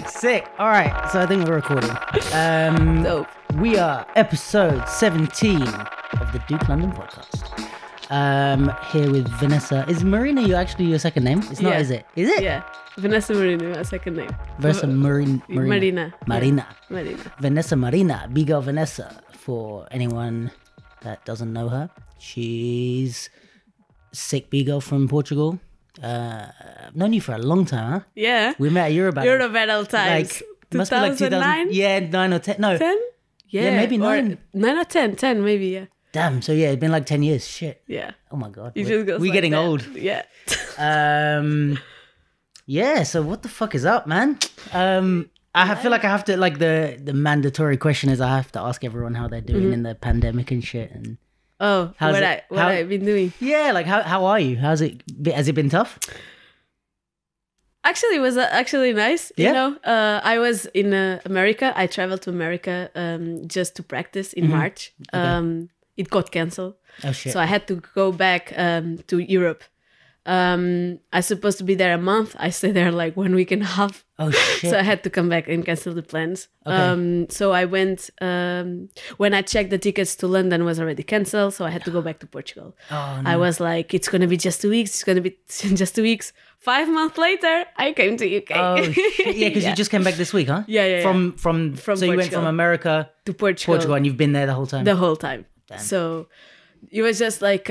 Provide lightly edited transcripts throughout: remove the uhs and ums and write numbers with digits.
Sick. All right, so I think we're recording. Dope. We are episode 17 of the Duke London podcast. Here with Vanessa. Is Marina your second name? It's not, is it? Is it? Yeah. Vanessa Marina, my second name. Vanessa Marina. Marina. Marina. Yeah. Marina. Vanessa Marina. B-Girl Vanessa. For anyone that doesn't know her, she's sick B-Girl from Portugal. I've known you for a long time, huh? Yeah. We met at Eurobattle. Eurobattle times. Like, must be like 2009? Yeah, 9 or 10. No. 10? Yeah, maybe 9. 9 or 10. 10 maybe, yeah. Damn, so yeah, it's been like 10 years. Shit. Yeah. Oh my God. It just goes we're like getting that. old. Yeah. Yeah, so what the fuck is up, man? I feel like I have to, like, the mandatory question is I have to ask everyone how they're doing in the pandemic and shit. And Oh, what I've been doing. yeah, like how are you? Has it been tough? Actually, it was actually nice. Yeah? You know, I was in America. I traveled to America just to practice in March. Okay. It got canceled. Oh shit. So I had to go back to Europe. I was supposed to be there a month. I stayed there like 1 week and a half. Oh shit. So I had to come back and cancel the plans. Okay. So I went, when I checked the tickets to London was already cancelled. So I had to go back to Portugal. Oh, no. I was like, it's going to be just 2 weeks. It's going to be just 2 weeks. 5 months later, I came to UK. Oh shit. Yeah, because you just came back this week, huh? Yeah. From so Portugal. you went from America To Portugal. and you've been there the whole time. The whole time. Damn. So it was just like,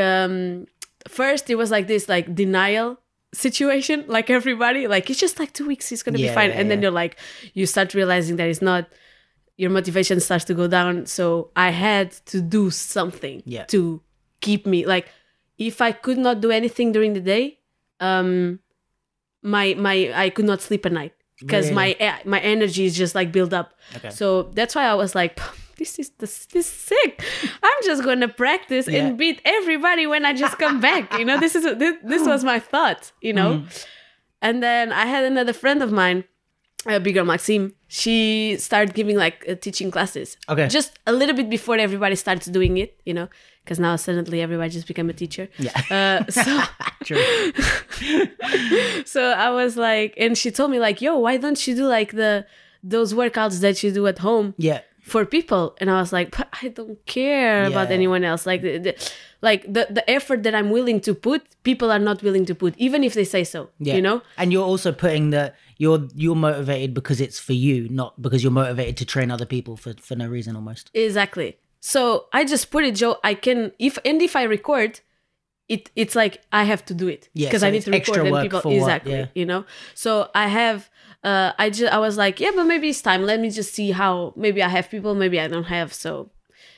first it was like this like denial situation, like everybody, like it's just like 2 weeks, it's gonna be fine. And then you're like, you start realizing that it's not, your motivation starts to go down. So I had to do something to keep me, like if I could not do anything during the day, I could not sleep at night because my energy is just like built up. Okay. So that's why I was like, this is sick. I'm just gonna practice and beat everybody when I just come back. You know, this was my thought. You know, and then I had another friend of mine, B-Girl Maxime. She started giving like teaching classes. Okay. Just a little bit before everybody starts doing it. You know, because now suddenly everybody just became a teacher. Yeah. True. So I was like, and she told me like, yo, why don't you do like those workouts that you do at home? Yeah. For people. And I was like, but I don't care about anyone else. Like the effort that I'm willing to put, people are not willing to put, even if they say so. Yeah. You know? And you're also putting that you're motivated because it's for you, not because you're motivated to train other people for no reason almost. Exactly. So I just put it, Joe, I can if I record, it's like I have to do it. Yeah. Because so I need to record and people you know? So I have I was like, yeah, but maybe it's time. Let me just see how, maybe I have people, maybe I don't have. So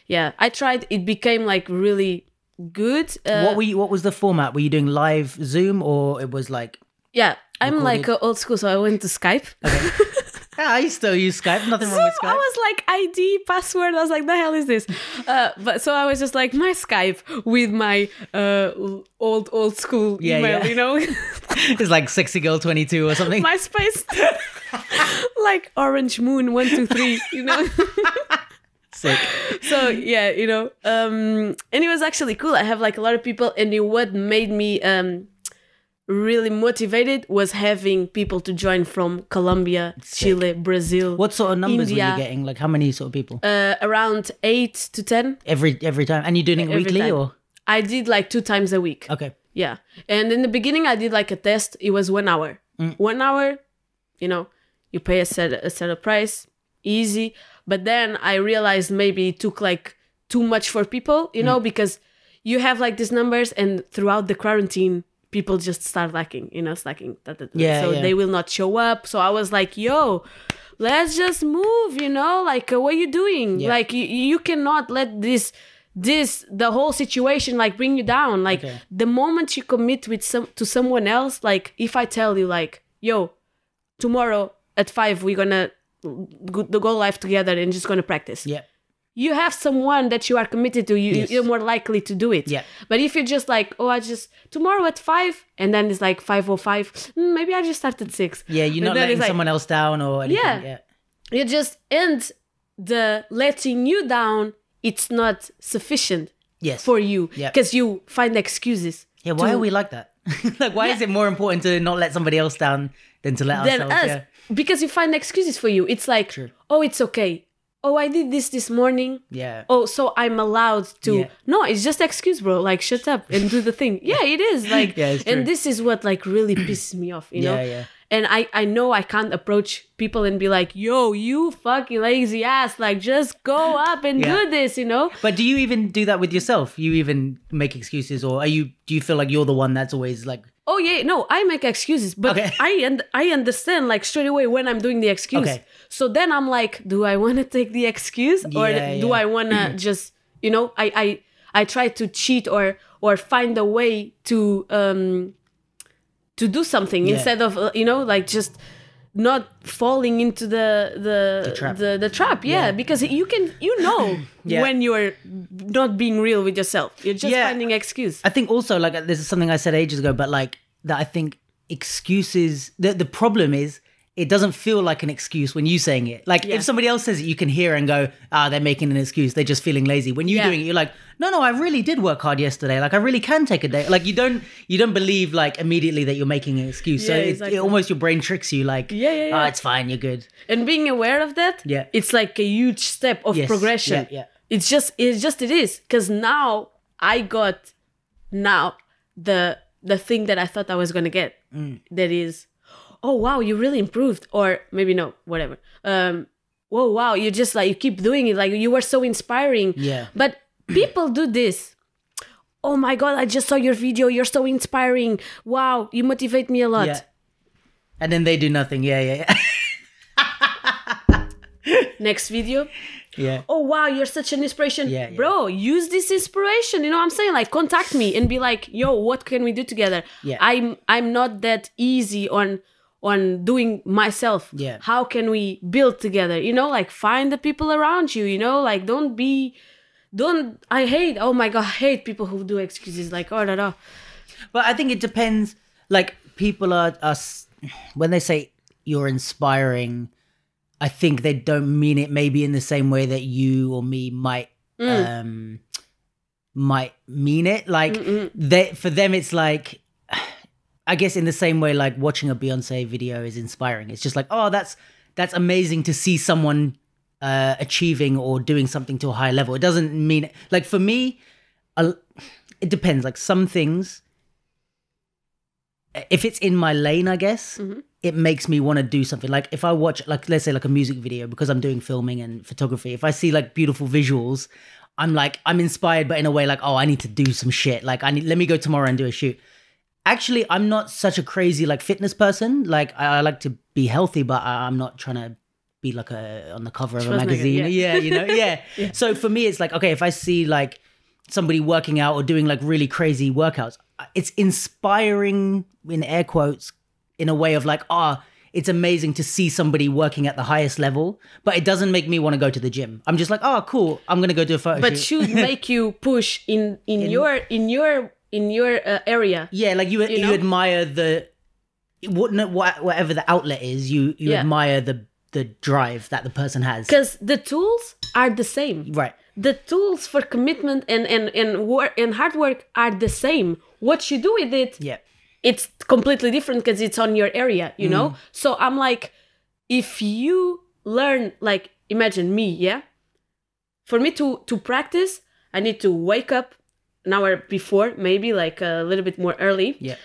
yeah, I tried. It became like really good. What was the format? Were you doing live Zoom or it was like? Yeah, I'm like old school. So I went to Skype. Okay. Yeah, I still use Skype. Nothing wrong with Skype. I was like, ID, password. I was like, the hell is this? But so I was just like, my Skype with my old school email, you know? It's like Sexy Girl 22 or something. MySpace. Like Orange Moon 123, you know? Sick. So yeah, you know, and it was actually cool. I have like a lot of people, and what made me really motivated was having people to join from Colombia, Chile, Brazil. What sort of numbers India. were you getting? Like how many sort of people? Around 8 to 10 every time. And you doing it weekly time. Or? I did like 2 times a week. Okay. Yeah, and in the beginning I did like a test. It was 1 hour. 1 hour, you know, you pay a set price, easy. But then I realized maybe it took like too much for people, you know, because you have like these numbers, and throughout the quarantine, people just start slacking. Yeah, so yeah. they will not show up. So I was like, yo, let's just move, like, what are you doing? Yeah. Like, you cannot let the whole situation like bring you down. Like, the moment you commit to someone else, like, if I tell you like, yo, tomorrow at 5 we're gonna go live together and just gonna practice. Yeah. You have someone that you are committed to, you're more likely to do it. Yeah. But if you're just like, oh, I just tomorrow at 5, and then it's like 5:05, maybe I just start at 6. Yeah, you're not letting someone else down or anything. Yeah. You just end the letting you down. It's not sufficient for you because you find excuses. Yeah, why are we like that? Like, why is it more important to not let somebody else down than to let ourselves? Us. Yeah. Because you find excuses for you. It's like, oh, it's okay. Oh, I did this morning. Yeah. Oh, so I'm allowed to. Yeah. No, it's just excuse, bro. Like, shut up and do the thing. Yeah, it is. Like, it's true. and this is what like really pisses me off, you know? Yeah. And I know I can't approach people and be like, yo, you fucking lazy ass. Like, just go up and do this, But do you even do that with yourself? You even make excuses, or do you feel like you're the one that's always like... Oh, yeah, no, I make excuses, but I understand like straight away when I'm doing the excuse. Okay. So then I'm like, do I want to take the excuse or do I want to just, I try to cheat or find a way to do something instead of, like just not falling into the trap. Yeah, because you can, when you're not being real with yourself, you're just finding excuse. I think also like this is something I said ages ago, but like that I think excuses, the problem is it doesn't feel like an excuse when you saying it. Like if somebody else says it, you can hear and go, they're making an excuse. They're just feeling lazy. When you're doing it, you're like, no, I really did work hard yesterday. Like I really can take a day. Like you don't believe like immediately that you're making an excuse. So it almost your brain tricks you like, it's fine. You're good. And being aware of that, it's like a huge step of progression. Yeah. It is. Because now I got the thing that I thought I was going to get. That is, oh, wow, you really improved. Or maybe no, whatever. Oh, wow, you just like, you keep doing it. Like you were so inspiring. Yeah. But people do this. Oh my God, I just saw your video. You're so inspiring. Wow, you motivate me a lot. Yeah. And then they do nothing. Yeah. Next video. Yeah. Oh, wow, you're such an inspiration. Yeah. Bro, use this inspiration. You know what I'm saying? Like, contact me and be like, yo, what can we do together? Yeah. I'm not that easy on doing myself. Yeah. How can we build together? Like find the people around you, like I hate people who do excuses like, oh. But I think it depends. Like people are when they say you're inspiring, I think they don't mean it maybe in the same way that you or me might mean it. Like for them, it's like, I guess in the same way, like watching a Beyonce video is inspiring. It's just like, oh, that's amazing to see someone achieving or doing something to a high level. It doesn't mean like for me, it depends. Like some things, if it's in my lane, I guess it makes me want to do something. Like if I watch, like let's say like a music video, because I'm doing filming and photography. If I see like beautiful visuals, I'm inspired, but in a way like, oh, I need to do some shit. Like let me go tomorrow and do a shoot. Actually, I'm not such a crazy like fitness person. Like I like to be healthy, but I'm not trying to be like on the cover of a magazine. Yeah. So for me, it's like, okay, if I see like somebody working out or doing like really crazy workouts, it's inspiring in air quotes in a way of like, it's amazing to see somebody working at the highest level, but it doesn't make me want to go to the gym. I'm just like, oh, cool. I'm going to go do a photo shoot. But should make you push in your area. Yeah, like you admire whatever the outlet is, you admire the drive that the person has. Because the tools are the same. Right. The tools for commitment and work and hard work are the same. What you do with it, it's completely different because it's on your area, you know? So I'm like, if you learn, like, imagine me, for me to practice, I need to wake up an hour before, maybe like a little bit more early.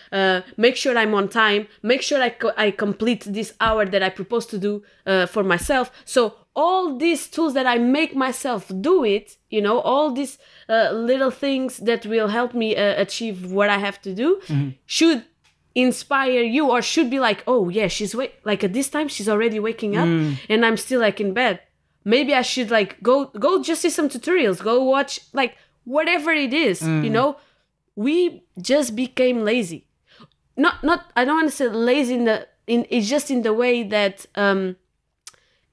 Make sure I'm on time. Make sure I complete this hour that I propose to do for myself. So all these tools that I make myself do it, you know, all these little things that will help me achieve what I have to do should inspire you, or should be like, oh yeah, she's like at this time she's already waking up and I'm still like in bed. Maybe I should like go just see some tutorials, go watch like whatever it is, you know. We just became lazy. Not I don't want to say lazy it's just in the way that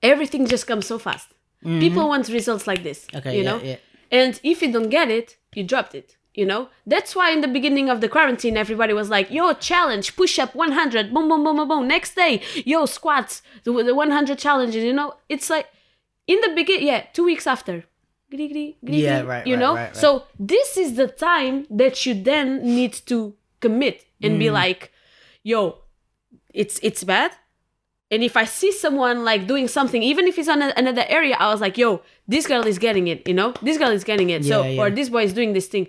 everything just comes so fast. People want results like this, you know? Yeah. And if you don't get it, you dropped it, you know? That's why in the beginning of the quarantine, everybody was like, yo, challenge, push up 100, boom, boom, boom, boom, boom. Next day, yo, squats, the 100 challenges, you know? It's like, in the beginning, 2 weeks after. Right, you know? Right. So this is the time that you then need to commit and be like, yo, it's bad. And if I see someone like doing something, even if it's on another area, I was like, yo, this girl is getting it, you know? This girl is getting it. Or this boy is doing this thing.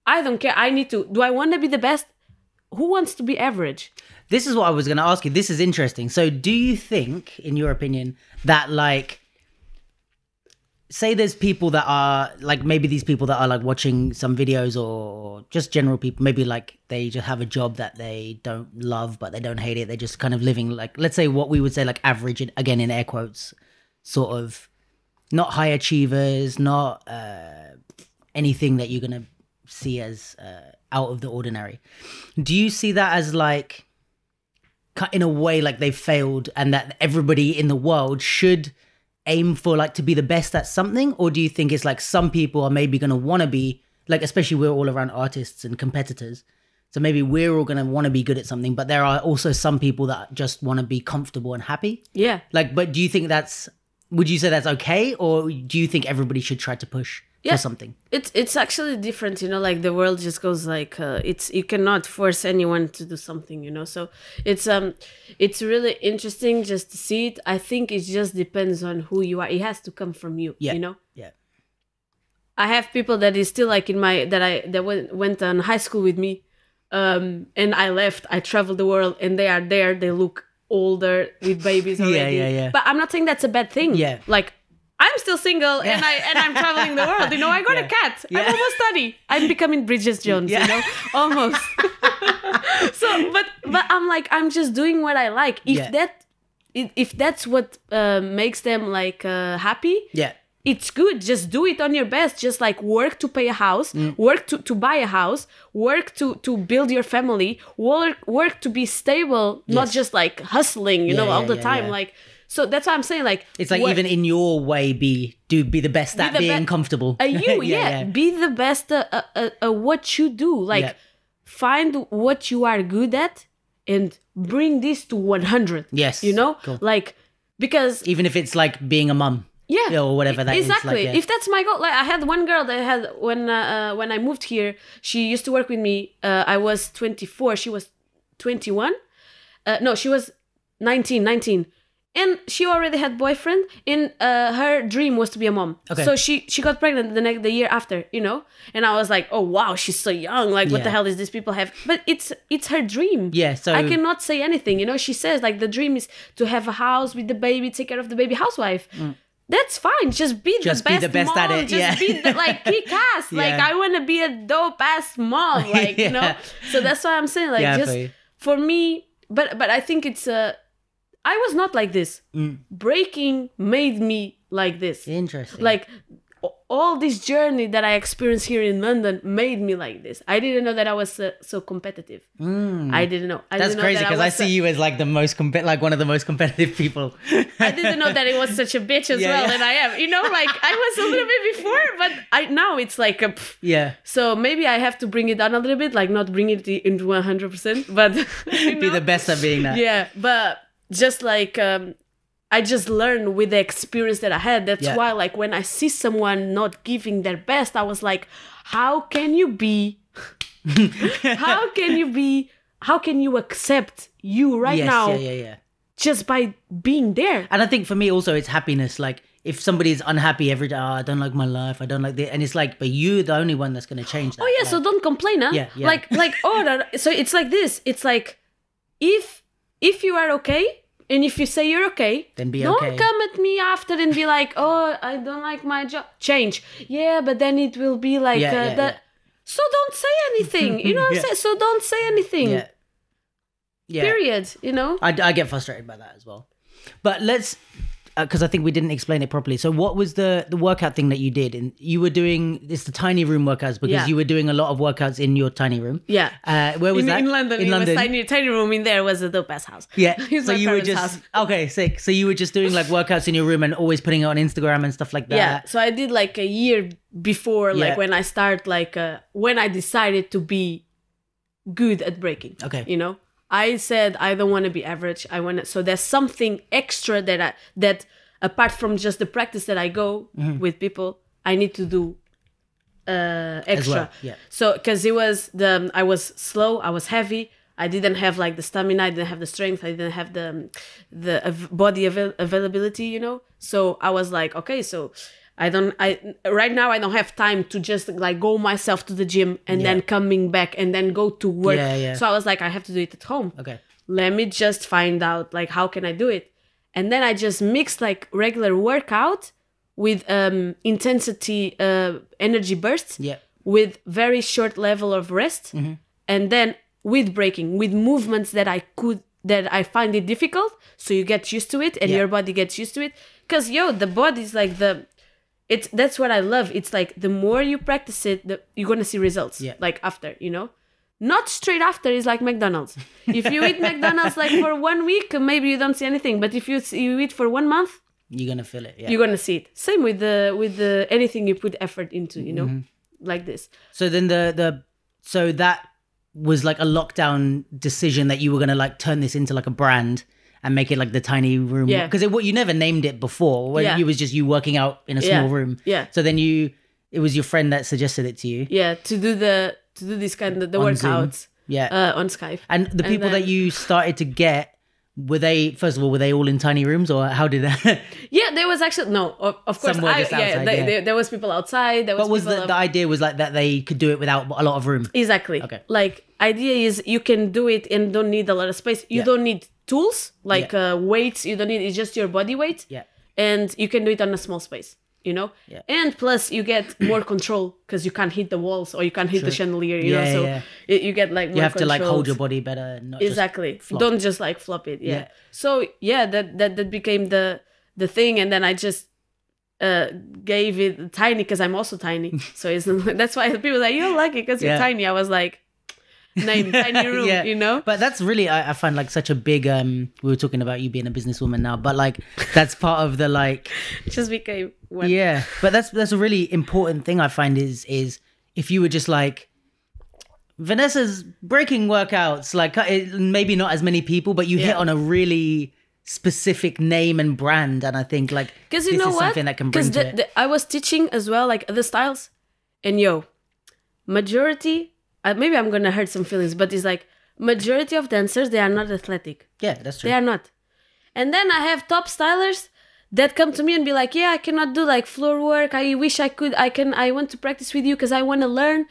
I don't care. I need to. Do I want to be the best? Who wants to be average? This is what I was going to ask you. This is interesting. So do you think, in your opinion, that like, say there's people that are like, maybe these people that are like watching some videos, or just general people, maybe like they just have a job that they don't love, but they don't hate it. They're just kind of living like, let's say what we would say like average, again in air quotes, sort of not high achievers, not anything that you're going to see as out of the ordinary. Do you see that as like, in a way, like they've failed, and that everybody in the world should aim for like to be the best at something? Or do you think it's like some people are maybe going to want to be like, especially we're all around artists and competitors, so maybe we're all going to want to be good at something, but there are also some people that just want to be comfortable and happy? Like, but do you think would you say that's okay, or do you think everybody should try to push for something? It's actually different, you know, like the world just goes like you cannot force anyone to do something, you know. So it's really interesting just to see it. I think it just depends on who you are. It has to come from you, you know. I have people that is still like that went on high school with me, and I left, I traveled the world, and they are there, they look older with babies already. But I'm not saying that's a bad thing. Like, I'm still single and I'm traveling the world. You know, I got a cat. I'm almost 30. I'm becoming Bridget Jones, you know, almost. So, but I'm like, I'm just doing what I like. If that's what makes them like happy, it's good. Just do it on your best. Just like work to pay a house, work to buy a house, work to build your family, work to be stable, not just like hustling, you know, all the time. Like, so that's why I'm saying, like, it's like, even in your way, be the best at being comfortable. Be the best at what you do. Like, find what you are good at and bring this to 100. Yes, you know, cool. Like, because even if it's like being a mum, or whatever that exactly. is. Like, if that's my goal, like I had one girl that had when I moved here, she used to work with me. I was 24, she was 21. No, she was 19. And she already had boyfriend, and her dream was to be a mom. Okay. So she got pregnant the year after, you know? And I was like, oh wow, she's so young. Like, what the hell is these people have? But it's her dream. Yeah, so I cannot say anything, you know? She says like the dream is to have a house with the baby, take care of the baby, housewife. That's fine. Just be the best mom. At it. Just be like kick ass. Like, I want to be a dope ass mom. Like, you know? So that's why I'm saying, like, just for me, but I think it's I was not like this. Breaking made me like this. Interesting. Like, all this journey that I experienced here in London made me like this. I didn't know that I was so competitive. I didn't know. That's crazy, because I see you as like the most like one of the most competitive people. I didn't know that it was such a bitch as well, and I am. You know, like I was a little bit before, but now it's like a So maybe I have to bring it down a little bit, like not bring it into 100%, but be the best at being that. Yeah, but just like I just learned with the experience that I had. That's why, like, when I see someone not giving their best, I was like, how can you accept you right now just by being there? And I think for me also, it's happiness. Like, if somebody is unhappy every day, I don't like my life, I don't like this, and it's like, but you're the only one that's going to change that. Oh yeah, so don't complain, huh? Like so it's like this. It's like, if you are okay, And if you say you're okay, then be don't okay. come at me after and be like, oh, I don't like my job. Change. Yeah, but then it will be like So don't say anything. You know what I'm saying? So don't say anything. Yeah. Yeah. Period. You know? I get frustrated by that as well. But let's, because I think we didn't explain it properly. So what was the workout thing that you did? And you were doing, it's the tiny room workouts because you were doing a lot of workouts in your tiny room. Yeah. Where was that? In London. In London. Was tiny room in there was a dope ass house. Yeah. So you were just, okay, sick. So you were just doing like workouts in your room and always putting it on Instagram and stuff like that. Yeah. So I did like a year before, like when I start, like when I decided to be good at breaking. Okay. You know? I said I don't want to be average. I want to. So there's something extra that apart from just the practice that I go with people, I need to do extra. Well. Yeah. So because I was slow, I was heavy. I didn't have like the stamina. I didn't have the strength. I didn't have the body availability. You know. So I was like, okay, so. Right now I don't have time to just like go myself to the gym and then coming back and then go to work. So I was like, I have to do it at home. Okay. Let me just find out like how can I do it? And then I just mixed like regular workout with intensity energy bursts with very short level of rest. And then with breaking, with movements that I find it difficult. So you get used to it and your body gets used to it. Because the body is like that's what I love. It's like the more you practice it, you're gonna see results. Like after, you know, not straight after is like McDonald's. If you eat McDonald's like for 1 week, maybe you don't see anything. But if you eat for 1 month, you're gonna feel it. Yeah. You're gonna see it. Same with the anything you put effort into. You know, like this. So then so that was like a lockdown decision that you were gonna like turn this into like a brand. And make it like the tiny room. Yeah. Because you never named it before. It was just you working out in a small room. Yeah. So then it was your friend that suggested it to you. Yeah, to do this kind of the workouts. Zoom. Yeah. On Skype. And the people that you started to get, were they all in tiny rooms or how did that? Yeah, there was actually, no, of course. Some were just outside, there was people outside. But was the idea was like that they could do it without a lot of room? Exactly. Okay. Like idea is you can do it and don't need a lot of space. You don't need tools like weights. You don't need, it's just your body weight. Yeah. And you can do it on a small space, you know? Yeah. And plus you get more control because you can't hit the walls or you can't hit the chandelier, you know? So you get like more you have control. to like hold your body better and not exactly. Just flop. Don't just like flop it. Yeah. So that became the thing. And then I just gave it tiny because I'm also tiny. So that's why people are like, you're lucky because you're tiny. I was like, name tiny room, you know. But that's really I find like such a big we were talking about you being a businesswoman now, but like that's part of the like just became one. Yeah, but that's a really important thing I find is if you were just like Vanessa's breaking workouts, like maybe not as many people, but you hit on a really specific name and brand, and I think like because you know what, something that can bring to it. I was teaching as well like other styles, and majority. Maybe I'm gonna hurt some feelings, but it's like majority of dancers, they are not athletic. Yeah, that's true. They are not. And then I have top stylers that come to me and be like, yeah, I cannot do like floor work. I wish I could. I want to practice with you because I want to learn.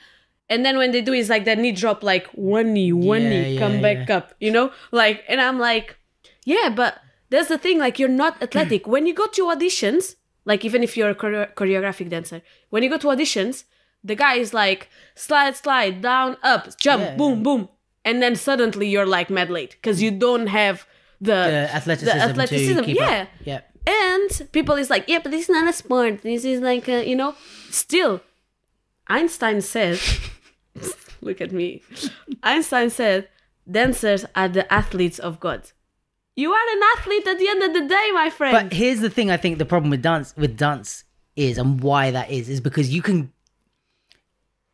And then when they do, it's like that knee drop, like one knee, come back up, you know? Like, and I'm like, yeah, but that's the thing. Like, you're not athletic. When you go to auditions, like even if you're a choreographic dancer, when you go to auditions, the guy is like, slide, down, up, jump, boom, boom. And then suddenly you're like mad late because you don't have the athleticism. To keep up. Yeah. And people is like, yeah, but this is not a sport. This is like, you know, still, Einstein said, look at me. Einstein said, dancers are the athletes of God. You are an athlete at the end of the day, my friend. But here's the thing I think the problem with dance is, and why that is because you can,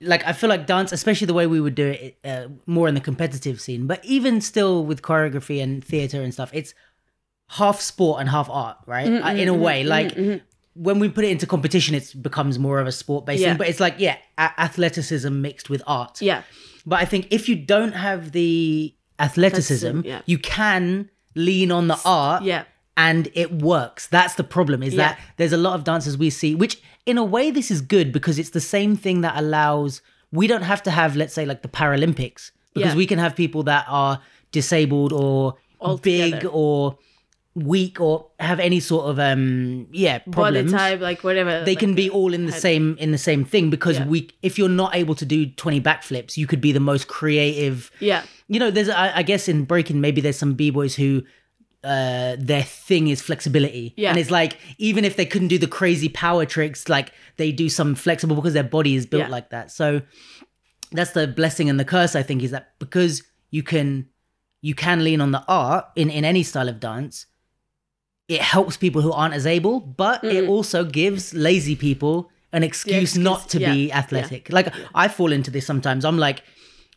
like, I feel like dance, especially the way we would do it more in the competitive scene, but even still with choreography and theater and stuff, it's half sport and half art, right? In a way, like when we put it into competition, it becomes more of a sport-based thing, but it's like, athleticism mixed with art. Yeah. But I think if you don't have the athleticism, you can lean on the art and it works. That's the problem, is that there's a lot of dancers we see, which in a way this is good because it's the same thing that allows, we don't have to have, let's say, like the Paralympics, because we can have people that are disabled or big or weak or have any sort of problems, body type, like whatever, they can be all in the same thing, because if you're not able to do 20 backflips, you could be the most creative. There's I guess in breaking, maybe there's some b-boys who their thing is flexibility, and it's like, even if they couldn't do the crazy power tricks, like they do some flexible because their body is built like that. So that's the blessing and the curse, I think, is that because you can lean on the art in any style of dance, it helps people who aren't as able, but it also gives lazy people an excuse not to be athletic. Like, I fall into this sometimes. I'm like,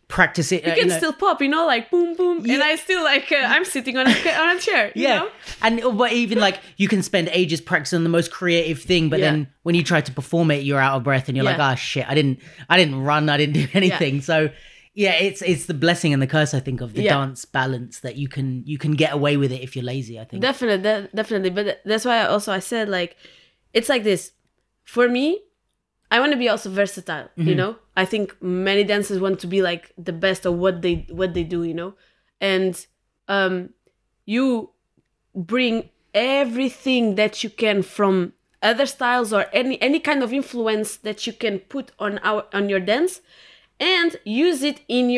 practice it. You can still pop, like boom, boom. And I still like, I'm sitting on a chair, you know? But even like, you can spend ages practicing the most creative thing, but then when you try to perform it, you're out of breath and you're like, oh shit, I didn't run, I didn't do anything. So yeah, it's the blessing and the curse, I think, of the dance balance, that you can get away with it if you're lazy, I think. Definitely. But that's why I said, like, it's like this. For me, I want to be also versatile, you know? I think many dancers want to be like the best of what they do, you know? And you bring everything that you can from other styles, or any kind of influence that you can put on your dance, and use it in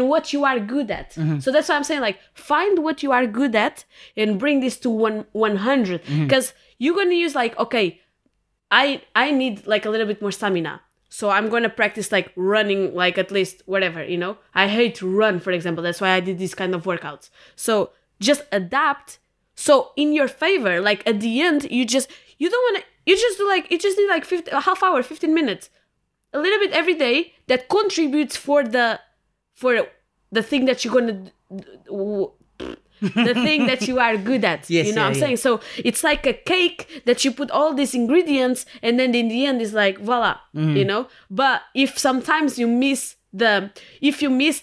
what you are good at. So that's why I'm saying, like, find what you are good at and bring this to 100. Because you're going to use, like, okay, I need like a little bit more stamina. So I'm going to practice like running, like at least whatever, you know. I hate to run, for example. That's why I did these kind of workouts. So just adapt. So in your favor, like at the end, you just need like a half hour, 15 minutes. A little bit every day that contributes for the thing that you're going to the thing that you are good at. Yes, you know what I'm saying? So it's like a cake that you put all these ingredients, and then in the end is like, voila, you know? But if sometimes you miss the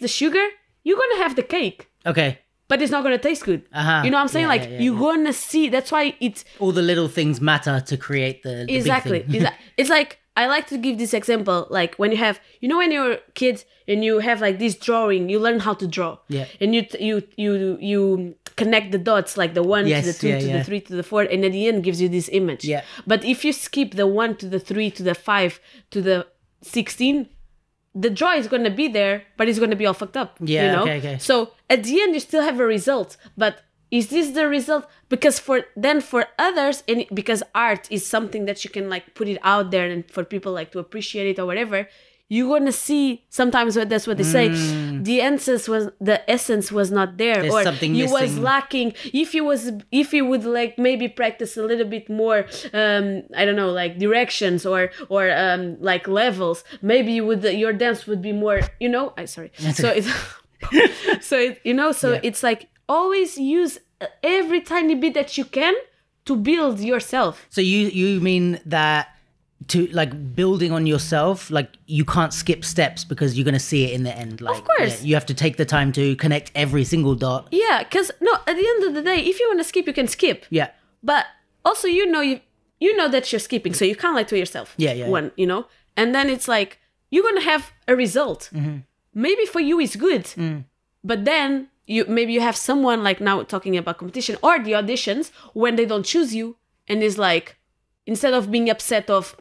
sugar, you're going to have the cake. Okay. But it's not going to taste good. You know what I'm saying? You're going to see, that's why it's... all the little things matter to create the exactly. big thing. It's like, I like to give this example, like when you have, you know, when you're a kid and you have like this drawing, you learn how to draw. Yeah. And you connect the dots, like the 1 to the 2 to the 3 to the 4, and at the end gives you this image. Yeah. But if you skip the 1 to the 3 to the 5 to the 16, the draw is going to be there, but it's going to be all fucked up. Yeah, you know? okay. So at the end, you still have a result, but is this the result? Because for others, and because art is something that you can like put it out there and for people like to appreciate it or whatever, you're gonna see sometimes that's what they say. The essence was not there. There's or something you missing. was lacking. If you would like maybe practice a little bit more, I don't know, like directions or like levels, maybe your dance would be more, you know. It's like always use every tiny bit that you can to build yourself. So you mean that to like building on yourself, like you can't skip steps because you're going to see it in the end. Like, of course. You have to take the time to connect every single dot. Yeah, because at the end of the day, if you want to skip, you can skip. Yeah. But also, you know that you're skipping, so you can't lie to yourself. Yeah. One, you know? And then it's like, you're going to have a result. Maybe for you it's good, but then maybe you have someone, like now talking about competition or the auditions, when they don't choose you, and it's like, instead of being upset of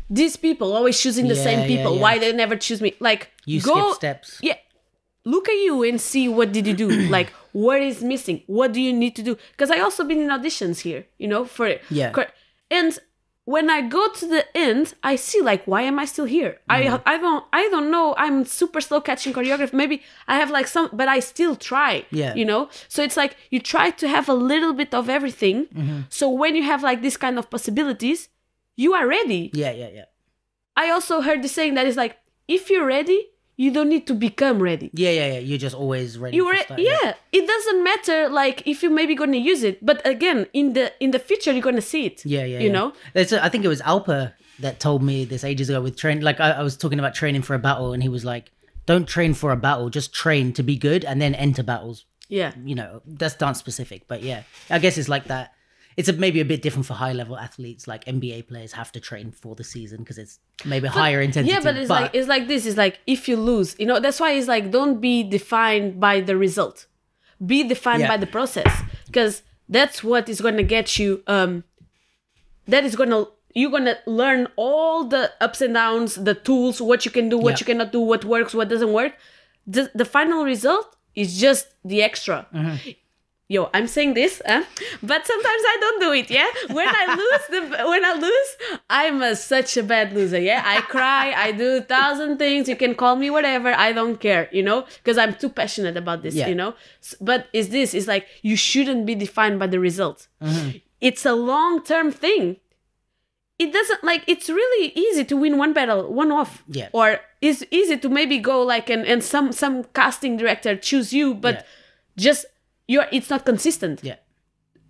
these people always choosing the same people, why they never choose me, like you skip steps. Yeah, look at you and see what did you do. Like, what is missing? What do you need to do? Because I also been in auditions here, you know, and when I go to the end, I see like, why am I still here? I don't know. I'm super slow catching choreography. Maybe I have like but I still try. Yeah. You know? So it's like you try to have a little bit of everything. So when you have like this kind of possibilities, you are ready. Yeah. I also heard the saying that is like, if you're ready, you don't need to become ready. Yeah. You're just always ready. It doesn't matter like if you're maybe going to use it, but again, in the future you're going to see it. Yeah. You know. I think it was Alpa that told me this ages ago with training. Like I was talking about training for a battle, and he was like, "Don't train for a battle. Just train to be good, and then enter battles." Yeah. You know, that's dance specific, but yeah, I guess it's like that. It's maybe a bit different for high level athletes. Like NBA players have to train for the season because it's maybe higher intensity. Yeah, but it's like this. It's like if you lose, you know, that's why it's like, don't be defined by the result. Be defined by the process. Because that's what is going to get you, you're going to learn all the ups and downs, the tools, what you can do, what you cannot do, what works, what doesn't work. The final result is just the extra. Yo, I'm saying this, but sometimes I don't do it. Yeah, when I lose, I'm such a bad loser. Yeah, I cry, I do 1,000 things. You can call me whatever. I don't care, because I'm too passionate about this. But it's like you shouldn't be defined by the result. It's a long-term thing. It doesn't it's really easy to win one battle, one off. Or it's easy to maybe go and some casting director choose you, but just. It's not consistent.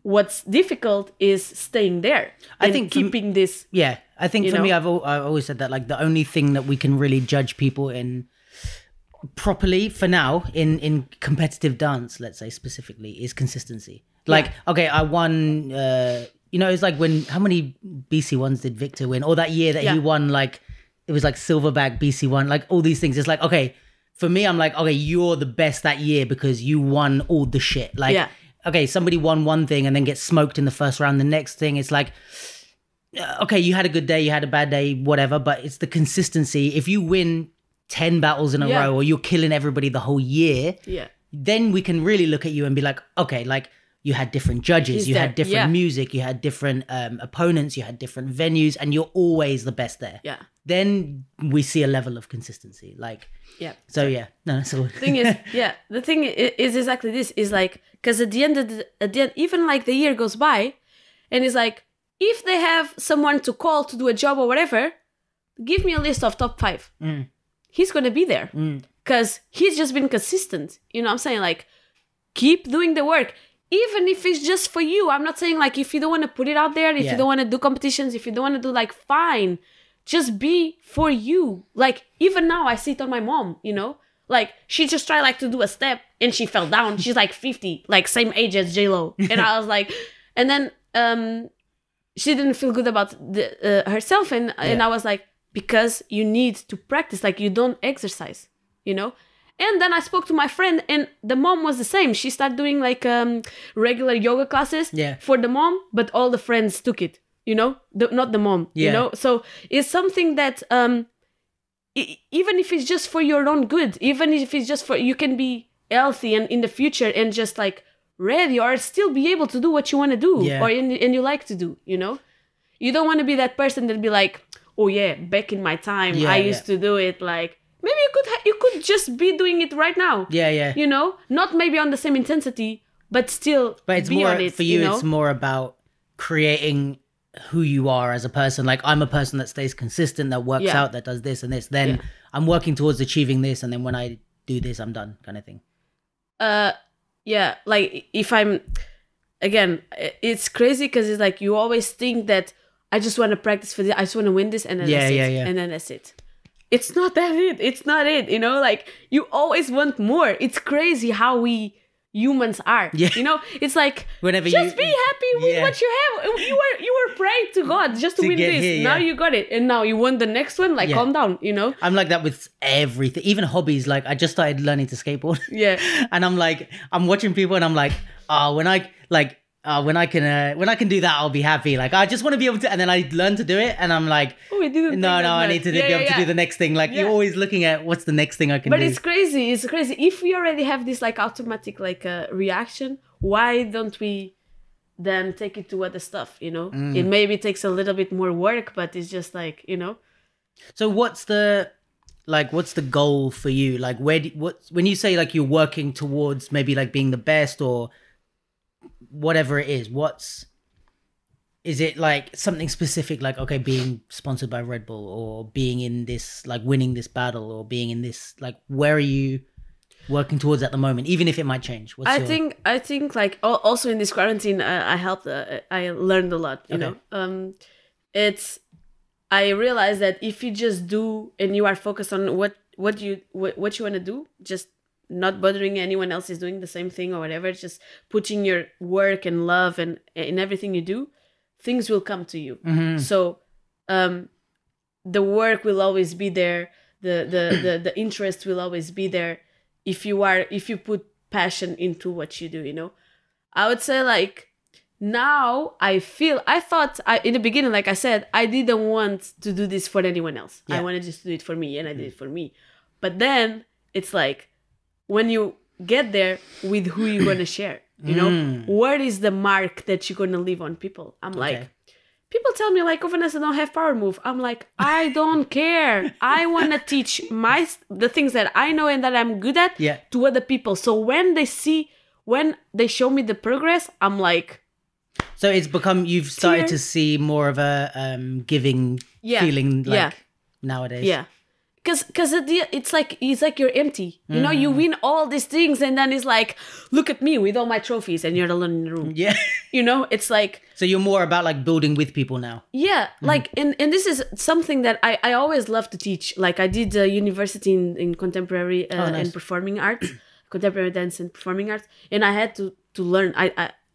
What's difficult is staying there. I think keeping this. Yeah, I think for me, I've always said that the only thing that we can really judge people in properly for now in competitive dance, let's say specifically, is consistency. Okay, I won. It's how many BC ones did Victor win? Or that year that he won, it was silverback BC one, all these things. It's okay. For me, I'm okay, you're the best that year because you won all the shit. Okay, somebody won one thing and then gets smoked in the first round. The next thing, it's okay, you had a good day, you had a bad day, whatever, but it's the consistency. If you win 10 battles in a row or you're killing everybody the whole year, then we can really look at you and be okay, you had different judges, you had different music, you had different opponents, you had different venues, and you're always the best there. Then we see a level of consistency. So no, that's all. The thing is exactly this, is because at the end, even the year goes by, and it's if they have someone to call to do a job or whatever, give me a list of top 5. He's going to be there because he's just been consistent. You know what I'm saying? Keep doing the work. Even if it's just for you. I'm not saying if you don't want to put it out there, if you don't want to do competitions, if you don't want to do fine. Just be for you. Even now I see it on my mom, she just tried to do a step and she fell down. She's 50, same age as J-Lo. And I was and then she didn't feel good about herself. And I was because you need to practice, you don't exercise, And then I spoke to my friend and the mom was the same. She started doing regular yoga classes for the mom, but all the friends took it. Not the mom, So it's something that even if it's just for your own good, even if it's just for, you can be healthy and in the future and just ready or still be able to do what you want to do and you like to do, You don't want to be that person that be oh yeah, back in my time, I used to do it maybe you could just be doing it right now. Not maybe on the same intensity, but still it's be more, on it. For you, it's more about creating who you are as a person. I'm a person that stays consistent, that works out, that does this and this. Then I'm working towards achieving this, and then when I do this, I'm done, kind of thing. If I'm, again, it's crazy because it's you always think that I just want to practice for this, I just want to win this, and then that's it. And then that's it. It's not that it. It's not it. You always want more. It's crazy how we humans are. It's whenever just be happy with what you have. You were praying to God just to win this. Here, now you got it, and now you want the next one. Calm down. I'm like that with everything, even hobbies. I just started learning to skateboard. And I'm watching people, and I'm when I can do that, I'll be happy. I just want to be able to, and then I learn to do it, and I'm I need to be able to do the next thing. You're always looking at what's the next thing I can do. But it's crazy. If we already have this automatic reaction, why don't we then take it to other stuff? It maybe takes a little bit more work, but it's just So what's the goal for you? When you say you're working towards maybe being the best or whatever it is it something specific, okay, being sponsored by Red Bull, or being in this winning this battle, or being in this where are you working towards at the moment, even if it might change? I think also in this quarantine I learned a lot, you know. I realized that if you just do and you are focused on what you want to do, just not bothering anyone else is doing the same thing or whatever, just putting your work and love and in everything you do, things will come to you. So the work will always be there, the interest will always be there if you put passion into what you do, I would say now I thought in the beginning, like I said, I didn't want to do this for anyone else. I wanted just to do it for me, and I did it for me. But then it's like, when you get there, with who you're going to share, you know, what is the mark that you're going to leave on people? I'm like, people tell me like, oh, Vanessa, don't have power move. I'm like, I don't care. I want to teach the things that I know and that I'm good at to other people. So when they show me the progress, I'm like. So it's become, you've started to see more of a giving feeling like nowadays. Yeah. Because it's like you're empty. You know, you win all these things and then it's like, look at me with all my trophies and you're alone in the room. Yeah. You know, it's like... So you're more about like building with people now. Yeah. Like, and this is something that I always love to teach. Like I did a university in contemporary and performing arts, contemporary dance and performing arts. And I had to learn.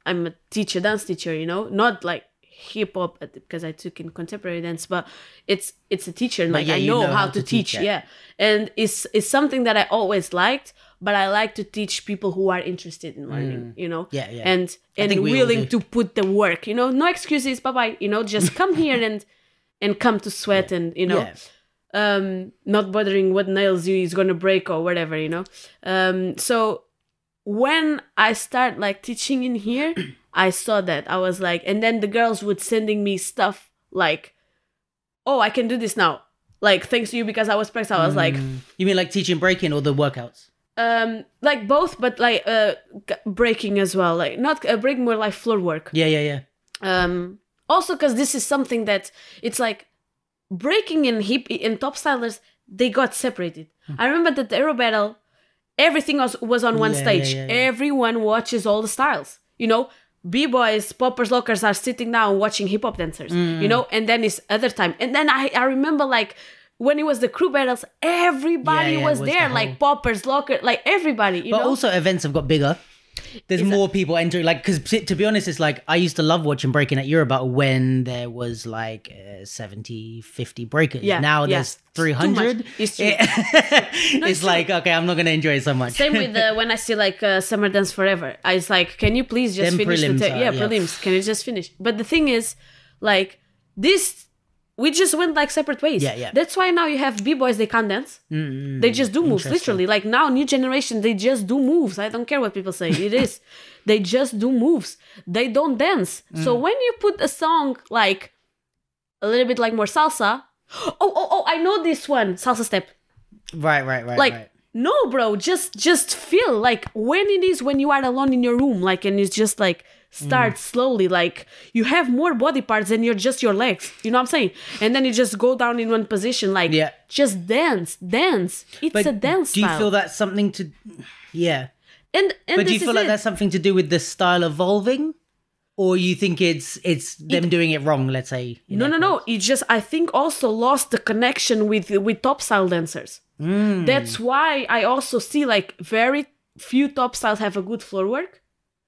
I'm a dance teacher, you know, not like hip hop because I took in contemporary dance, but it's a teacher, and like I know how to teach. And it's something that I always liked, but I like to teach people who are interested in learning, you know, and willing to put the work, you know, no excuses, bye, you know, just come here and come to sweat and, you know, not bothering what nails you is going to break or whatever, you know. So when I start like teaching in here, I saw that. I was like, and then the girls would sending me stuff like, oh, I can do this now. Like, thanks to you because I was practicing. I was like... You mean like teaching breaking or the workouts? Like both, but like breaking as well. Like not breaking, more like floor work. Yeah. Also because this is something that it's like breaking and top stylers, they got separated. I remember that the Eurobattle, everything was on one stage. Everyone watches all the styles, you know. B-boys, poppers, lockers are sitting down watching hip-hop dancers, you know, and then it's other time. And then I remember like when it was the crew battles, everybody was there, like poppers, locker, like everybody, you know. But also events have got bigger. There's more people entering, like, because to be honest, it's like, I used to love watching breaking at Eurobattle when there was like 70, 50 breakers. Now there's 300. It's true. It's like, okay, I'm not going to enjoy it so much. Same with when I see like Summer Dance Forever. I was like, can you please just finish the prelims? Can you just finish? But the thing is, like, we just went like separate ways. That's why now you have B-boys, they can't dance. They just do moves, literally. Like now, new generation, they just do moves. I don't care what people say. It is. They just do moves. They don't dance. So when you put a song like a little bit like more salsa, oh, I know this one, salsa step. Right. Like, no, bro, just feel like when you are alone in your room, like, and it's just like, start slowly, like you have more body parts than just your legs, you know what I'm saying? And then you just go down in one position, like just dance. It's a dance do you style. feel that's something to and but do you feel like that's something to do with the style evolving, or you think it's them doing it wrong, let's say? No, it just, I think, also lost the connection with top style dancers. That's why I also see like very few top styles have a good floor work.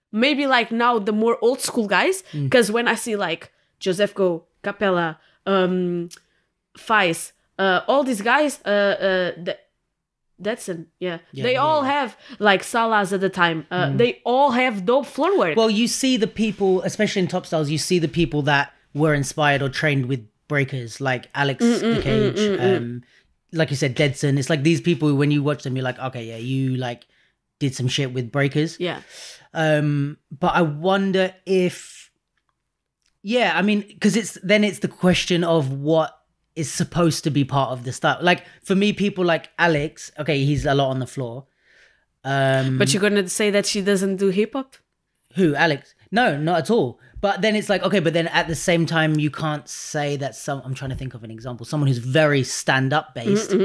Maybe like now the more old school guys, because when I see like Joseph Go, Capella, Faiz, all these guys, they all have like Salas at the time. They all have dope floor work. Well, you see the people, especially in top styles, you see the people that were inspired or trained with breakers, like Alex the Cage, like you said, Deadson. It's like these people, when you watch them, you're like, okay, yeah, you like did some shit with breakers. Yeah. But I wonder if, I mean, because it's the question of what is supposed to be part of the style. Like for me, people like Alex, okay, he's a lot on the floor. But you're gonna say that she doesn't do hip hop? Who, Alex? No, not at all. But then it's like, okay, but then at the same time, you can't say that I'm trying to think of an example. Someone who's very stand-up based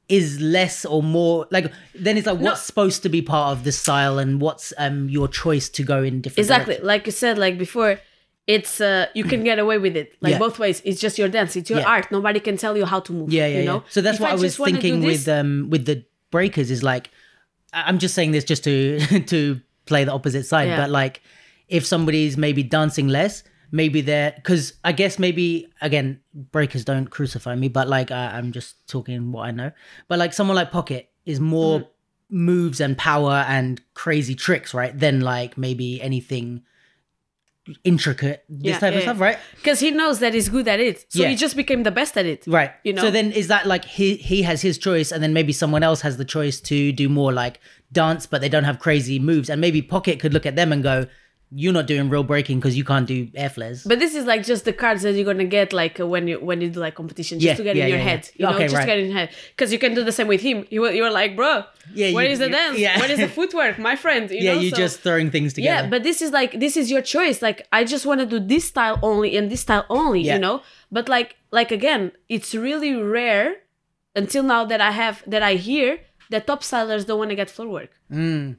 is less or more, like, then it's like, what's supposed to be part of the style and what's your choice to go in different directions? Like you said, like before, it's, you can get away with it. Like both ways. It's just your dance. It's your art. Nobody can tell you how to move. You know? So that's what I was thinking with the breakers is like, I'm just saying this just to play the opposite side, but like, if somebody's maybe dancing less, maybe because I guess maybe, again, breakers don't crucify me, but like I'm just talking what I know. But like someone like Pocket is more moves and power and crazy tricks, right? Than like maybe anything intricate, this type of stuff, right? Because he knows that he's good at it. So he just became the best at it. Right. You know? So then is that like he has his choice and then maybe someone else has the choice to do more like dance, but they don't have crazy moves. And maybe Pocket could look at them and go, you're not doing real breaking because you can't do air flares. But this is like just the cards that you're gonna get like when you do like competition, just to get in your head, you know, just to get in your head. Because you can do the same with him. You're like, bro, where is the dance? Where is the footwork, my friend? You know? You're just throwing things together. Yeah, but this is your choice. Like, I just want to do this style only and this style only, you know. But like again, it's really rare until now that I hear that top stylers don't want to get floor work.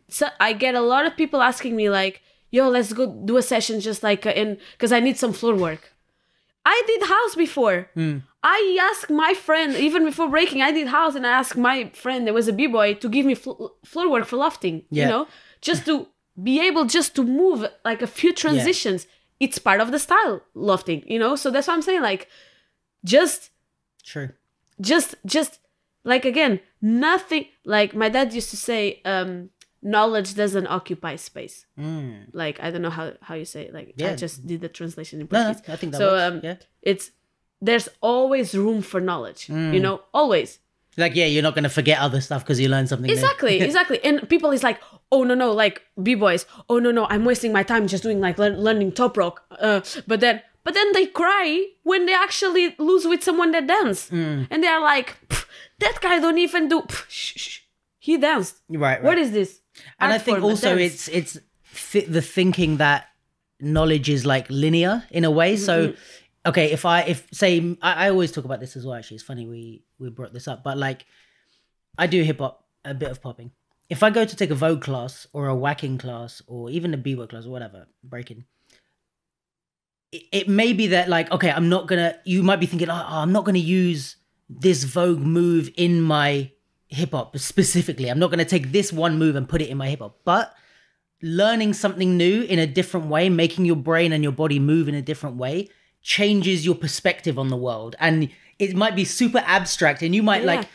So I get a lot of people asking me like, yo, let's go do a session just like because I need some floor work. I did house before. I asked my friend, even before breaking, I did house and I asked my friend, there was a b-boy, to give me floor work for lofting, you know? Just to be able just to move like a few transitions. It's part of the style, lofting, you know? So that's what I'm saying, like, just like, again, nothing, like my dad used to say, knowledge doesn't occupy space. Like, I don't know how you say it. Like, I just did the translation in Portuguese. No, I think that works. It's, there's always room for knowledge, you know, always. Like, you're not going to forget other stuff because you learned something new. Exactly. And people is like, oh, no, like, b-boys, oh, no, I'm wasting my time just doing, like, learning top rock. But then they cry when they actually lose with someone that dance. And they're like, that guy don't even do... He danced. Right. What is this? And I think also it's the thinking that knowledge is like linear in a way. So, okay, if say I always talk about this as well. Actually, it's funny we brought this up, but like I do hip hop, a bit of popping. If I go to take a Vogue class or a whacking class or even a b-boy class or whatever, breaking, it may be that like, okay, you might be thinking, I'm not gonna use this Vogue move in my hip hop specifically. I'm not going to take this one move and put it in my hip hop, but learning something new in a different way, making your brain and your body move in a different way, changes your perspective on the world. And it might be super abstract and you might like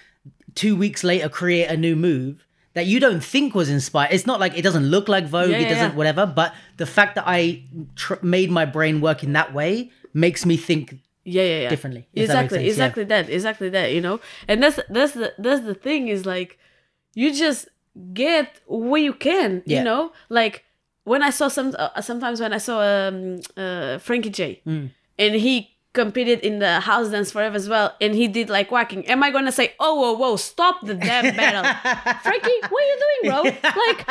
2 weeks later create a new move that you don't think was inspired. It's not like it doesn't look like Vogue, it doesn't whatever, but the fact that I made my brain work in that way makes me think differently. Exactly that, you know. And that's the thing is like, you just get what you can, you know. Like when I saw sometimes when I saw Frankie J, and he competed in the house dance forever as well, and he did like whacking. Am I gonna say, oh whoa, stop the damn battle, Frankie? What are you doing, bro? Like,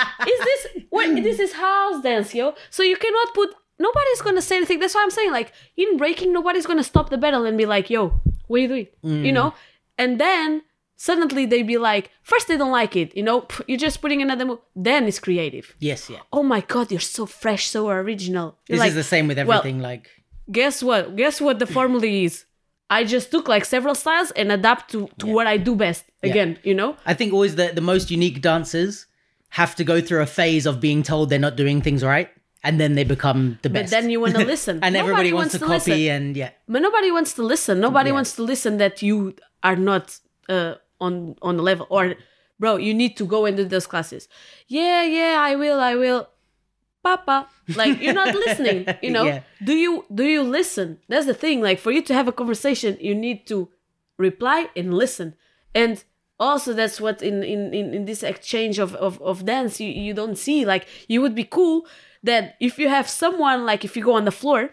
this is house dance, yo. So you cannot put. Nobody's going to say anything. That's why I'm saying, like, in breaking, nobody's going to stop the battle and be like, yo, what are you doing? You know? And then suddenly they be like, first they don't like it, you know? You're just putting another move. Then it's creative. Yes, Oh my God, you're so fresh, so original. This is the same with everything. Like, guess what? Guess what the formula is? I just took like several styles and adapt to what I do best. Again, you know? I think always the most unique dancers have to go through a phase of being told they're not doing things right. And then they become the best. But then you want to listen. And everybody wants to copy listen. But nobody wants to listen. Nobody wants to listen that you are not on the level. Or, bro, you need to go and do those classes. Yeah, I will. Papa. Like, you're not listening, you know? Do you listen? That's the thing. Like, for you to have a conversation, you need to reply and listen. And also, that's what in this exchange of dance, you don't see. Like, you would be cool that if you have someone, like if you go on the floor,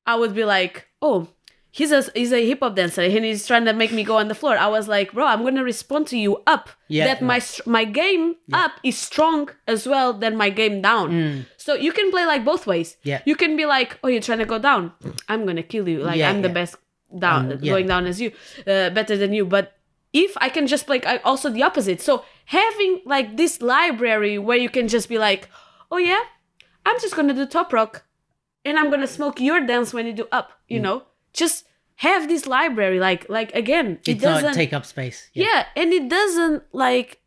I would be like, oh, he's a hip hop dancer and he's trying to make me go on the floor. I was like, bro, I'm going to respond to you up. My game up is strong as well than my game down. So you can play like both ways. You can be like, oh, you're trying to go down. I'm going to kill you. Like I'm the best going down as you, better than you. But if I can just play also the opposite. So having like this library where you can just be like, oh yeah, I'm just going to do top rock and I'm going to smoke your dance when you do up, you know? Just have this library, like again, it doesn't not take up space. Yeah, and it doesn't like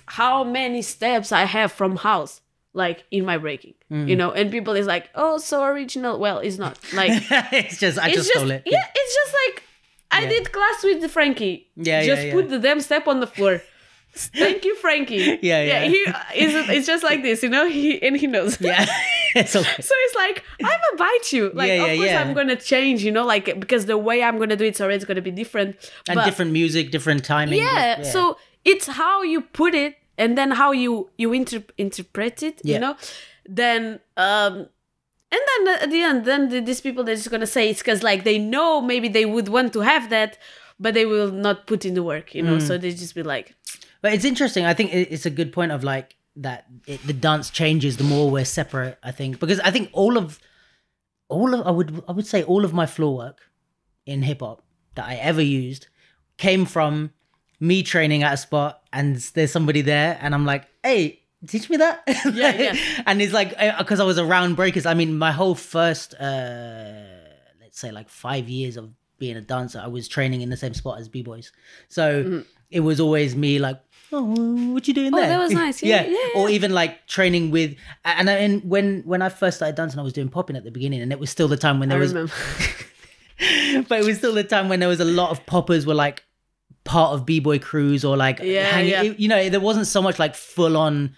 how many steps I have from house, like in my breaking, you know? And people is like, oh, so original. Well, it's not. Like, I just stole it. Yeah, it's just like, I did class with the Frankie. Just put the damn step on the floor. Thank you, Frankie. Yeah. It's just like this, you know. He knows. Yeah. It's okay. So it's like, I'm gonna bite you. Like, of course I'm gonna change, you know, like, because the way I'm gonna do it's already gonna be different. And different music, different timing. Yeah. So it's how you put it, and then how you interpret it, you know. Then and then at the end, then these people, they're just gonna say it's because like they know maybe they would want to have that, but they will not put in the work, you know. So they just be like. But it's interesting. I think it's a good point of like that the dance changes the more we're separate. I think because I think all of I would say all of my floor work in hip hop that I ever used came from me training at a spot and there's somebody there and I'm like, hey, teach me that. Yeah. And it's like because I was around breakers. I mean, my whole first let's say like 5 years of being a dancer, I was training in the same spot as b-boys. So it was always me like, oh, what you doing there? Oh, that was nice. Yeah. Or even like training with, and when I first started dancing, I was doing popping at the beginning, and it was still the time when there was, but it was still the time when there was a lot of poppers were like part of b-boy crews or like hanging. You know, there wasn't so much like full on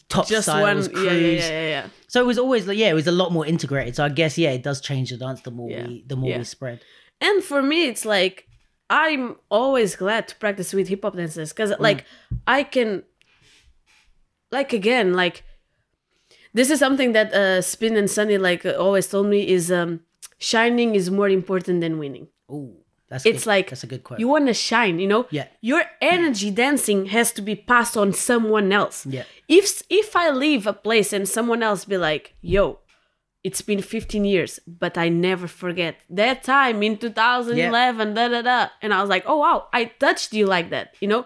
top just styles one crews. Yeah. So it was always like, it was a lot more integrated. So I guess it does change the dance the more we spread. And for me, it's like, I'm always glad to practice with hip hop dancers because like I can, like, again, like this is something that Spin and Sunny like always told me is shining is more important than winning. Oh, that's a good quote. You want to shine, you know? Yeah. Your energy dancing has to be passed on someone else. Yeah. If I leave a place and someone else be like, yo, it's been 15 years, but I never forget that time in 2011, And I was like, oh, wow, I touched you like that, you know?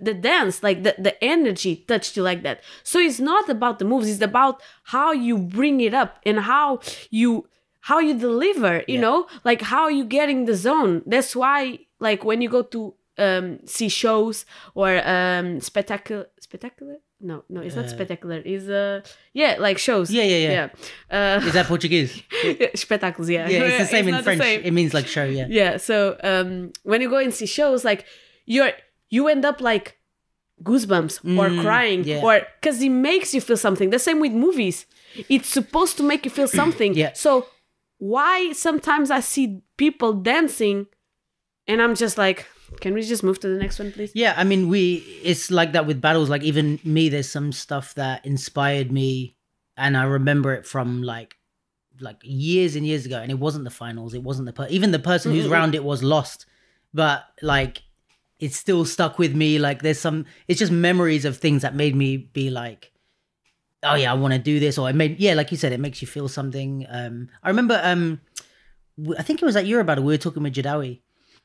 The dance, like the energy touched you like that. So it's not about the moves, it's about how you bring it up and how you deliver, you know? Like how you get in the zone. That's why, like, when you go to see shows or spectacular? No, it's not spectacular. It's like shows. Yeah. Is that Portuguese? Spectacles, yeah. Yeah, it's the same in French. It means like show, yeah. Yeah. So when you go and see shows, like you end up like goosebumps or crying or because it makes you feel something. The same with movies. It's supposed to make you feel something. So why sometimes I see people dancing and I'm just like, can we just move to the next one, please? Yeah, I mean, it's like that with battles. Like even me, there's some stuff that inspired me and I remember it from like years and years ago. And it wasn't the finals. It wasn't even the person who's around it was lost. But like, it's still stuck with me. Like it's just memories of things that made me be like, oh yeah, I want to do this. Or like you said, it makes you feel something. I remember, I think it was at Eurobattle, we were talking with Jadawi.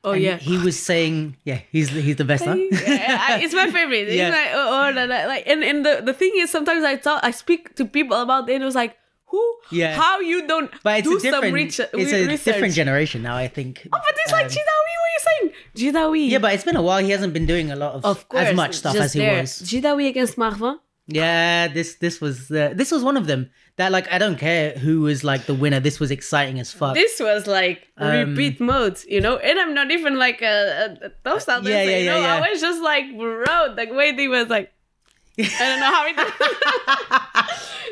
Oh, and he was saying, he's the best, huh? It's my favorite. It's like, and the thing is, sometimes I speak to people about it and it was like, how you don't do some research. It's a different generation now, I think. Oh, but it's like Jadawi, what are you saying? Jadawi. Yeah, but it's been a while. He hasn't been doing a lot of as much stuff as he was. Jadawi against Marvin. Yeah, this was one of them. That like I don't care who was like the winner. This was exciting as fuck. This was like repeat modes, you know. And I'm not even like a top style dancer, you know. I was just like, bro, the way they was like, I don't know how it.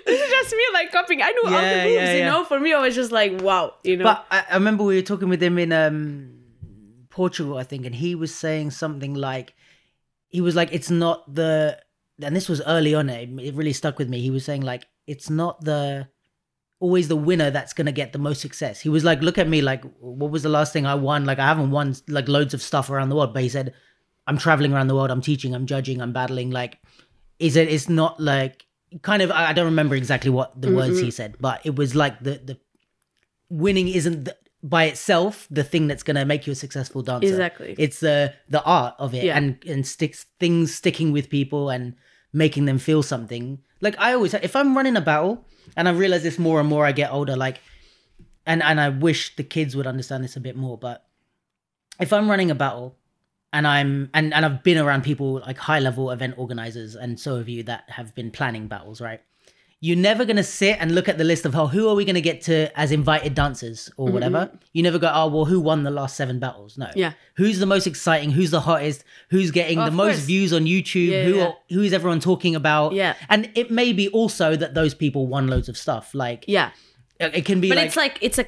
This is just me like copying. I knew all the moves, you know. For me, I was just like, wow, you know. But I remember we were talking with him in Portugal, I think, and he was saying something like, it's not the. And this was early on, it really stuck with me. He was saying like, it's not always the winner that's going to get the most success. He was like, look at me, like, what was the last thing I won? Like, I haven't won like loads of stuff around the world, but he said, I'm traveling around the world, I'm teaching, I'm judging, I'm battling. Like, it's not like kind of, I don't remember exactly what the words he said, but it was like the winning isn't by itself the thing that's going to make you a successful dancer. Exactly. It's the art of it and things sticking with people and making them feel something. Like I always, if I'm running a battle, and I realize this more and more I get older, like, and I wish the kids would understand this a bit more, but if I'm running a battle and I've been around people like high level event organizers, and so have you that have been planning battles, right? you're never going to sit and look at the list of, oh, who are we going to get to as invited dancers or whatever. You never go, oh, well, who won the last 7 battles? No. Yeah. Who's the most exciting? Who's the hottest? Who's getting the most views on YouTube? Who is everyone talking about? Yeah. And it may be also that those people won loads of stuff. Like, yeah. It can be but like... it's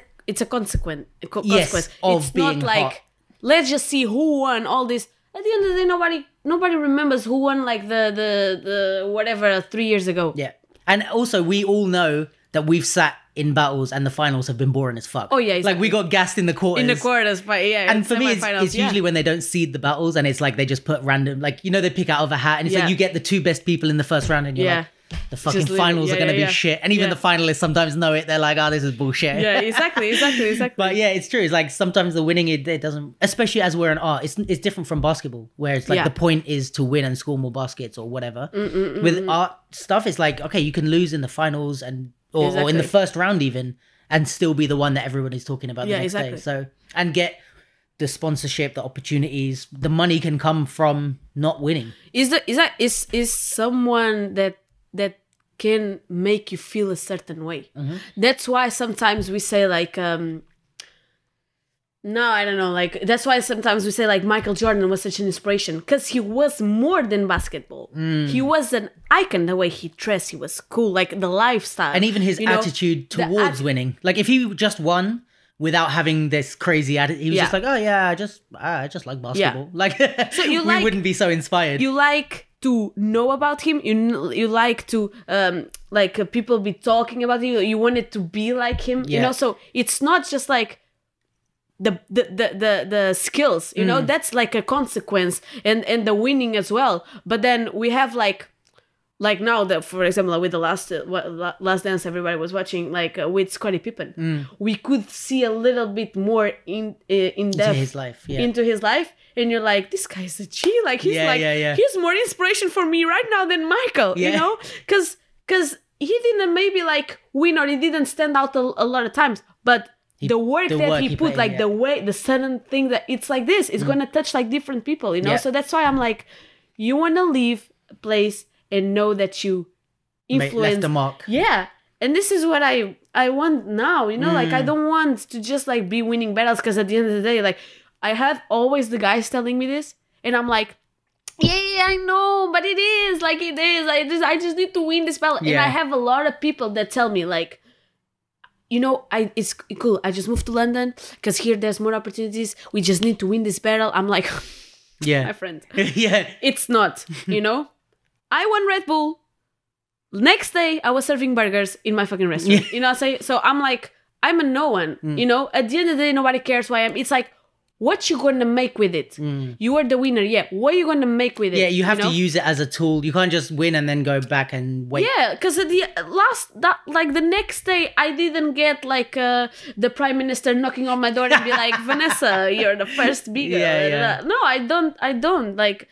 a consequence. Yes, of it's being not like, hot. let's just see who won all this. At the end of the day, nobody remembers who won like the whatever 3 years ago. Yeah. And also, we all know that we've sat in battles and the finals have been boring as fuck. Oh, yeah, exactly. Like, we got gassed in the quarters. In the quarters, but yeah. And for me, it's usually when they don't seed the battles and it's like they just put random, like, you know, they pick out of a hat and it's like you get the 2 best people in the first round and you're like, the fucking finals are going to be shit. And even the finalists sometimes know it. They're like, oh, this is bullshit. Yeah, exactly. But yeah, it's true. It's like sometimes the winning, it doesn't, especially as we're in art, it's different from basketball where it's like the point is to win and score more baskets or whatever. With art stuff, it's like, okay, you can lose in the finals and or in the first round even and still be the one that everyone is talking about the next day. So, and get the sponsorship, the opportunities, the money can come from not winning. Is someone that can make you feel a certain way. That's why sometimes we say like no, I don't know, like that's why sometimes we say like Michael Jordan was such an inspiration because he was more than basketball. He was an icon. The way he dressed, he was cool, like the lifestyle, and even his attitude towards winning. Like if he just won without having this crazy attitude, he was just like, oh yeah, I just like basketball. Like so we wouldn't be so inspired. You like to know about him, you like to people be talking about you, you wanted to be like him, you know. So it's not just like the skills, you know, that's like a consequence, and the winning as well. But then we have like now for example with the last dance everybody was watching, like with Scottie Pippen, we could see a little bit more in depth into his life, and you're like, this guy's a G, like he's he's more inspiration for me right now than Michael, you know, because he didn't maybe like win or he didn't stand out a lot of times, but the work that he put, like the way, the sudden thing that it's like this, it's gonna touch like different people, you know. So that's why I'm like, you want to leave a place and know that you influence, left a mark. Yeah, and this is what I want now, you know. Like I don't want to just like be winning battles, because at the end of the day, like I have always the guys telling me this, and I'm like, yeah, I know, but it is. I just need to win this battle. And I have a lot of people that tell me like, you know, it's cool. I just moved to London because here there's more opportunities. We just need to win this battle. I'm like, my friend, it's not, you know. I won Red Bull. Next day, I was serving burgers in my fucking restaurant. You know what I'm saying? So I'm like, I'm a no one. You know, at the end of the day, nobody cares who I am. It's like, what you gonna make with it? You are the winner. Yeah. What are you gonna make with it? Yeah, you have to use it as a tool. You can't just win and then go back and wait. Yeah, because at the the next day, I didn't get like the prime minister knocking on my door and be like, Vanessa, you're the first B-Girl. No, I don't. Like,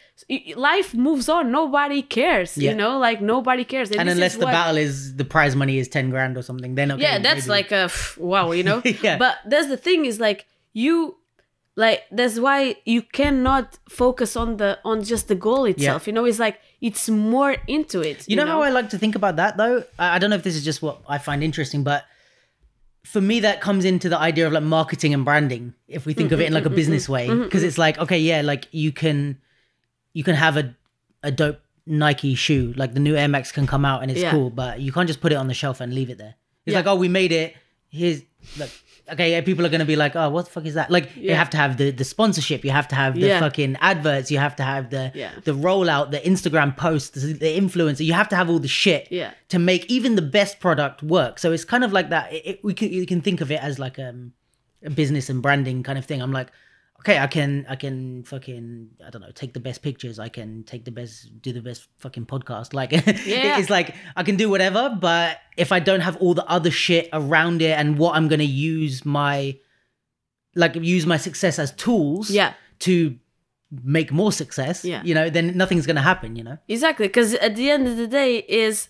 life moves on. Nobody cares. You know, like nobody cares. And unless the battle is, the prize money is 10 grand or something, they're not. Yeah, that's like a wow, you know. But that's the thing, is like that's why you cannot focus on just the goal itself. You know, it's like, it's more into it. You know how I like to think about that though? I don't know if this is just what I find interesting, but for me that comes into the idea of like marketing and branding, if we think of it in like a business way. Because it's like, okay, yeah, like you can have a dope Nike shoe, like the new Air Max can come out and it's cool, but you can't just put it on the shelf and leave it there. It's like, oh, we made it, here's like, okay, yeah, people are going to be like, oh, what the fuck is that? Like, you have to have the sponsorship, you have to have the fucking adverts, you have to have the rollout, the Instagram posts, the influencer, you have to have all the shit to make even the best product work. So it's kind of like that. You can think of it as like a business and branding kind of thing. I'm like, okay, I can fucking, I don't know, take the best pictures. I can do the best fucking podcast. Like, it's like, I can do whatever, but if I don't have all the other shit around it and what I'm going to use my success as tools to make more success, you know, then nothing's going to happen, you know? Exactly. Because at the end of the day is,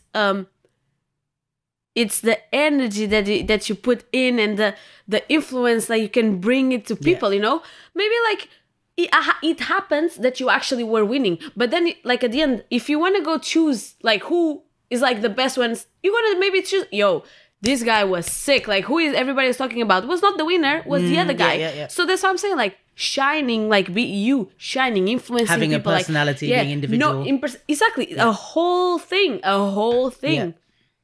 it's the energy that you put in and the influence that you can bring it to people, you know? Maybe like it happens that you actually were winning, but then like at the end, if you want to go choose like who it's like the best ones. You're gonna maybe choose, this guy was sick. Like, who is everybody's talking about? Was not the winner, was the other guy. Yeah. So that's what I'm saying, like, shining, like, be you, shining, influencing having people. Having a personality, being individual. No, exactly. Yeah. A whole thing. Yeah.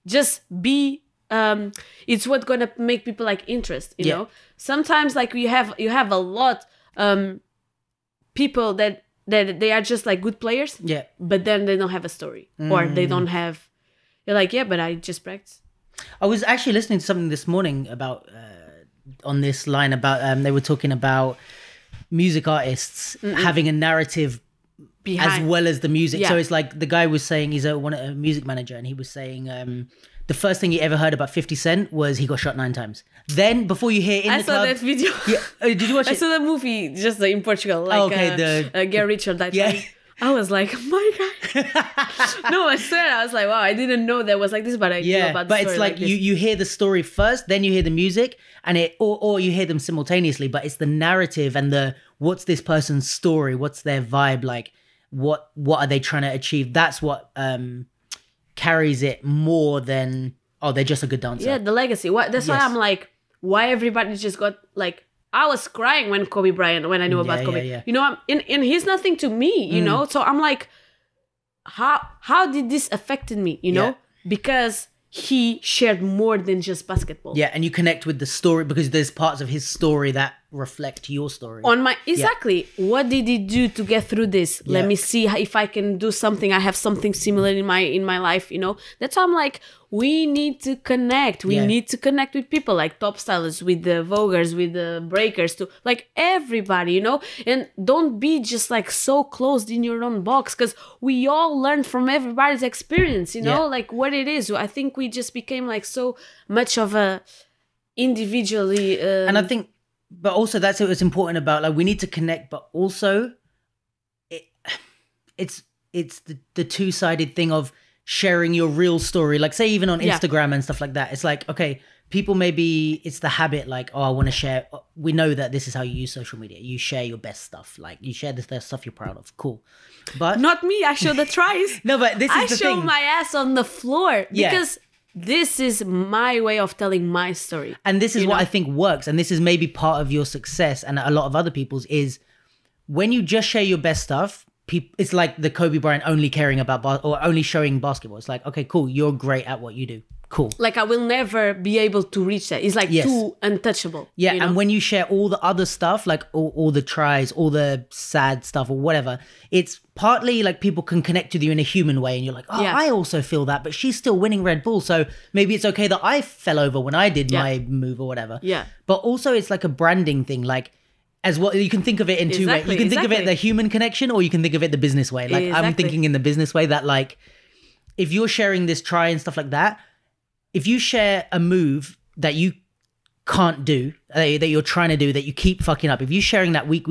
Just be, it's what's gonna make people, like, interest, you know? Sometimes, like, you have a lot, people that they are just, like, good players. Yeah. But then they don't have a story. Or they don't have, you're like, but I just practice. I was actually listening to something this morning about on this line about they were talking about music artists having a narrative behind, as well as the music. So it's like the guy was saying he's a music manager, and he was saying the first thing he ever heard about 50 Cent was he got shot 9 times. Then before you hear I saw that video. Did you watch it? I saw the movie just in Portugal. Like, Get Rich or Die Trying. I was like, oh my God. No, I swear, I was like, wow, I didn't know there was like this, but I knew about the story. But it's like you hear the story first, then you hear the music, and or you hear them simultaneously, but it's the narrative and what's this person's story, what's their vibe, like what are they trying to achieve? That's what carries it more than, they're just a good dancer. Yeah, the legacy. That's why I'm like, why everybody just got like, I was crying when I knew about Kobe. Yeah. You know, and he's nothing to me, you know? So I'm like, how did this affected me, you know? Because he shared more than just basketball. Yeah, and you connect with the story because there's parts of his story that reflect your story. Exactly. What did he do to get through this? Let me see if I can do something. I have something similar in my life, you know? That's why I'm like, we need to connect. We need to connect with people like top stylists, with the voguers, with the breakers, to like everybody, you know? And don't be just like so closed in your own box, because we all learn from everybody's experience, you know? Like what it is. I think we just became like so much of a individually... and I think, but also that's what's important about, like, we need to connect, but also it's the two-sided thing of sharing your real story. Like, say even on Instagram and stuff like that, it's like, okay, people maybe it's the habit, like, I want to share. We know that this is how you use social media. You share your best stuff. Like, you share the stuff you're proud of. Cool. But not me. I show the tries. No, but this is the thing. I show my ass on the floor because this is my way of telling my story. And this is what I think works. And this is maybe part of your success and a lot of other people's is when you just share your best stuff, it's like the Kobe Bryant only caring about or only showing basketball. It's like, okay, cool. You're great at what you do. Cool. Like, I will never be able to reach that. It's like too untouchable. Yeah. You know? And when you share all the other stuff, like all the tries, all the sad stuff or whatever, it's partly like people can connect with you in a human way. And you're like, I also feel that, but she's still winning Red Bull. So maybe it's okay that I fell over when I did my move or whatever. Yeah. But also it's like a branding thing. Like, as well, you can think of it in two ways. You can think of it the human connection, or you can think of it the business way. Like, I'm thinking in the business way that, like, if you're sharing this try and stuff like that, if you share a move that you can't do, that you're trying to do, that you keep fucking up, if you're sharing that week,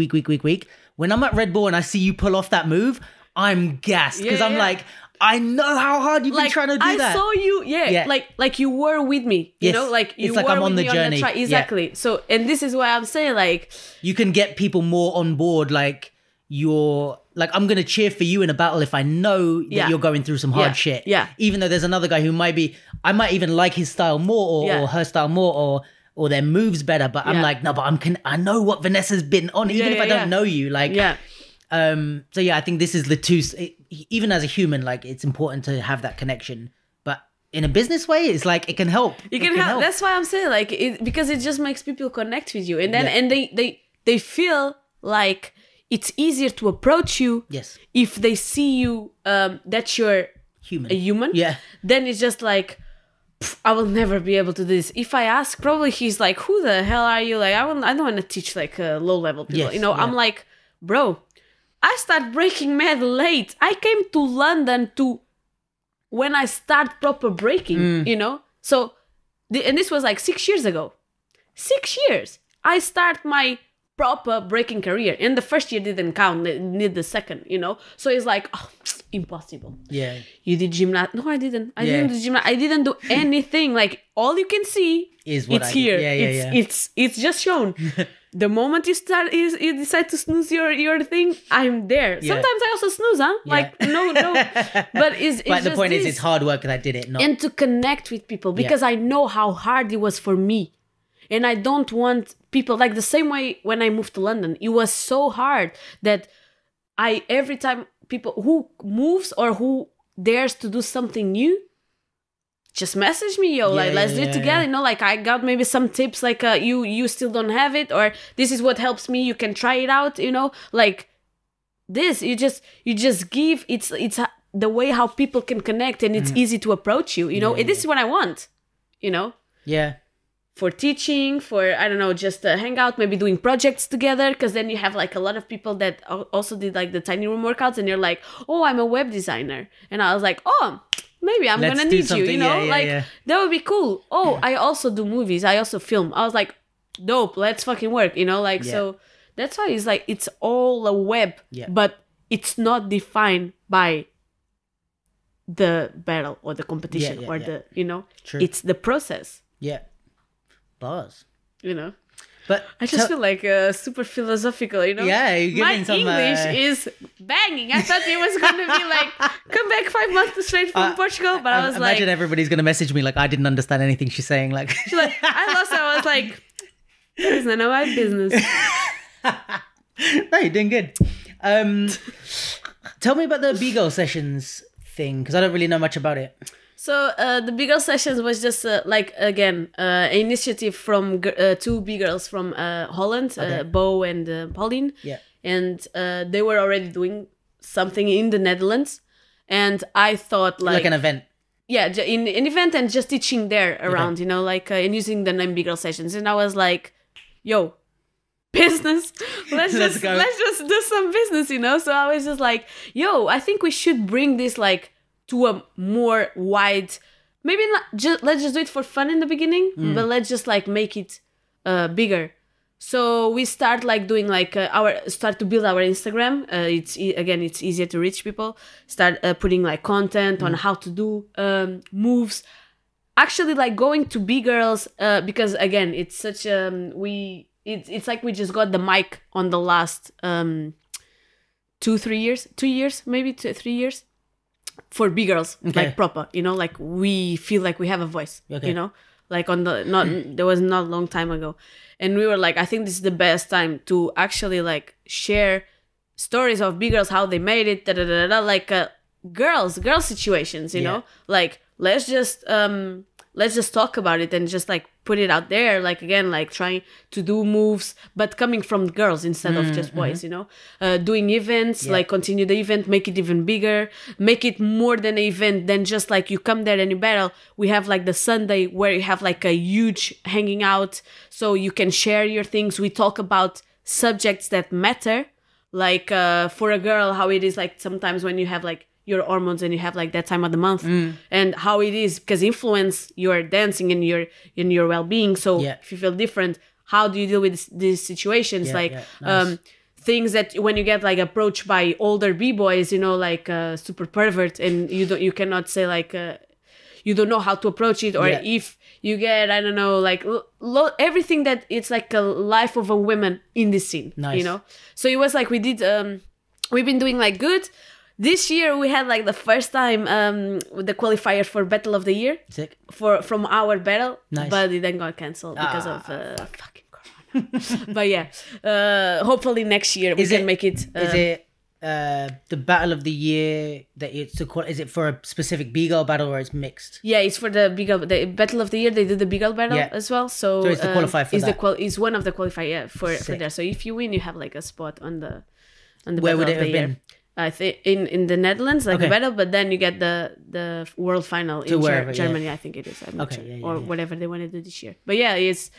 when I'm at Red Bull and I see you pull off that move, I'm gassed because I'm like, I know how hard you've been trying to do that. I saw you, like you were with me, you know, like you were I'm on the journey. On the exactly. So, and this is why I'm saying, like, you can get people more on board. Like, I'm gonna cheer for you in a battle if I know that you're going through some hard shit. Yeah. Even though there's another guy who I might even like his style more or her style more or their moves better. But I'm like, no, but I know what Vanessa's been on, even if I don't know you. Like, so I think this is the two. Even as a human, like, it's important to have that connection. But in a business way, it's like it can help. It can help. That's why I'm saying, like, because it just makes people connect with you, and then and they feel like it's easier to approach you. Yes. If they see you that you're human. A human. Yeah. Then it's just like, I will never be able to do this. If I ask, probably he's like, who the hell are you? Like, I don't want to teach like low level people. Yes, you know, I'm like, bro, I start breaking mad late. I came to London when I start proper breaking, you know? So, and this was like 6 years ago. 6 years. I start my proper breaking career. And the first year didn't count, need the second, you know? So it's like, impossible. Yeah. You did gymnastics? No, I didn't. I didn't do gymnastics. I didn't do anything. Like, all you can see is what it's here. Yeah. It's just shown. the moment you decide to snooze your thing, I'm there. Yeah. Sometimes I also snooze, huh? Yeah. Like, no. But but the point is, it's hard work that did it. Not... And to connect with people, because I know how hard it was for me. And I don't want people, like the same way when I moved to London, it was so hard that every time people who moves or who dares to do something new, just message me, like let's do it together. You know, like I got maybe some tips, like you still don't have it, or this is what helps me, you can try it out, you know, like this, you just give, it's the way how people can connect, and it's easy to approach you, you know. This is what I want, you know. For teaching, for, I don't know, just hang out, maybe doing projects together, because then you have like a lot of people that also did like the tiny room workouts, and you're like, oh, I'm a web designer, and I was like, oh, maybe I'm gonna need you, you know, that would be cool. Oh, I also do movies, I also film. I was like, dope, let's fucking work, you know, like, so that's why it's like, it's all a web, but it's not defined by the battle or the competition or the, you know, it's the process. Bars. You know? But I just feel like super philosophical, you know? Yeah, you're giving some... My English is banging. I thought it was going to be like, come back 5 months straight from Portugal, but I was like... Imagine everybody's going to message me like, I didn't understand anything she's saying. Like, she's like, I lost it. I was like, it's none of my business. No, you're doing good. Tell me about the B-Girl sessions thing, because I don't really know much about it. So the B-Girl sessions was just like, again, an initiative from two B-Girls from Holland, Bo and Pauline. And they were already doing something in the Netherlands. And I thought like an event. Yeah, in an event, and just teaching there around, you know, like and using the name B-Girl sessions. And I was like, yo, business, let's just do some business, you know. So I was just like, yo, I think we should bring this like to a more wide, maybe not just, let's just do it for fun in the beginning, but let's just like make it bigger. So we start like doing like start to build our Instagram. It's easier to reach people. Start putting like content on how to do moves. Actually, like going to B-Girls, because again, it's such it's like we just got the mic on the last 2 years, maybe 3 years. For B-Girls, like proper, you know, like we feel like we have a voice, you know, like on the, there was not a long time ago. And we were like, I think this is the best time to actually like share stories of B-Girls, how they made it, like girls situations, you know, like let's just talk about it and just like put it out there, like again, like trying to do moves, but coming from girls instead of just boys, you know, doing events, like continue the event, make it even bigger, make it more than an event than just like you come there and you battle. We have like the Sunday where you have like a huge hanging out, so you can share your things. We talk about subjects that matter, like for a girl, how it is like sometimes when you have like your hormones and you have like that time of the month and how it is, because influence your dancing and your well-being. So if you feel different, how do you deal with these situations? Nice. Things that when you get like approached by older b-boys, you know, like super pervert, and you cannot say like you don't know how to approach it, or if you get, I don't know, like everything that it's like a life of a woman in this scene, you know. So it was like we did we've been doing like good. This year we had like the first time the qualifier for Battle of the Year. Sick. From our battle, but it then got cancelled because of fucking Corona. But yeah, hopefully next year we can make it. Is it the Battle of the Year that it's is it for a specific B-Girl battle, or it's mixed? Yeah, it's for the B-Girl. The Battle of the Year, they did the B-Girl battle as well. So it's the qualifier for that. Is one of the qualifier for there. So if you win, you have like a spot on the Where Battle would it of the have Year. been? I think in the Netherlands, like the battle, but then you get the world final in Germany. I think it is. I'm not sure, or whatever they want to do this year. But yeah, it's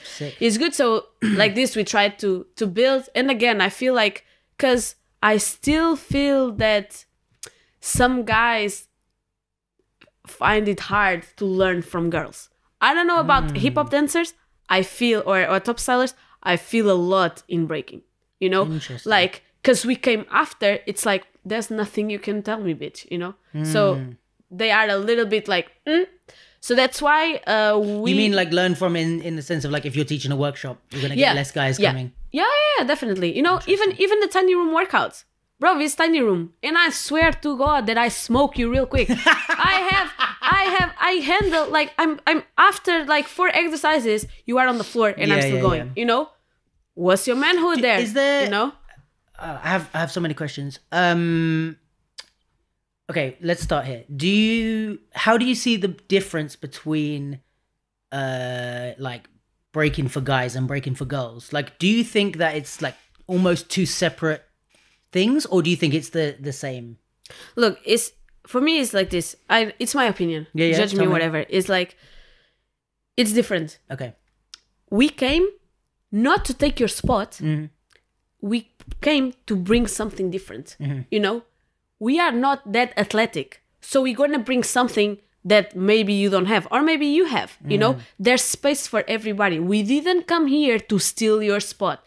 good. So like this, we tried to build. And again, I feel like, because I still feel that some guys find it hard to learn from girls. I don't know about hip hop dancers. I feel or top stylers. I feel a lot in breaking. You know, like. Because we came after, it's like, there's nothing you can tell me, bitch, you know? So they are a little bit like, So that's why we... You mean like learn from in the sense of like if you're teaching a workshop, you're going to get less guys coming? Yeah, definitely. You know, even the tiny room workouts. Bro, it's tiny room. And I swear to God that I smoke you real quick. I handle, like, I'm after like 4 exercises, you are on the floor and I'm still going, you know? What's your manhood there? Is there, you know? I have so many questions. Okay, let's start here. How do you see the difference between like breaking for guys and breaking for girls? Like, do you think that it's like almost 2 separate things, or do you think it's the same? Look, for me it's like this. It's my opinion. Judge me whatever. It's like, it's different. Okay. We came not to take your spot. We came to bring something different. You know, we are not that athletic, so we're gonna bring something that maybe you don't have, or maybe you have. You know, there's space for everybody. We didn't come here to steal your spot.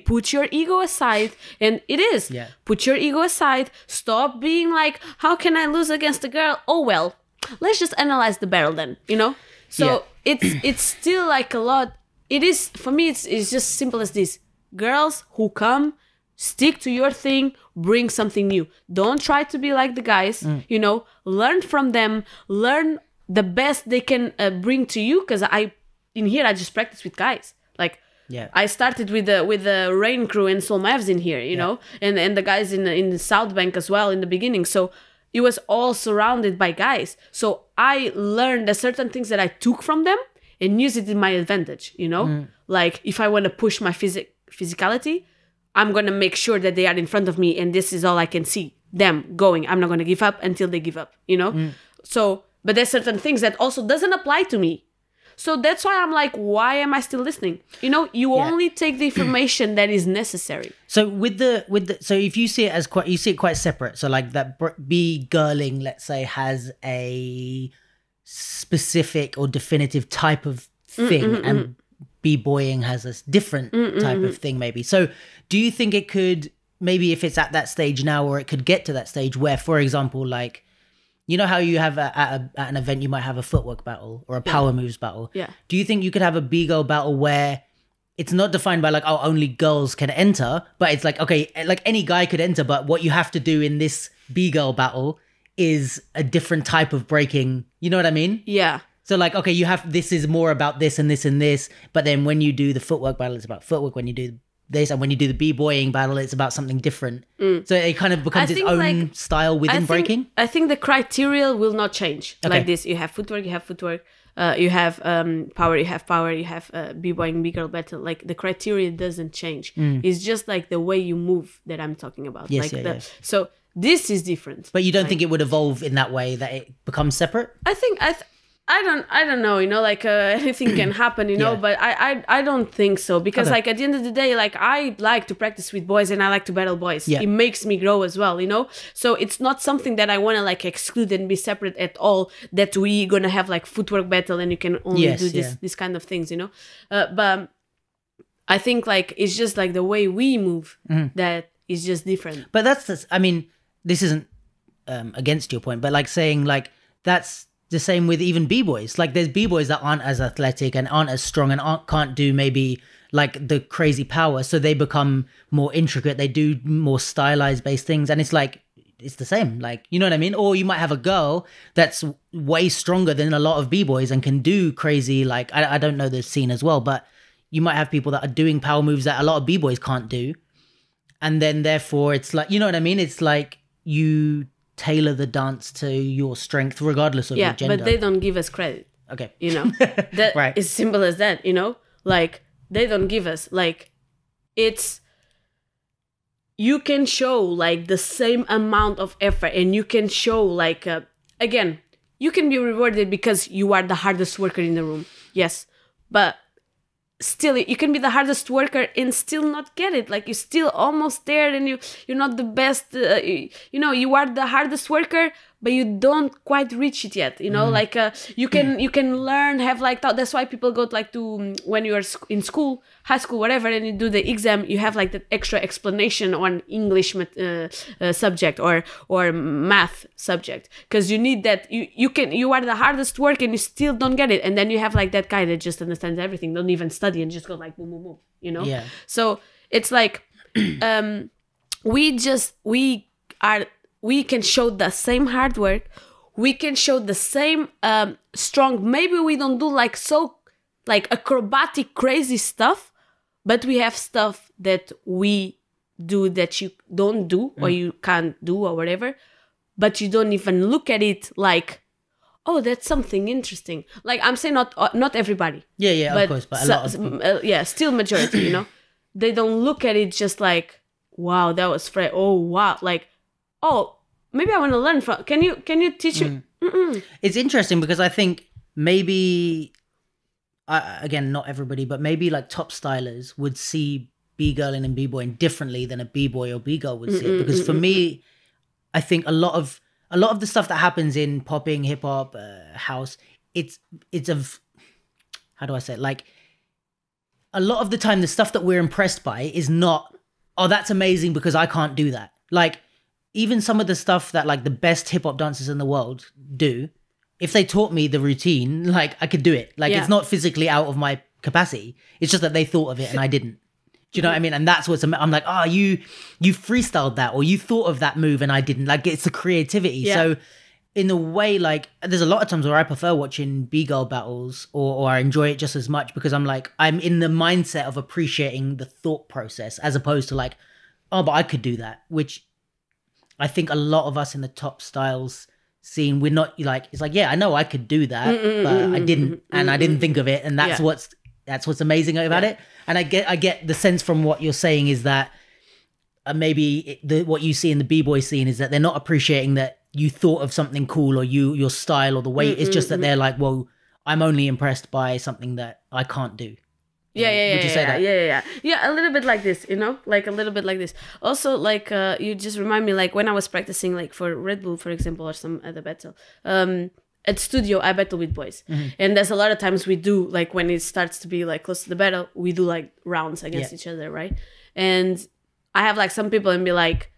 Put your ego aside, and it is. Put your ego aside. Stop being like, how can I lose against a girl? Oh well, let's just analyze the battle then. You know, so it's still like a lot. It is, for me. It's just simple as this. Girls who come, stick to your thing, bring something new. Don't try to be like the guys, you know, learn from them, learn the best they can bring to you. Because I just practice with guys. Like, I started with the Rain Crew and Soul Mavs in here, you know, and the guys in the South Bank as well in the beginning. So it was all surrounded by guys. So I learned the certain things that I took from them and use it in my advantage, you know? Like, if I want to push my physicality, I'm going to make sure that they are in front of me and this is all I can see them going. I'm not going to give up until they give up, you know? So, but there's certain things that also doesn't apply to me. So that's why I'm like, why am I still listening? You know, you only take the information that is necessary. So so if you see it you see it quite separate. So like that B-girling, let's say, has a specific or definitive type of thing, and B-boying has a different type of thing maybe. So do you think it could, maybe if it's at that stage now, or it could get to that stage where, for example, like, you know how you have at an event, you might have a footwork battle or a power moves battle. Do you think you could have a B-girl battle where it's not defined by like, oh, only girls can enter, but it's like, okay, like any guy could enter, but what you have to do in this B-girl battle is a different type of breaking, you know what I mean? Yeah. So like, okay, this is more about this and this and this, but then when you do the footwork battle, it's about footwork. When you do this, and when you do the B-boying battle, it's about something different. So it kind of becomes its own style within breaking. I think the criteria will not change. Okay. Like this, you have footwork, you have power, you have B-boying, B-girl battle. Like the criteria doesn't change. It's just like the way you move that I'm talking about. Yes, like So this is different. But you don't think it would evolve in that way, that it becomes separate? I don't know, you know, like anything can happen, you know, but I don't think so, because like at the end of the day, like I like to practice with boys and I like to battle boys. It makes me grow as well, you know, so it's not something that I want to like exclude and be separate at all, that we gonna have like footwork battle and you can only do this kind of things, you know, but I think like it's just like the way we move that is just different. But I mean, this isn't against your point, but like saying like that's the same with even B-boys. Like there's B-boys that aren't as athletic and aren't as strong and can't do maybe like the crazy power. So they become more intricate. They do more stylized based things. And it's like, it's the same. Like, you know what I mean? Or you might have a girl that's way stronger than a lot of B-boys and can do crazy, like, I don't know the scene as well, but you might have people that are doing power moves that a lot of B-boys can't do. And then therefore it's like, you know what I mean? It's like you tailor the dance to your strength regardless of your gender. But they don't give us credit. Okay. You know, that right. It's simple as that, you know, like they don't give us, like, it's, you can show like the same amount of effort and you can show like, again, you can be rewarded because you are the hardest worker in the room. Yes. But still, you can be the hardest worker and still not get it. Like, you're still almost there and you're not the best, you know, you are the hardest worker, but you don't quite reach it yet, you know, like you can learn, have like that's why people go to, like, to when you're in school, high school, whatever, and you do the exam, you have like that extra explanation on English subject or math subject, because you need that. You are the hardest work and you still don't get it, and then you have like that guy that just understands everything, don't even study and just go like boom boom boom, you know. Yeah. So it's like we can show the same hard work, we can show the same strong, maybe we don't do like so like acrobatic crazy stuff, but we have stuff that we do that you don't do or you can't do or whatever, but you don't even look at it like, oh, that's something interesting. Like, I'm saying not everybody. Yeah, but, of course, but a lot of still majority, you know. They don't look at it just like, wow, that was fresh. Oh, wow. Like, oh, maybe I want to learn from. Can you teach me? It's interesting because I think maybe, again, not everybody, but maybe like top stylers would see B-girling and B-boying differently than a B-boy or B-girl would see it. Because for me, I think a lot of the stuff that happens in popping, hip hop, house, it's of, how do I say it? Like, a lot of the time, the stuff that we're impressed by is not, oh, that's amazing because I can't do that. Like, even some of the stuff that like the best hip hop dancers in the world do, if they taught me the routine, like I could do it. Like it's not physically out of my capacity. It's just that they thought of it and I didn't. Do you know what I mean? And that's I'm like, oh, you freestyled that, or you thought of that move and I didn't. Like, it's the creativity. Yeah. So in a way, like, there's a lot of times where I prefer watching B-girl battles or I enjoy it just as much because I'm like, I'm in the mindset of appreciating the thought process as opposed to like, oh, but I could do that, which I think a lot of us in the top styles scene, we're not like, it's like, yeah, I know I could do that, but I didn't, and I didn't think of it. And that's what's amazing about it. And I get the sense from what you're saying is that maybe what you see in the B-boy scene is that they're not appreciating that you thought of something cool or your style or the way. It's just that they're like, well, I'm only impressed by something that I can't do. Would you say that? Yeah, a little bit like this, you know, like a little bit like this. Also, like you just remind me, like when I was practicing, like for Red Bull, for example, or some other battle. At studio, I battle with boys, and there's a lot of times we do, like when it starts to be like close to the battle, we do like rounds against each other, right? And I have like some people and be like,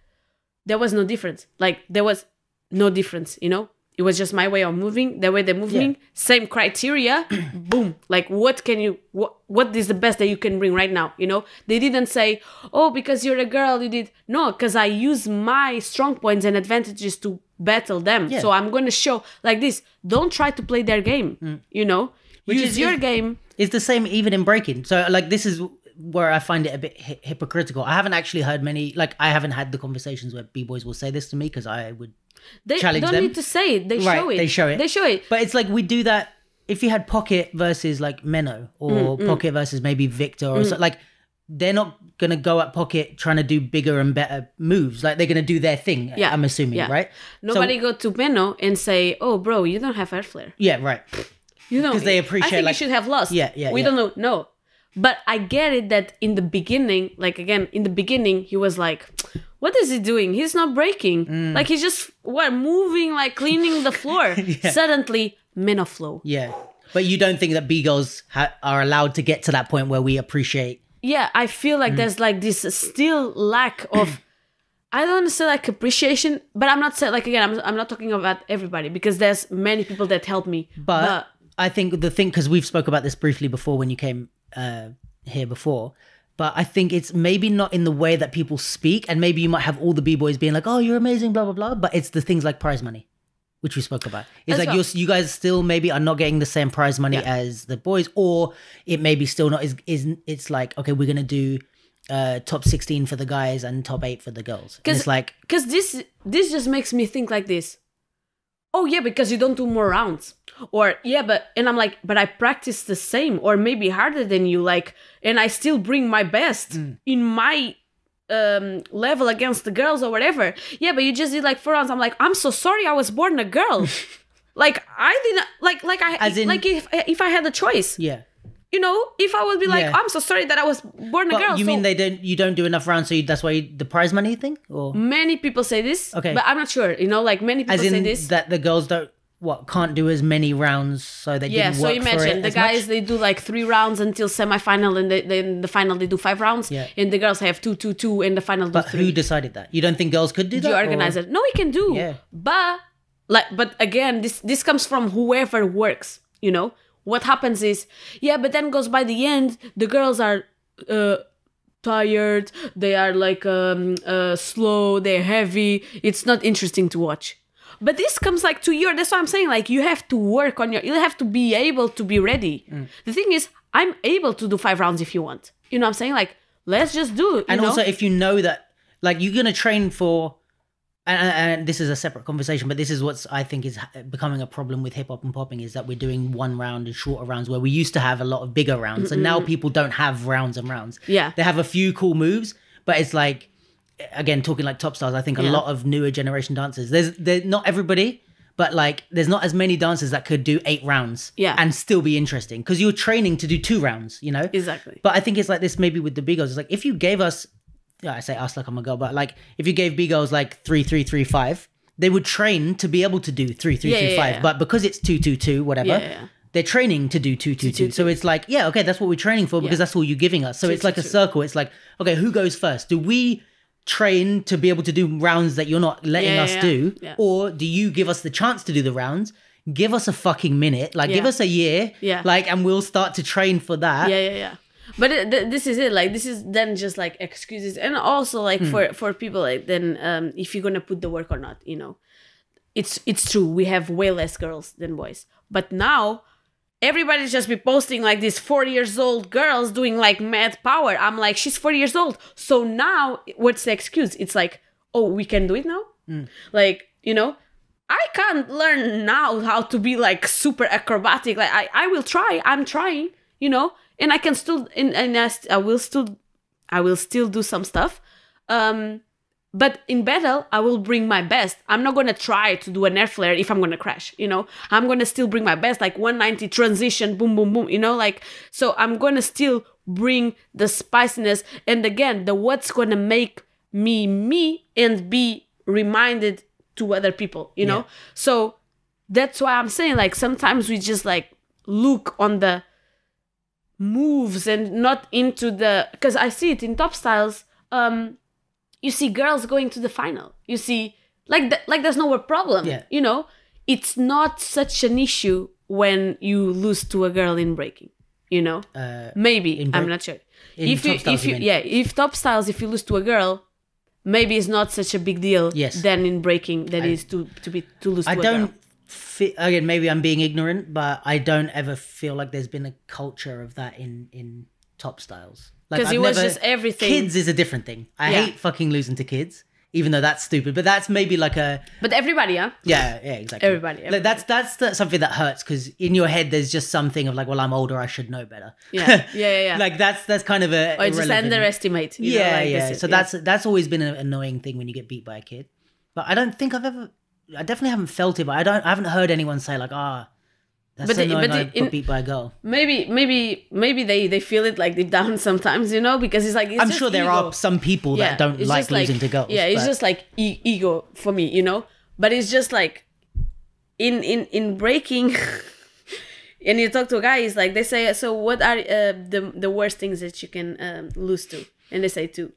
there was no difference. Like there was no difference, you know. It was just my way of moving, the way they're moving, same criteria, boom. Like, what is the best that you can bring right now? You know, they didn't say, oh, because you're a girl, you did. No, because I use my strong points and advantages to battle them. Yeah. So I'm going to show like this. Don't try to play their game, you know, use your game. It's the same even in breaking. So like, this is where I find it a bit hypocritical. I haven't actually heard many, like I haven't had the conversations where B-boys will say this to me because I would challenge them. They don't need to say it. They show it. They show it. But it's like we do that if you had Pocket versus like Menno or Pocket versus maybe Victor or so, like they're not going to go at Pocket trying to do bigger and better moves. Like they're going to do their thing, I'm assuming, right? Nobody go to Menno and say, oh, bro, you don't have air flare. Yeah, right. You know, because they appreciate I think like, you should have lost. We don't know. No. But I get it that in the beginning, like again, in the beginning, he was like, what is he doing? He's not breaking. Like he's just moving, like cleaning the floor. Suddenly, Menno flow. Yeah. But you don't think that B-girls are allowed to get to that point where we appreciate? Yeah, I feel like there's like this still lack of, I don't want to say like appreciation, but I'm not saying like, again, I'm not talking about everybody because there's many people that help me. But I think the thing, because we've spoke about this briefly before when you came here before, but I think it's maybe not in the way that people speak, and maybe you might have all the B-boys being like, oh, you're amazing, blah, blah, blah, but it's the things like prize money, which we spoke about. It's like you guys still maybe are not getting the same prize money as the boys, or it maybe still not it's like, okay, we're going to do top 16 for the guys and top 8 for the girls. It's like, because this just makes me think like this. Oh yeah, because you don't do more rounds. Or and I'm like, but I practice the same or maybe harder than you, like, and I still bring my best in my level against the girls or whatever. Yeah, but you just did like 4 rounds. I'm like, I'm so sorry, I was born a girl. Like I didn't like I if I had a choice. Yeah. You know, if I would be like, I'm so sorry that I was born a girl. You mean you don't do enough rounds, so that's why the prize money thing? Or many people say this, okay, but I'm not sure. You know, like many people say this, that the girls can't do as many rounds, so they didn't work for it. Yeah, so imagine the guys they do like 3 rounds until semi-final, and then the final they do 5 rounds, and the girls have 2, 2, 2, and the final do 3. But who decided that? You don't think girls could do that? You organize it? No, we can do. But again, this comes from whoever works. You know, what happens is but then goes by the end, the girls are tired. They are like slow. They're heavy. It's not interesting to watch. But this comes like to that's what I'm saying. Like you have to work on you have to be able to be ready. The thing is, I'm able to do 5 rounds if you want. You know what I'm saying? Like, let's just do it. And also if you know that, like you're going to train for, and this is a separate conversation, but this is what I think is becoming a problem with hip hop and popping, is that we're doing 1 round and shorter rounds where we used to have a lot of bigger rounds. And now people don't have rounds and rounds. Yeah. They have a few cool moves, but it's like, again, talking like top stars, I think a lot of newer generation dancers, there's not everybody, but like there's not as many dancers that could do 8 rounds and still be interesting, because you're training to do 2 rounds, you know? Exactly. But I think it's like this maybe with the B-Girls. It's like if you gave us, I say us like I'm a girl, but like if you gave B-Girls like 3, 3, 3, 5, they would train to be able to do 3, 3, 3, 5. But because it's 2, 2, 2, whatever, they're training to do 2, 2, 2. So it's like, okay, that's what we're training for, because that's all you're giving us. So it's like a circle. It's like, okay, who goes first? Do we train to be able to do rounds that you're not letting us do, or do you give us the chance to do the rounds? Give us a fucking minute, like give us a year, like, and we'll start to train for that. But this is it. Like, this is then just like excuses, and also like for people, like then if you're gonna put the work or not, you know, it's true. We have way less girls than boys, but now everybody's just be posting like these 40 years old girls doing like mad power. I'm like, she's 40 years old. So now what's the excuse? It's like, oh, we can do it now? Like, you know, I can't learn now how to be like super acrobatic. Like I will try. I'm trying, you know, and I can still, and I will still do some stuff. But in battle, I will bring my best. I'm not going to try to do an air flare if I'm going to crash, you know. I'm going to still bring my best, like 190 transition, boom, boom, boom, you know, like, so I'm going to still bring the spiciness. And again, what's going to make me and be reminded to other people, you know. So that's why I'm saying, like, sometimes we just like look on the moves and not into because I see it in top styles. You see girls going to the final. You see, like there's no problem. You know, it's not such an issue when you lose to a girl in breaking. You know, maybe I'm not sure. If top styles, if you lose to a girl, maybe it's not such a big deal. Than in breaking that is to lose to a girl. I don't. Again, maybe I'm being ignorant, but I don't ever feel like there's been a culture of that in top styles. Because it was just everything. Kids is a different thing. I hate fucking losing to kids, even though that's stupid. But that's maybe like a... But everybody, yeah? Yeah, exactly. Everybody. Like that's something that hurts, because in your head there's just something of like, well, I'm older, I should know better. Yeah. Like that's kind of a... Or just underestimate. You know, like so that's always been an annoying thing when you get beat by a kid. But I don't think I definitely haven't felt it, but I haven't heard anyone say like, that's so annoying, I got beat by a girl. Maybe they feel it like deep down sometimes, you know, because it's like... I'm sure there are some people that don't like losing to girls. Yeah, it's just like ego for me, you know? But it's just like, in breaking, and you talk to a guy, it's like, they say, so what are the worst things that you can lose to? And they say 2,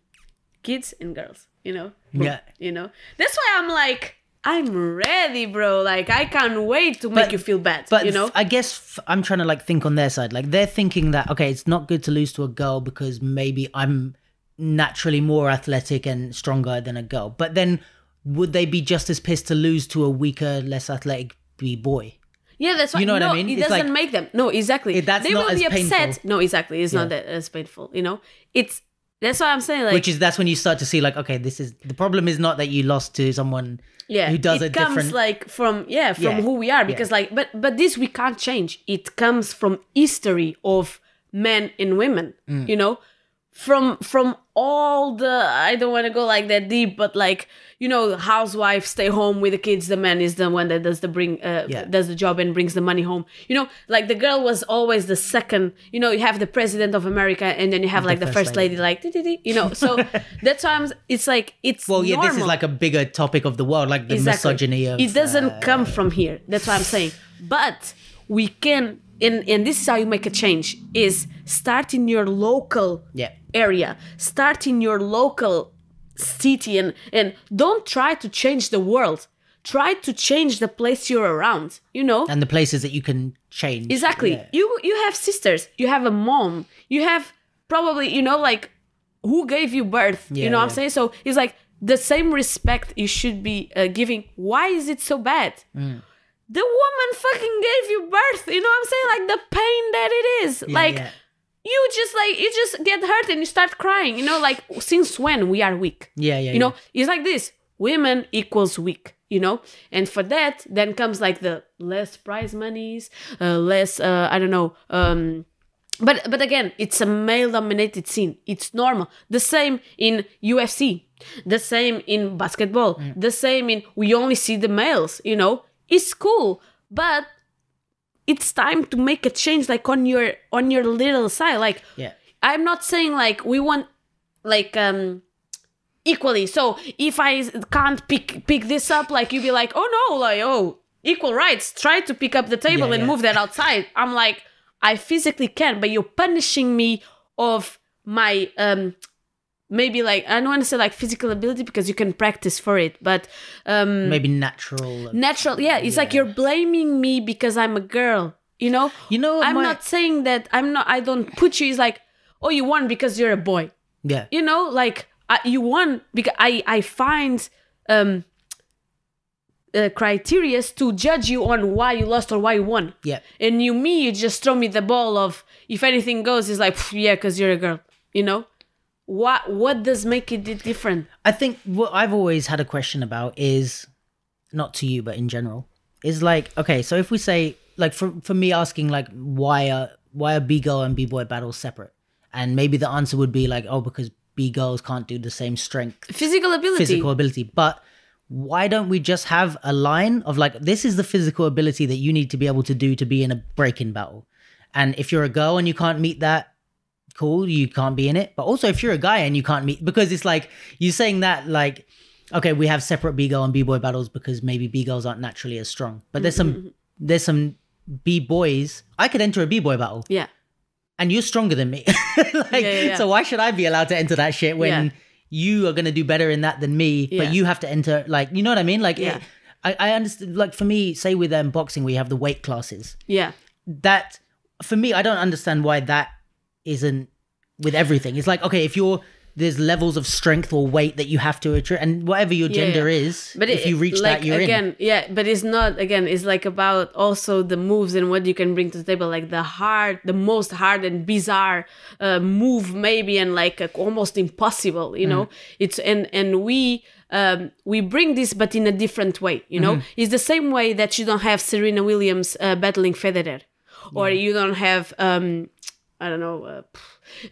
kids and girls, you know? Yeah. You know? That's why I'm like... I'm ready, bro. Like, I can't wait to make you feel bad, but you know? I guess I'm trying to, like, think on their side. Like, they're thinking that, okay, it's not good to lose to a girl because maybe I'm naturally more athletic and stronger than a girl. But then would they be just as pissed to lose to a weaker, less athletic boy? Yeah, that's why. You know what I mean? It doesn't make them. No, exactly. They will be upset. Painful. No, exactly. It's not that as painful, you know? That's why I'm saying, like... That's when you start to see, like, okay, the problem is not that you lost to someone... who does a different... It comes like from who we are, because like, but this we can't change. It comes from history of men and women, you know? from all the, I don't want to go like that deep, but like, you know, housewife stay home with the kids, the man is the one that does does the job and brings the money home, you know, like the girl was always the second, you know, you have the president of America and then you have like the first lady like you know, so that's why it's like it's normal. This is like a bigger topic of the world, like the misogyny of it doesn't come from here, that's what I'm saying, but we can, and this is how you make a change, is start in your local area, start in your local city, and don't try to change the world, try to change the place you're around, you know, and the places that you can change. Exactly. You have sisters, you have a mom, you have probably, you know, like who gave you birth, you know what I'm saying? So it's like the same respect you should be giving. Why is it so bad? The woman fucking gave you birth, you know what I'm saying? Like the pain that it is, you just get hurt and you start crying, you know, like since when we are weak? You know, it's like this, women equals weak, you know, and for that then comes like the less prize monies, less I don't know, but again, it's a male dominated scene, it's normal. The same in UFC, the same in basketball, the same in, we only see the males, you know. It's cool, but it's time to make a change, like on your little side. Like, I'm not saying like we want like equally. So if I can't pick this up, like you be like, oh no, like, oh, equal rights. Try to pick up the table and move that outside. I'm like, I physically can, but you're punishing me of my maybe like, I don't want to say like physical ability because you can practice for it, but maybe natural. It's like you're blaming me because I'm a girl, you know. I'm not saying that I don't put you, it's like, oh, you won because you're a boy, you know, like you won because I find criteria to judge you on why you lost or why you won, and you just throw me the ball of, if anything goes, it's like, because you're a girl, you know. What does make it different? I think what I've always had a question about is, not to you, but in general, is like, okay, so if we say, like, for me asking, like, why are B-Girl and B-Boy battles separate? And maybe the answer would be like, oh, because B-Girls can't do the same strength. Physical ability. But why don't we just have a line of like, this is the physical ability that you need to be able to do to be in a breaking battle. And if you're a girl and you can't meet that, cool, you can't be in it. But also if you're a guy and you can't meet, because it's like you're saying that like, okay, we have separate B-Girl and B-Boy battles because maybe B-Girls aren't naturally as strong, but there's some B-Boys. I could enter a B-Boy battle, and you're stronger than me. So why should I be allowed to enter that shit when you are going to do better in that than me, but you have to enter, like, you know what I mean? Like I understand, like for me, say with boxing, we have the weight classes, that for me, I don't understand why that isn't with everything. It's like, okay, if there's levels of strength or weight that you have to achieve, and whatever your gender is, but if you reach like, that, you're in. But it's not, again, it's like about also the moves and what you can bring to the table, like the most hard and bizarre move maybe, and like almost impossible, you know. It's and we bring this, but in a different way, you know. It's the same way that you don't have Serena Williams battling Federer, or you don't have I don't know,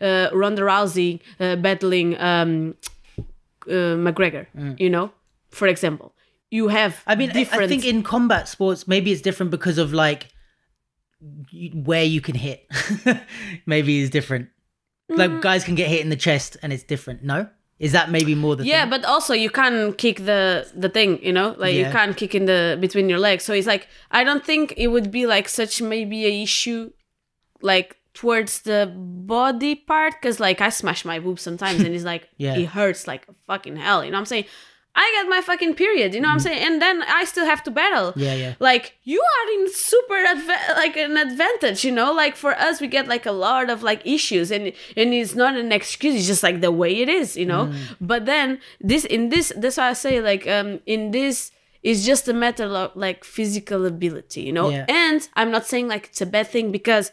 Ronda Rousey battling McGregor, you know, for example. You have I think in combat sports, maybe it's different because of like where you can hit. Maybe it's different. Like guys can get hit in the chest and it's different. No? Is that maybe more the thing? But also you can't kick the thing, you know? Like you can't kick in between your legs. So it's like, I don't think it would be like such maybe a issue like towards the body part, because like I smash my boobs sometimes and it's like it hurts like fucking hell, you know what I'm saying? I get my fucking period, you know what I'm saying? And then I still have to battle. Like you are in super like an advantage, you know? Like for us, we get like a lot of like issues, and it's not an excuse, it's just like the way it is, you know? But then that's why I say like in this, it's just a matter of like physical ability, you know? And I'm not saying like it's a bad thing, because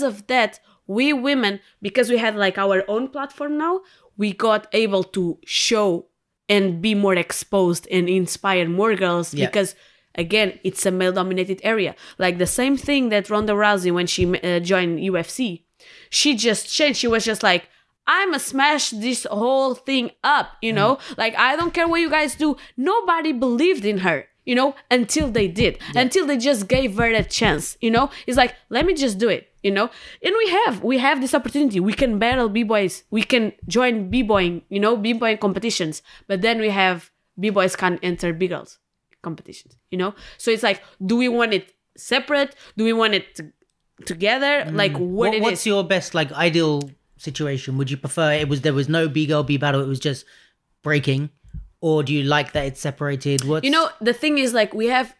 of that, we women, because we had like our own platform now, we got able to show and be more exposed and inspire more girls, because again, it's a male dominated area. Like the same thing that Ronda Rousey, when she joined UFC, she just changed. She was just like, I'ma smash this whole thing up, you know? Like, I don't care what you guys do. Nobody believed in her, you know, until they did. Until they just gave her a chance, you know? It's like, let me just do it, you know? And we have this opportunity. We can battle B-boys. We can join B-boying, you know, B-boying competitions. But then we have B-boys can't enter B-girls competitions, you know? So it's like, do we want it separate? Do we want it together? Like, what's your best, like, ideal situation? Would you prefer there was no B-girl B-battle, it was just breaking? Or do you like that it's separated? You know, the thing is, like, we have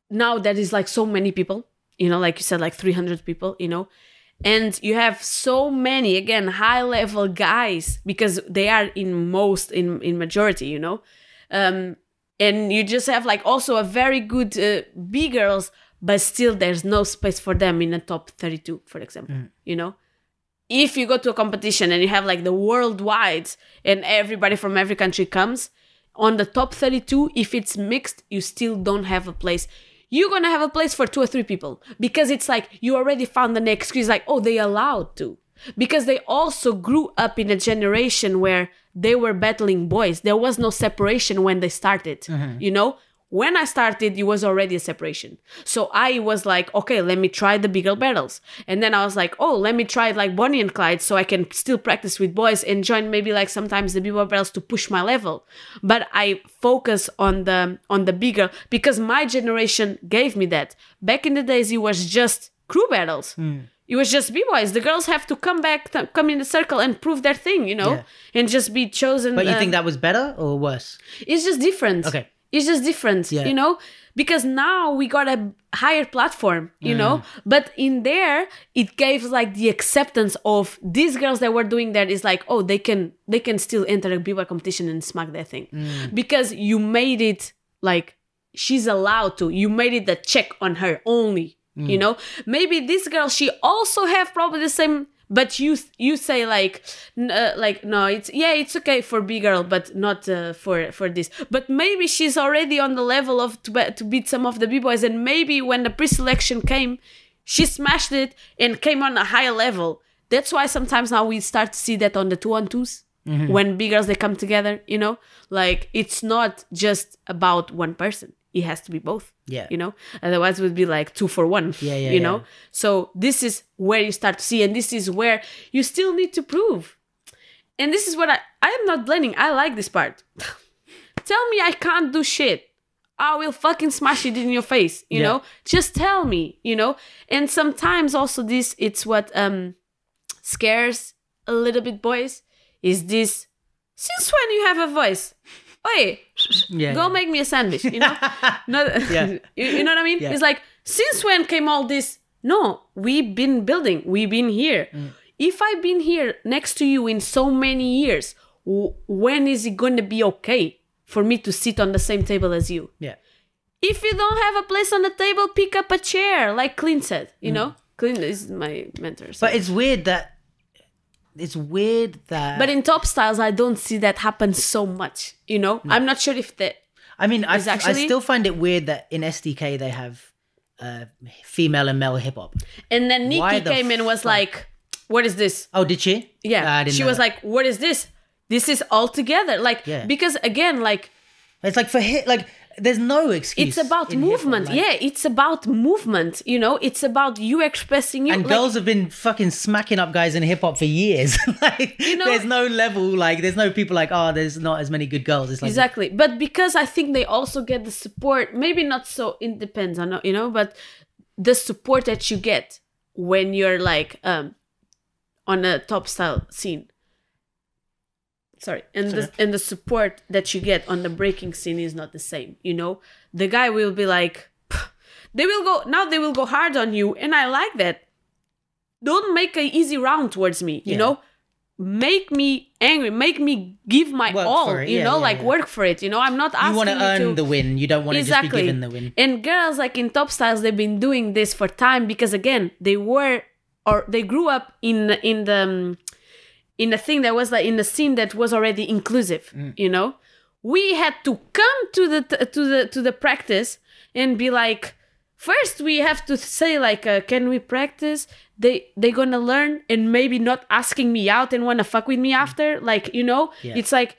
now that is like so many people, you know, like you said, like 300 people, you know, and you have so many, again, high level guys, because they are in majority, you know, and you just have like also a very good B-girls, but still there's no space for them in the top 32, for example, you know. If you go to a competition and you have like the worldwide and everybody from every country comes, on the top 32, if it's mixed, you still don't have a place. You're going to have a place for 2 or 3 people, because it's like you already found an excuse, like, oh, they allowed to. Because they also grew up in a generation where they were battling boys. There was no separation when they started, you know? When I started, it was already a separation. So I was like, okay, let me try the B-girl battles. And then I was like, oh, let me try like Bonnie and Clyde so I can still practice with boys and join maybe like sometimes the B-girl battles to push my level. But I focus on the B-girl because my generation gave me that. Back in the days, it was just crew battles. It was just B-boys. The girls have to come back, come in the circle and prove their thing, you know, and just be chosen. But you think that was better or worse? It's just different. Okay. It's just different, you know, because now we got a higher platform, you know, but in there, it gave like the acceptance of these girls that were doing that is like, oh, they can still enter a B-boy competition and smack their thing. Because you made it like, she's allowed to, you made it a check on her only, you know. Maybe this girl, she also have probably the same, but you say like no, it's okay for B-girl, but not for this. But maybe she's already on the level of to beat some of the B-boys, and maybe when the pre-selection came, she smashed it and came on a higher level. That's why sometimes now we start to see that on the 2-on-2s when B-girls they come together, you know, like it's not just about one person. It has to be both. Yeah. You know, otherwise it would be like 2 for 1. Yeah. You know, so this is where you start to see, and this is where you still need to prove. And this is what I am not blaming. I like this part. Tell me I can't do shit. I will fucking smash it in your face. You know, just tell me, you know, and sometimes also it's what scares a little bit boys is this. Since when you have a voice? Hey, go make me a sandwich, you know? You know what I mean? It's like, since when came all this? No, we've been building. We've been here. If I've been here next to you in so many years, when is it going to be okay for me to sit on the same table as you? Yeah. If you don't have a place on the table, pick up a chair, like Clint said, you know? Clint is my mentor. So. But it's weird that... But in top styles, I don't see that happen so much, you know? No. I'm not sure if that... I mean, I still find it weird that in SDK they have female and male hip-hop. And then Nikki came and was like, what is this? Oh, did she? Yeah. She was like, what is this? This is all together. Like, because again, like... It's like for hit, like... There's no excuse. It's about movement. Like, it's about movement. You know, it's about you expressing you. And girls have been fucking smacking up guys in hip hop for years. Like, you know, there's no level. Like, there's no people like, oh, there's not as many good girls. It's like exactly. But because I think they also get the support. Maybe not so. It depends on, you know, but the support that you get when you're like on a top style scene. And the support that you get on the breaking scene is not the same, you know? The guy will be like, they will go hard on you, and I like that. Don't make an easy round towards me, you know? Make me angry, make me give my all, work for it, you know? I'm not asking you want to earn the win, you don't want to just be given the win. And girls, like in top styles, they've been doing this for time because, again, they grew up in a thing that was like in a scene that was already inclusive, you know. We had to come to the practice and be like, first we have to say like, can we practice? they gonna learn and maybe not asking me out and want to fuck with me after. Like, you know, it's like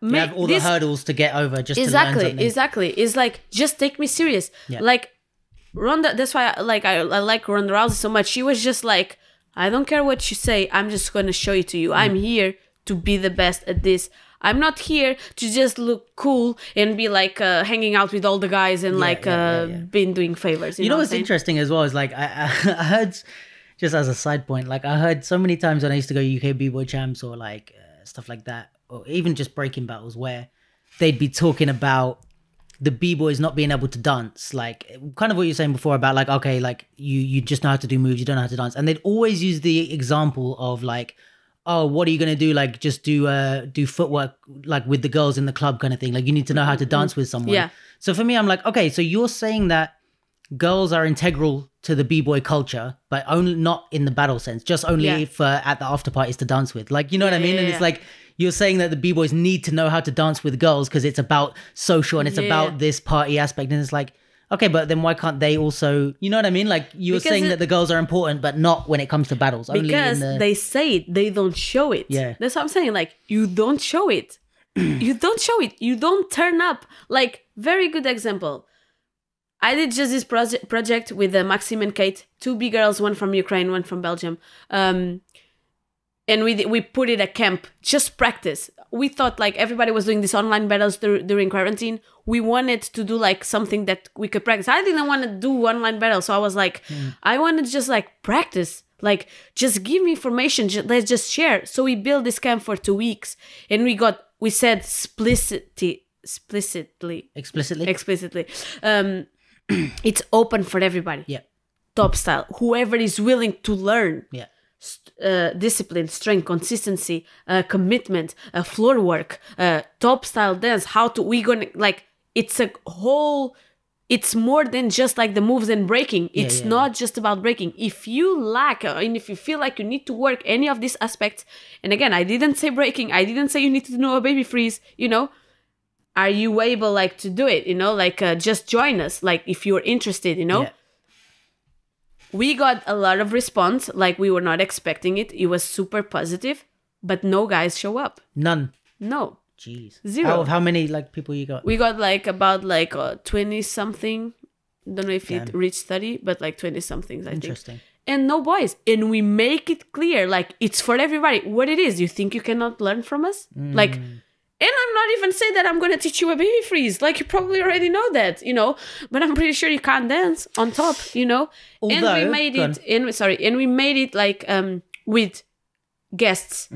you have all the hurdles to get over just to learn something. Exactly. It's like, just take me serious. Like Ronda, that's why I like Ronda Rousey so much. She was just like, I don't care what you say, I'm just gonna show it to you. I'm here to be the best at this. I'm not here to just look cool and be like hanging out with all the guys and been doing favors. You know what's interesting as well is like I heard, just as a side point, like I heard so many times when I used to go UK B-Boy Champs or like stuff like that, or even just breaking battles, where they'd be talking about the B-boys not being able to dance, like kind of what you're saying before about like, okay, like you just know how to do moves, you don't know how to dance. And they'd always use the example of like, oh, what are you going to do? Like just do footwork like with the girls in the club kind of thing. Like you need to know how to dance with someone. Yeah. So for me, I'm like, okay, so you're saying that girls are integral to the B-boy culture, but only not in the battle sense, just only for at the after parties to dance with. Like, you know what I mean? And it's like, you're saying that the B-boys need to know how to dance with girls because it's about social and it's about this party aspect. And it's like, okay, but then why can't they also, you know what I mean? Like you're saying that the girls are important, but not when it comes to battles. Because they say it, they don't show it. Yeah. That's what I'm saying. Like, you don't show it. You don't show it. You don't turn up. Like, very good example. I did just this project with Maxime and Kate, 2 B-girls, one from Ukraine, one from Belgium. And we put it at camp, just practice. We thought like everybody was doing these online battles during quarantine. We wanted to do like something that we could practice. I didn't want to do online battles. So I was like, I wanted to just like practice. Like, just give me information. Let's just share. So we built this camp for 2 weeks. And we said explicitly. It's open for everybody. Yeah. Top style. Whoever is willing to learn. Yeah. Discipline, strength, consistency, commitment, floor work, top style dance. It's more than just like the moves and breaking. It's not just about breaking. If you lack, and if you feel like you need to work any of these aspects, and again, I didn't say breaking, I didn't say you need to know a baby freeze, you know, are you able like to do it, you know, like just join us, like if you're interested, you know. We got a lot of response, like we were not expecting it. It was super positive, but no guys show up. None. No. Jeez. 0. Out of how many like people you got? We got like about like 20 something. Don't know if it reached 30, but like 20 somethings, I think. Interesting. And no boys. And we make it clear, like it's for everybody. What it is, you think you cannot learn from us? Like, and I'm not even saying that I'm going to teach you a baby freeze. Like, you probably already know that, you know. But I'm pretty sure you can't dance on top, you know. And we made it like with guests,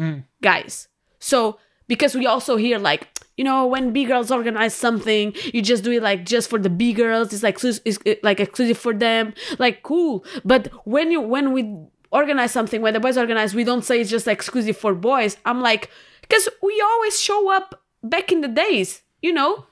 guys. So, because we also hear like, you know, when B-girls organize something, you just do it like just for the B-girls. It's like exclusive for them. Like, cool. But when we organize something, when the boys organize, we don't say it's just exclusive for boys. I'm like, because we always show up back in the days, you know?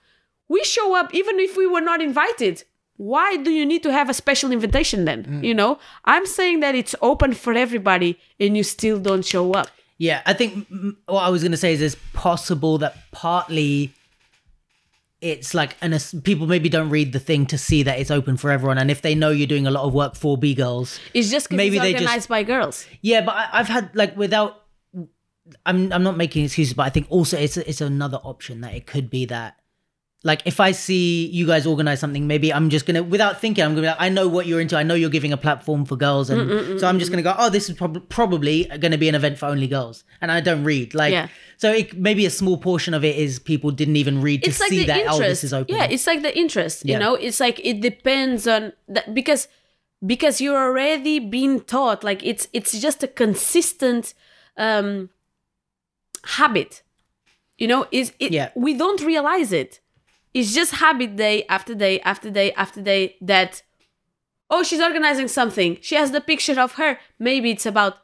We show up even if we were not invited. Why do you need to have a special invitation then? You know? I'm saying that it's open for everybody and you still don't show up. Yeah, I think what I was going to say is it's possible that partly it's like, and people maybe don't read the thing to see that it's open for everyone. And if they know you're doing a lot of work for B-girls, it's just because it's organized by girls. Yeah, but I've had like I'm not making excuses, but I think also it's another option that it could be that, like, if I see you guys organize something, maybe I'm just gonna, without thinking, I'm gonna be like, I know what you're into. I know you're giving a platform for girls, and so I'm just gonna go, oh, this is probably gonna be an event for only girls, and I don't read. Like, so maybe a small portion of it is people didn't even read to see that this is open. Yeah, it's like the interest. You know, it's like it depends on that because you're already being taught. Like it's just a consistent habit. You know, we don't realize it. It's just habit day after day after day after day that, oh, she's organizing something. She has the picture of her. Maybe it's about,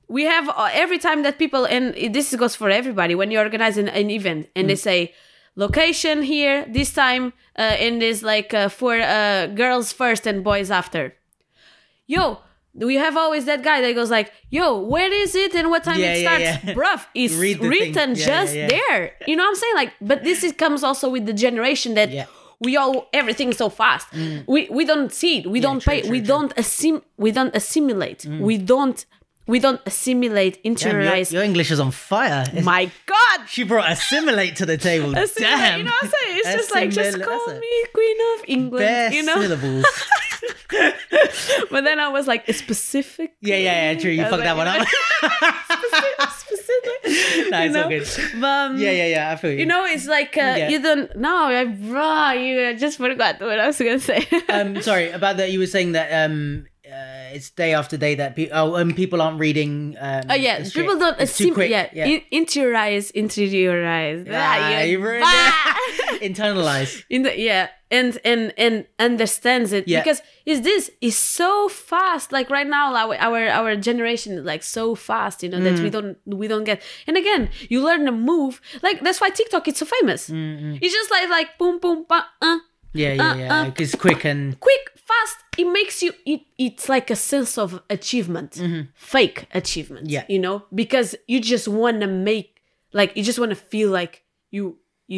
we have every time that people, and this goes for everybody, when you're organizing an event and they say, location here, this time, and there's like for girls first and boys after. Yo, we have always that guy that goes like, yo, where is it and what time it starts? Yeah. Bruv, it's written there. You know what I'm saying? Like, but this comes also with the generation that everything's so fast. We don't see it. We don't pay. We don't assimilate. We don't assimilate, interiorize. Damn, your English is on fire. My God! She brought assimilate to the table. Damn. You know what I'm saying? It's just like, just call me Queen of England. Bare you know? syllables. But then I was like, specific. Yeah, true. You fucked that one up. Specific. No, it's all good. But, yeah, I feel you. You know, it's like, you don't, no, you just forgot what I was going to say. Sorry, about that, you were saying that it's day after day that people aren't reading. People don't interiorize. You ruined it. Internalize. And understands it because is so fast. Like right now, our generation is like so fast, you know, that we don't get. And again, you learn a move. Like that's why TikTok is so famous. It's just like boom boom yeah. It's quick, fast. It makes you. It's like a sense of achievement, fake achievement. Yeah, you know, because you just want to you just want to feel like you're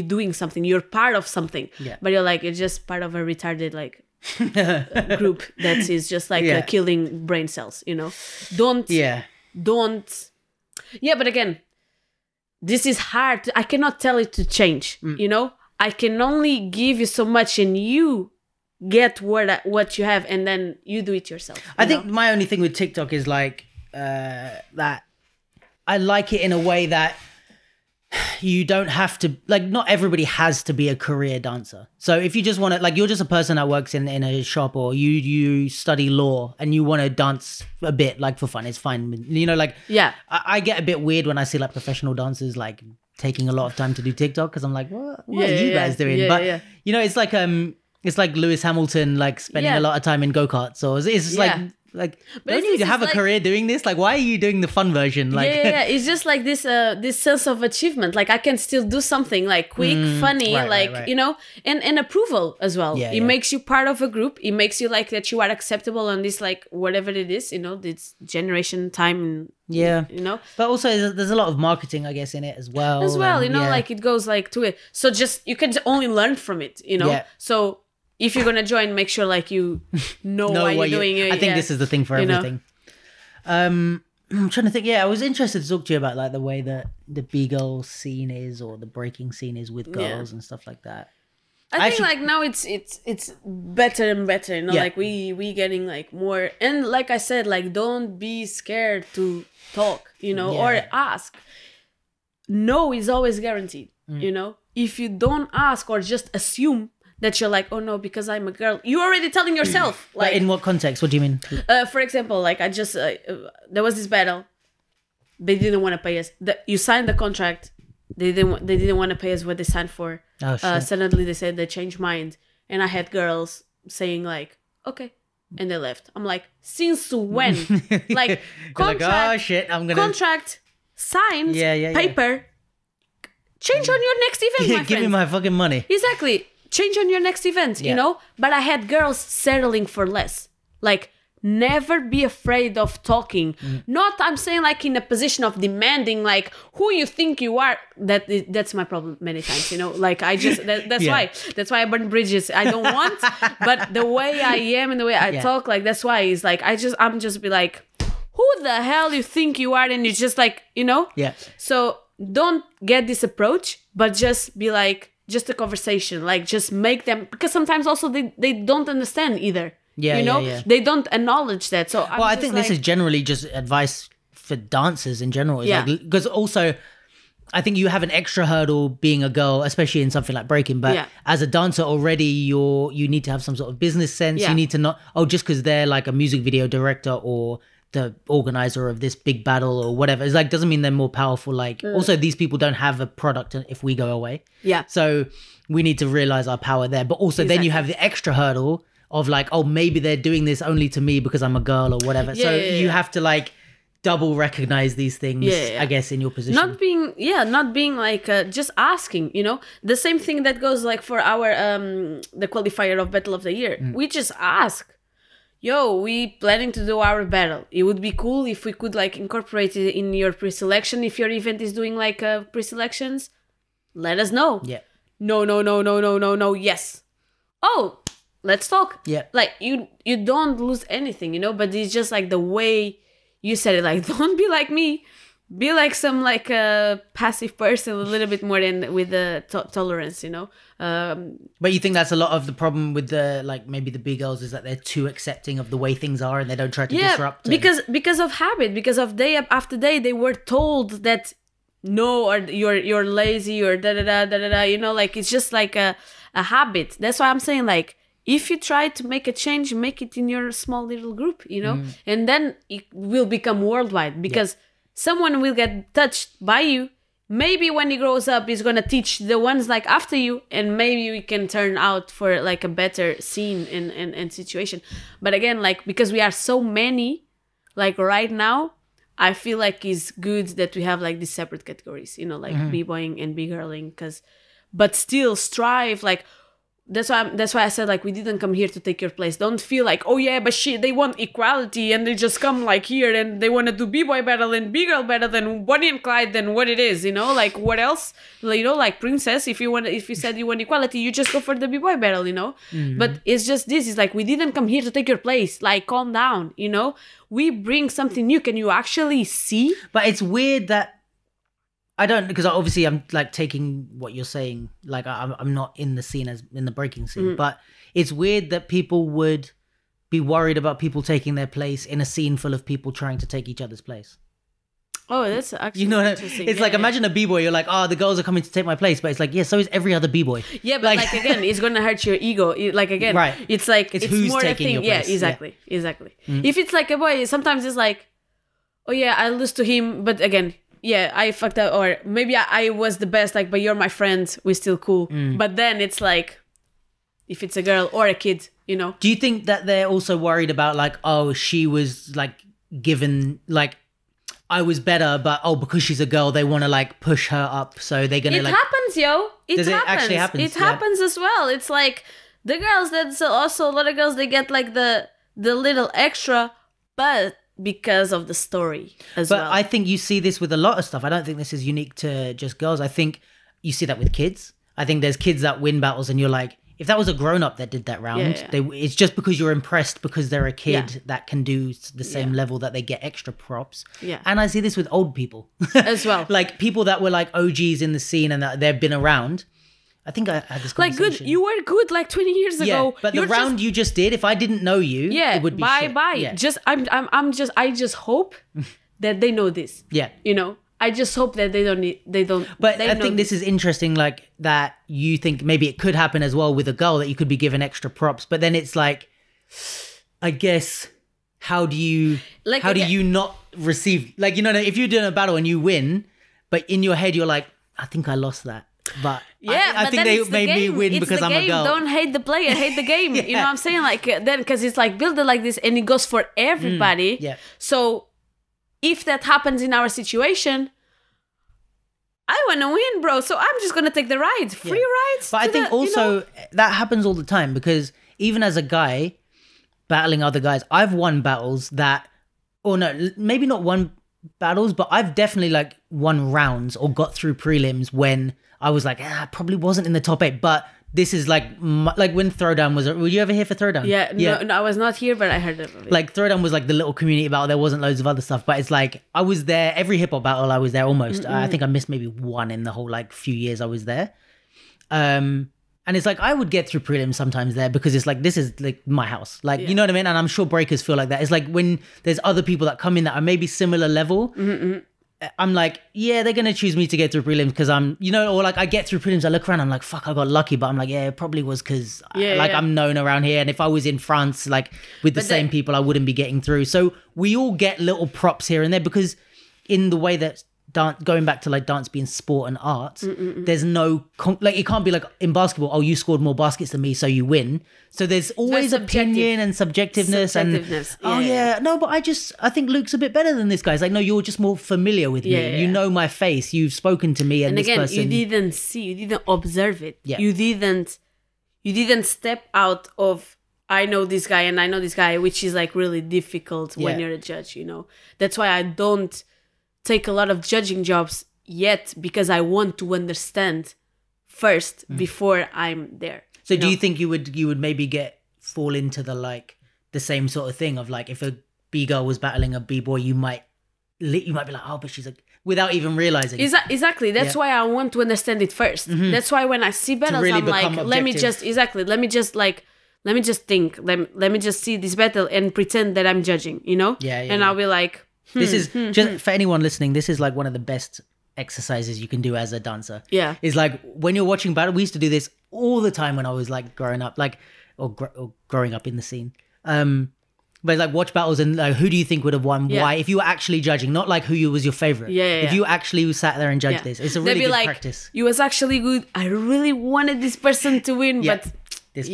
doing something. You're part of something. Yeah. But you're like, you're just part of a retarded group that is just like killing brain cells. You know, don't. Yeah, but again, this is hard. I cannot tell it to change. You know, I can only give you so much, and you get what you have, and then you do it yourself. I think my only thing with TikTok is like that I like it in a way that you don't have to, like, not everybody has to be a career dancer. So if you just want to, like, you're just a person that works in a shop, or you study law and you want to dance a bit, like, for fun, it's fine. You know, like, I get a bit weird when I see like professional dancers like taking a lot of time to do TikTok, because I'm like, what are you guys doing? You know, it's like Lewis Hamilton, like, spending a lot of time in go-karts. Or it's just like, don't you have a career doing this? Like, why are you doing the fun version? Like, it's just like this sense of achievement. Like, I can still do something like quick, funny, right. You know, and approval as well. It makes you part of a group. It makes you like that you are acceptable on this, like, whatever it is, you know, this generation time. You know, but also there's a lot of marketing, I guess, in it as well. You know, like, it goes like to it. So just, you can only learn from it, you know. So if you're gonna join, make sure like you know why you're doing it. I think this is the thing for everything. I'm trying to think. I was interested to talk to you about like the way that the B-Girl scene is, or the breaking scene is with girls and stuff like that. I think like now it's better and better. You know, like we getting like more. And like I said, like, don't be scared to talk. You know, or ask. No is always guaranteed. You know, if you don't ask or just assume that you're like, oh no, because I'm a girl, you're already telling yourself. Like, in what context? What do you mean? For example, like, I just there was this battle. They didn't want to pay us. You signed the contract. They didn't want to pay us what they signed for. Oh, shit. Suddenly they said they changed mind, and I had girls saying like, okay, and they left. I'm like, since when? Like, contract, like, oh shit, I'm gonna contract signed, paper. Change on your next event, my friend. Give me my fucking money. Exactly. Change on your next event, you know? But I had girls settling for less. Like, never be afraid of talking. Not, I'm saying, like, in a position of demanding, like, who you think you are. That's my problem many times, you know? Like, I just, that's why I burn bridges. I don't want, but the way I am and the way I talk, like, that's why it's like, I'm just be like, who the hell you think you are? And you just like, you know? Yeah. So don't get this approach, but just be like, just a conversation, like, just make them, because sometimes also they don't understand either. You know, they don't acknowledge that. So I think this is generally just advice for dancers in general. Like, because also I think you have an extra hurdle being a girl, especially in something like breaking. But as a dancer already, you need to have some sort of business sense. You need to not, just because they're like a music video director or the organizer of this big battle or whatever. It's like, doesn't mean they're more powerful. Like, also these people don't have a product if we go away. So we need to realize our power there. But also then you have the extra hurdle of like, oh, maybe they're doing this only to me because I'm a girl or whatever. You have to like double recognize these things, I guess, in your position. Not being like, just asking, you know, the same thing that goes like for our, the qualifier of Battle of the Year. We just ask. We planning to do our battle. It would be cool if we could like incorporate it in your pre-selection. If your event is doing like pre-selections, let us know. No. Yes. oh, let's talk. Yeah. Like you don't lose anything, you know, but it's just like the way you said it, like, don't be like me. Be like some like a passive person, a little bit more than with the tolerance, you know. But you think that's a lot of the problem with the like maybe the B-girls is that they're too accepting of the way things are and they don't try to disrupt. Because of habit, because of day after day they were told that no, or you're lazy or da da da da da. You know, like it's just like a habit. That's why I'm saying like, if you try to make a change, make it in your small little group, you know, and then it will become worldwide because. Yeah. Someone will get touched by you. Maybe when he grows up, he's going to teach the ones like after you. And maybe we can turn out for like a better scene and situation. But again, like, because we are so many, like right now, I feel like it's good that we have like these separate categories, you know, like B-boying and B-girling. But still strive, like, that's why I said like we didn't come here to take your place. Don't feel like, oh yeah, but they want equality and they just come like here and they want to do B-boy battle and B-girl better than Bonnie and Clyde than what it is, you know, like what else, you know, like Princess, if you said you want equality, you just go for the B-boy battle, you know. But it's just this, it's like we didn't come here to take your place, like calm down, you know. We bring something new. Can you actually see? But it's weird that I don't, because obviously I'm like taking what you're saying, like I'm not in the scene as in the breaking scene, but it's weird that people would be worried about people taking their place in a scene full of people trying to take each other's place. Oh, that's actually, you know what interesting. It's like, imagine a B-boy, you're like, oh, the girls are coming to take my place, but it's like, yeah, so is every other B-boy. Yeah, but like again, it's gonna hurt your ego. Like again, right. It's like it's who's more taking a thing. your place. Yeah, exactly. If it's like a boy, sometimes it's like, oh yeah, I lose to him, but again, yeah, I fucked up, or maybe I was the best, like, but you're my friend, we're still cool. But then it's like, if it's a girl or a kid, you know. Do you think that they're also worried about like, oh, she was like given, like, I was better, but oh, because she's a girl, they want to like push her up, so they're gonna like. It happens, yo. It actually happen? It happens as well. It's like the girls. That's also a lot of girls. They get like the little extra, but because of the story as well. But I think you see this with a lot of stuff. I don't think this is unique to just girls. I think you see that with kids. I think there's kids that win battles and you're like, if that was a grown-up that did that round, it's just because you're impressed because they're a kid that can do the same level that they get extra props. Yeah. And I see this with old people. As well. Like people that were like OGs in the scene and that they've been around. I think I had this conversation. Like good, you were good like 20 years ago. But the round you just did, if I didn't know you, it would be shit. Bye. Yeah. I just hope that they know this. Yeah. You know, I just hope that they don't. But I think this is interesting, like that you think maybe it could happen as well with a girl, that you could be given extra props. But then it's like, I guess, how do you not receive, like, you know, if you're doing a battle and you win, but in your head you're like, I think I lost that. But I think they made me win because I'm a girl. Don't hate the player, hate the game. You know what I'm saying? Like then, because it's like build it like this, and it goes for everybody. Yeah. So if that happens in our situation, I want to win, bro. So I'm just gonna take the ride, free rides. But I think also that happens all the time, because even as a guy battling other guys, I've won battles that, or no, maybe not won battles, but I've definitely like won rounds or got through prelims when I was like, I probably wasn't in the top 8, but this is like when Throwdown was. Were you ever here for Throwdown? Yeah, no, I was not here, but I heard of it. Like Throwdown was like the little community battle. There wasn't loads of other stuff, but it's like I was there every hip hop battle. I was there almost. I think I missed maybe one in the whole like few years I was there. And it's like I would get through prelims sometimes there because it's like this is like my house, like you know what I mean. And I'm sure breakers feel like that. It's like when there's other people that come in that are maybe similar level. I'm like, yeah, they're gonna choose me to get through prelims because I'm, you know, or like I get through prelims, I look around, I'm like, fuck, I got lucky, but I'm like, yeah, it probably was because I'm known around here, and if I was in France, like with the same people, I wouldn't be getting through. So we all get little props here and there because in the way that going back to like dance being sport and art, there's no like it can't be like in basketball, oh, you scored more baskets than me, so you win. So there's always opinion and subjectiveness. No, but I think Luke's a bit better than this guy. It's like, no, you're just more familiar with me. You know my face, you've spoken to me, and this again, person, you didn't see, you didn't observe it. You didn't step out of I know this guy and I know this guy, which is like really difficult when you're a judge, you know. That's why I don't take a lot of judging jobs yet, because I want to understand first before I'm there. So do you think you would maybe fall into the same sort of thing of like, if a B-girl was battling a B-boy, you might be like, oh, but she's without even realizing. Exactly. That's why I want to understand it first. That's why when I see battles, really I'm like, objective. let me just think. Let me just see this battle and pretend that I'm judging, And I'll be like, this is just for anyone listening. This is like one of the best exercises you can do as a dancer. Yeah. Is like when you're watching battle. We used to do this all the time when I was like growing up, or growing up in the scene. But like watch battles and like, who do you think would have won? Why? If you were actually judging, not like who was your favorite. If you actually sat there and judged this, it's a really good practice. You was actually good. I really wanted this person to win, but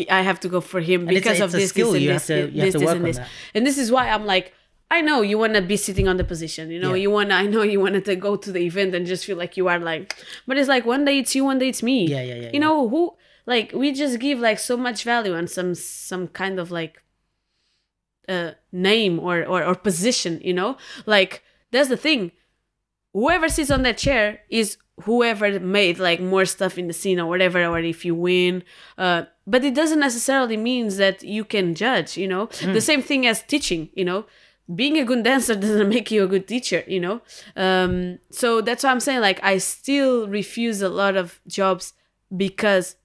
I have to go for him because of this. Skill. You have to work on that. And this is why I'm like, I know you want to be sitting on the position, I know you wanted to go to the event and just feel like you are like, but it's like one day it's you, one day it's me. Who, like, we just give like so much value on some kind of like name or position, like that's the thing. Whoever sits on that chair is whoever made like more stuff in the scene or whatever, or if you win, but it doesn't necessarily means that you can judge, the same thing as teaching, being a good dancer doesn't make you a good teacher, so that's why I'm saying, like, I still refuse a lot of jobs because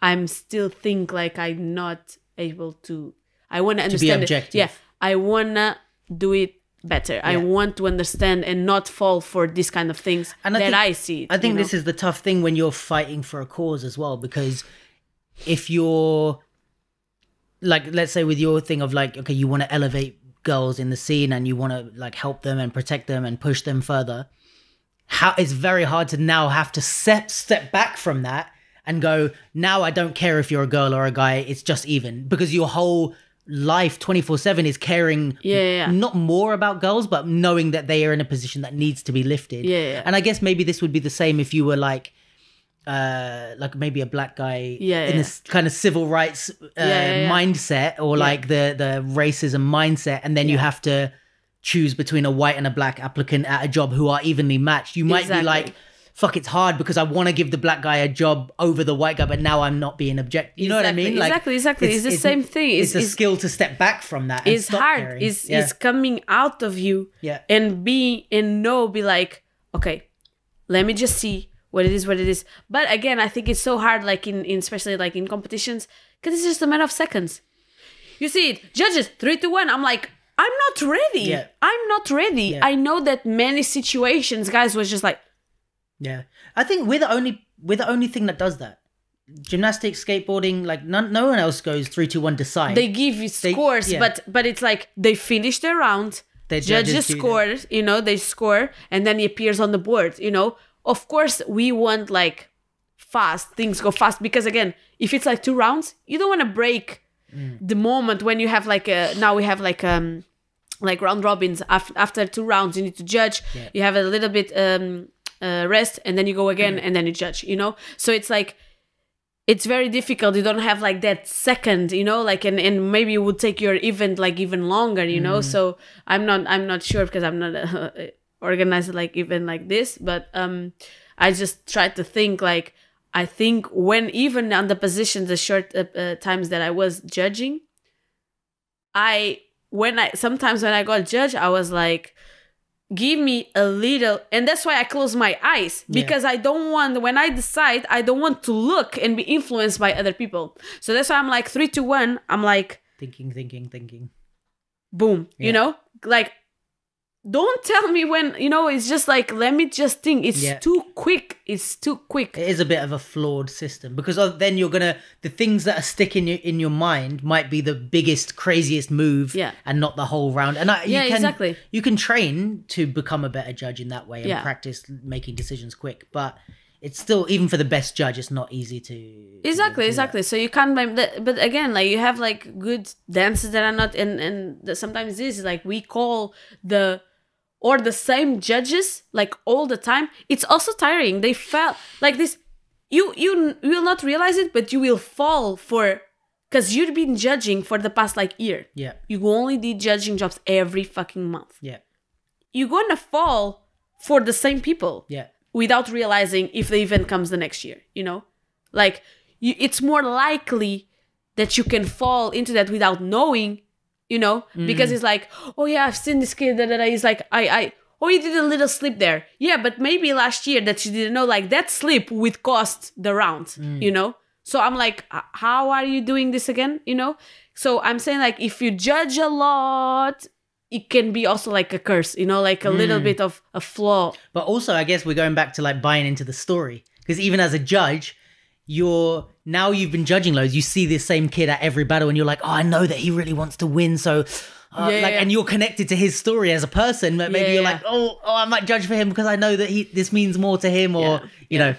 I'm still think like I'm not able to. I want to understand be objective. Yeah, I want to do it better. I want to understand and not fall for these kind of things I see. I think this is the tough thing when you're fighting for a cause as well, because if you're like, let's say with your thing of like, okay, you want to elevate girls in the scene and you want to like help them and protect them and push them further, it's very hard to now have to step back from that and go, now I don't care if you're a girl or a guy, it's just even, because your whole life 24/7 is caring not more about girls, but knowing that they are in a position that needs to be lifted. And I guess maybe this would be the same if you were like maybe a black guy in this kind of civil rights mindset, or like the racism mindset, and then you have to choose between a white and a black applicant at a job who are evenly matched. You might be like, fuck, it's hard because I want to give the black guy a job over the white guy, but now I'm not being objective. You know what I mean? Like, exactly. It's the same thing. It's a skill to step back from that. It's hard. It's coming out of you and be like, okay, let me just see what it is. But again, I think it's so hard, like in especially like in competitions, because it's just a matter of seconds. You see it, judges 3, 2, 1. I'm like, I'm not ready. I'm not ready. I know that many situations, guys was just like. I think we're the only thing that does that. Gymnastics, skateboarding, like no one else goes 3, 2, 1 decide. They give you scores, but it's like they finish their round. The judges score, they score, and then it appears on the board. Of course, we want like fast things go fast, because again, if it's like 2 rounds, you don't want to break the moment when you have like now we have like round robins. After 2 rounds, you need to judge. You have a little bit rest, and then you go again, and then you judge. So it's like, it's very difficult. You don't have like that second, like, and maybe it would take your event like even longer, So I'm not sure, because I'm not organized like event like this, but I just try to think like, I think when even on the positions, the short times that I was judging, sometimes when I got judged, I was like, give me a little, and that's why I close my eyes, because I don't want, when I decide, I don't want to look and be influenced by other people. So that's why I'm like 3, 2, 1. I'm like thinking. Boom. Like, don't tell me when, it's just like, let me just think. It's too quick. It's too quick. It is a bit of a flawed system, because then the things that are sticking in your mind might be the biggest, craziest move, and not the whole round. And exactly. You can train to become a better judge in that way and practice making decisions quick, but it's still, even for the best judge, it's not easy to exactly. So you can't blame that. But again, like, you have like good dancers that are not, and sometimes this is like, we call the same judges like all the time. It's also tiring. They felt like this. You will not realize it, but you will fall for, because you've been judging for the past like year. You only did judging jobs every fucking month. You're gonna fall for the same people. Without realizing if the event comes the next year. Like, it's more likely that you can fall into that without knowing, you know, because it's like, oh yeah, I've seen this kid that is like, oh, you did a little slip there. Yeah, but maybe last year that you didn't know, like that slip would cost the round, you know? So I'm like, how are you doing this again? You know? So I'm saying like, if you judge a lot, it can be also like a curse, you know, like a little bit of a flaw. But also, I guess we're going back to like buying into the story. Because even as a judge, you've been judging loads. You see this same kid at every battle and you're like, oh, I know that he really wants to win. So and you're connected to his story as a person, but maybe you're like, oh, I might judge for him because I know that this means more to him, or you know,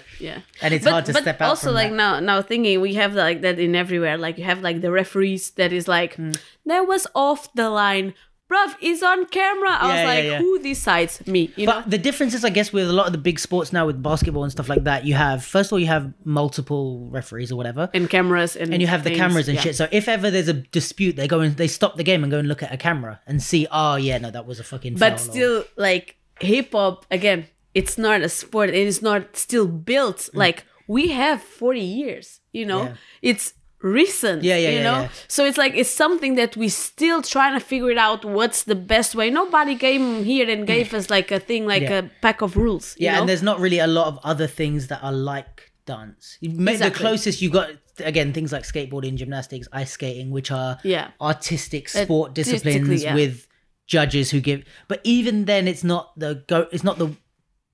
and it's hard to step out. Also, from like that. now thinking we have like that in everywhere. Like you have like the referees that is like, that was off the line. Bruv, is on camera. I was like, who decides? Me, you know? But the difference is, I guess, with a lot of the big sports now, with basketball and stuff like that, first of all, you have multiple referees or whatever. And cameras. And you have the cameras and shit. So if ever there's a dispute, they stop the game and go and look at a camera and see, oh, yeah, no, that was a fucking foul. But still, like, hip-hop, again, it's not a sport. It is not still built. Like, we have 40 years, you know? Yeah. It's recent, you know? So it's like, it's something that we still trying to figure it out what's the best way. Nobody came here and gave us like a thing, like a pack of rules. You know? And there's not really a lot of other things that are like dance. The closest you got, again, things like skateboarding, gymnastics, ice skating, which are artistic sport disciplines with judges who give, but even then it's not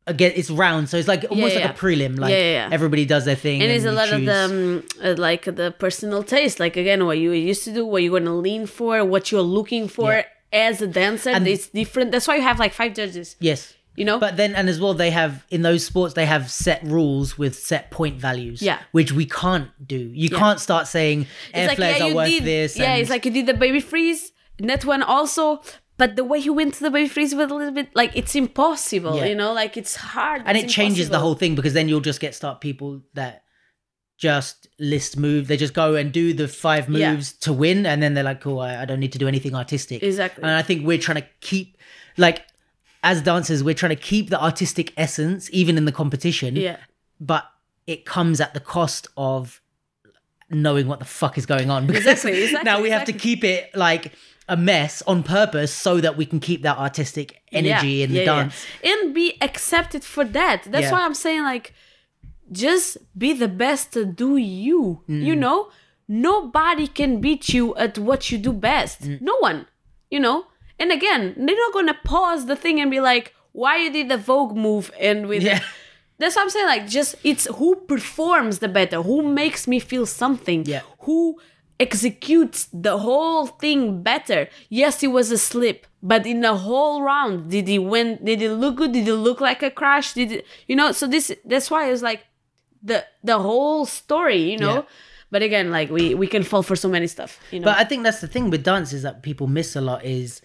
again, it's round, so it's like almost like a prelim. Like everybody does their thing, and it's a lot of the like the personal taste. Like again, what you used to do, what you're going to lean for, what you're looking for as a dancer. And it's different. That's why you have like 5 judges. Yes, you know. But then, and as well, they have in those sports they have set rules with set point values. Which we can't do. You can't start saying air flares are worth this. Yeah, it's like you did the baby freeze. And that one also. But the way he went to the baby freeze was a little bit like, it's impossible, you know, like it's hard. And it changes the whole thing, because then you'll just start people that just list move. They just go and do the 5 moves to win. And then they're like, cool, I don't need to do anything artistic. Exactly. And I think we're trying to keep, like, as dancers, we're trying to keep the artistic essence, even in the competition. Yeah. But it comes at the cost of knowing what the fuck is going on. Because exactly. Now we have to keep it like a mess on purpose so that we can keep that artistic energy in the dance. And be accepted for that. That's why I'm saying, like, just be the best to do you. You know? Nobody can beat you at what you do best. No one. You know? And again, they're not going to pause the thing and be like, why you did the Vogue move and with That's what I'm saying. Like, just, it's who performs the better, who makes me feel something, who executes the whole thing better. Yes, it was a slip, but in the whole round, did he win? Did it look good? Did it look like a crash? Did it, you know? So that's why it's like the whole story, you know. But again, like we can fall for so many stuff, you know. But I think that's the thing with dance is that people miss a lot. Is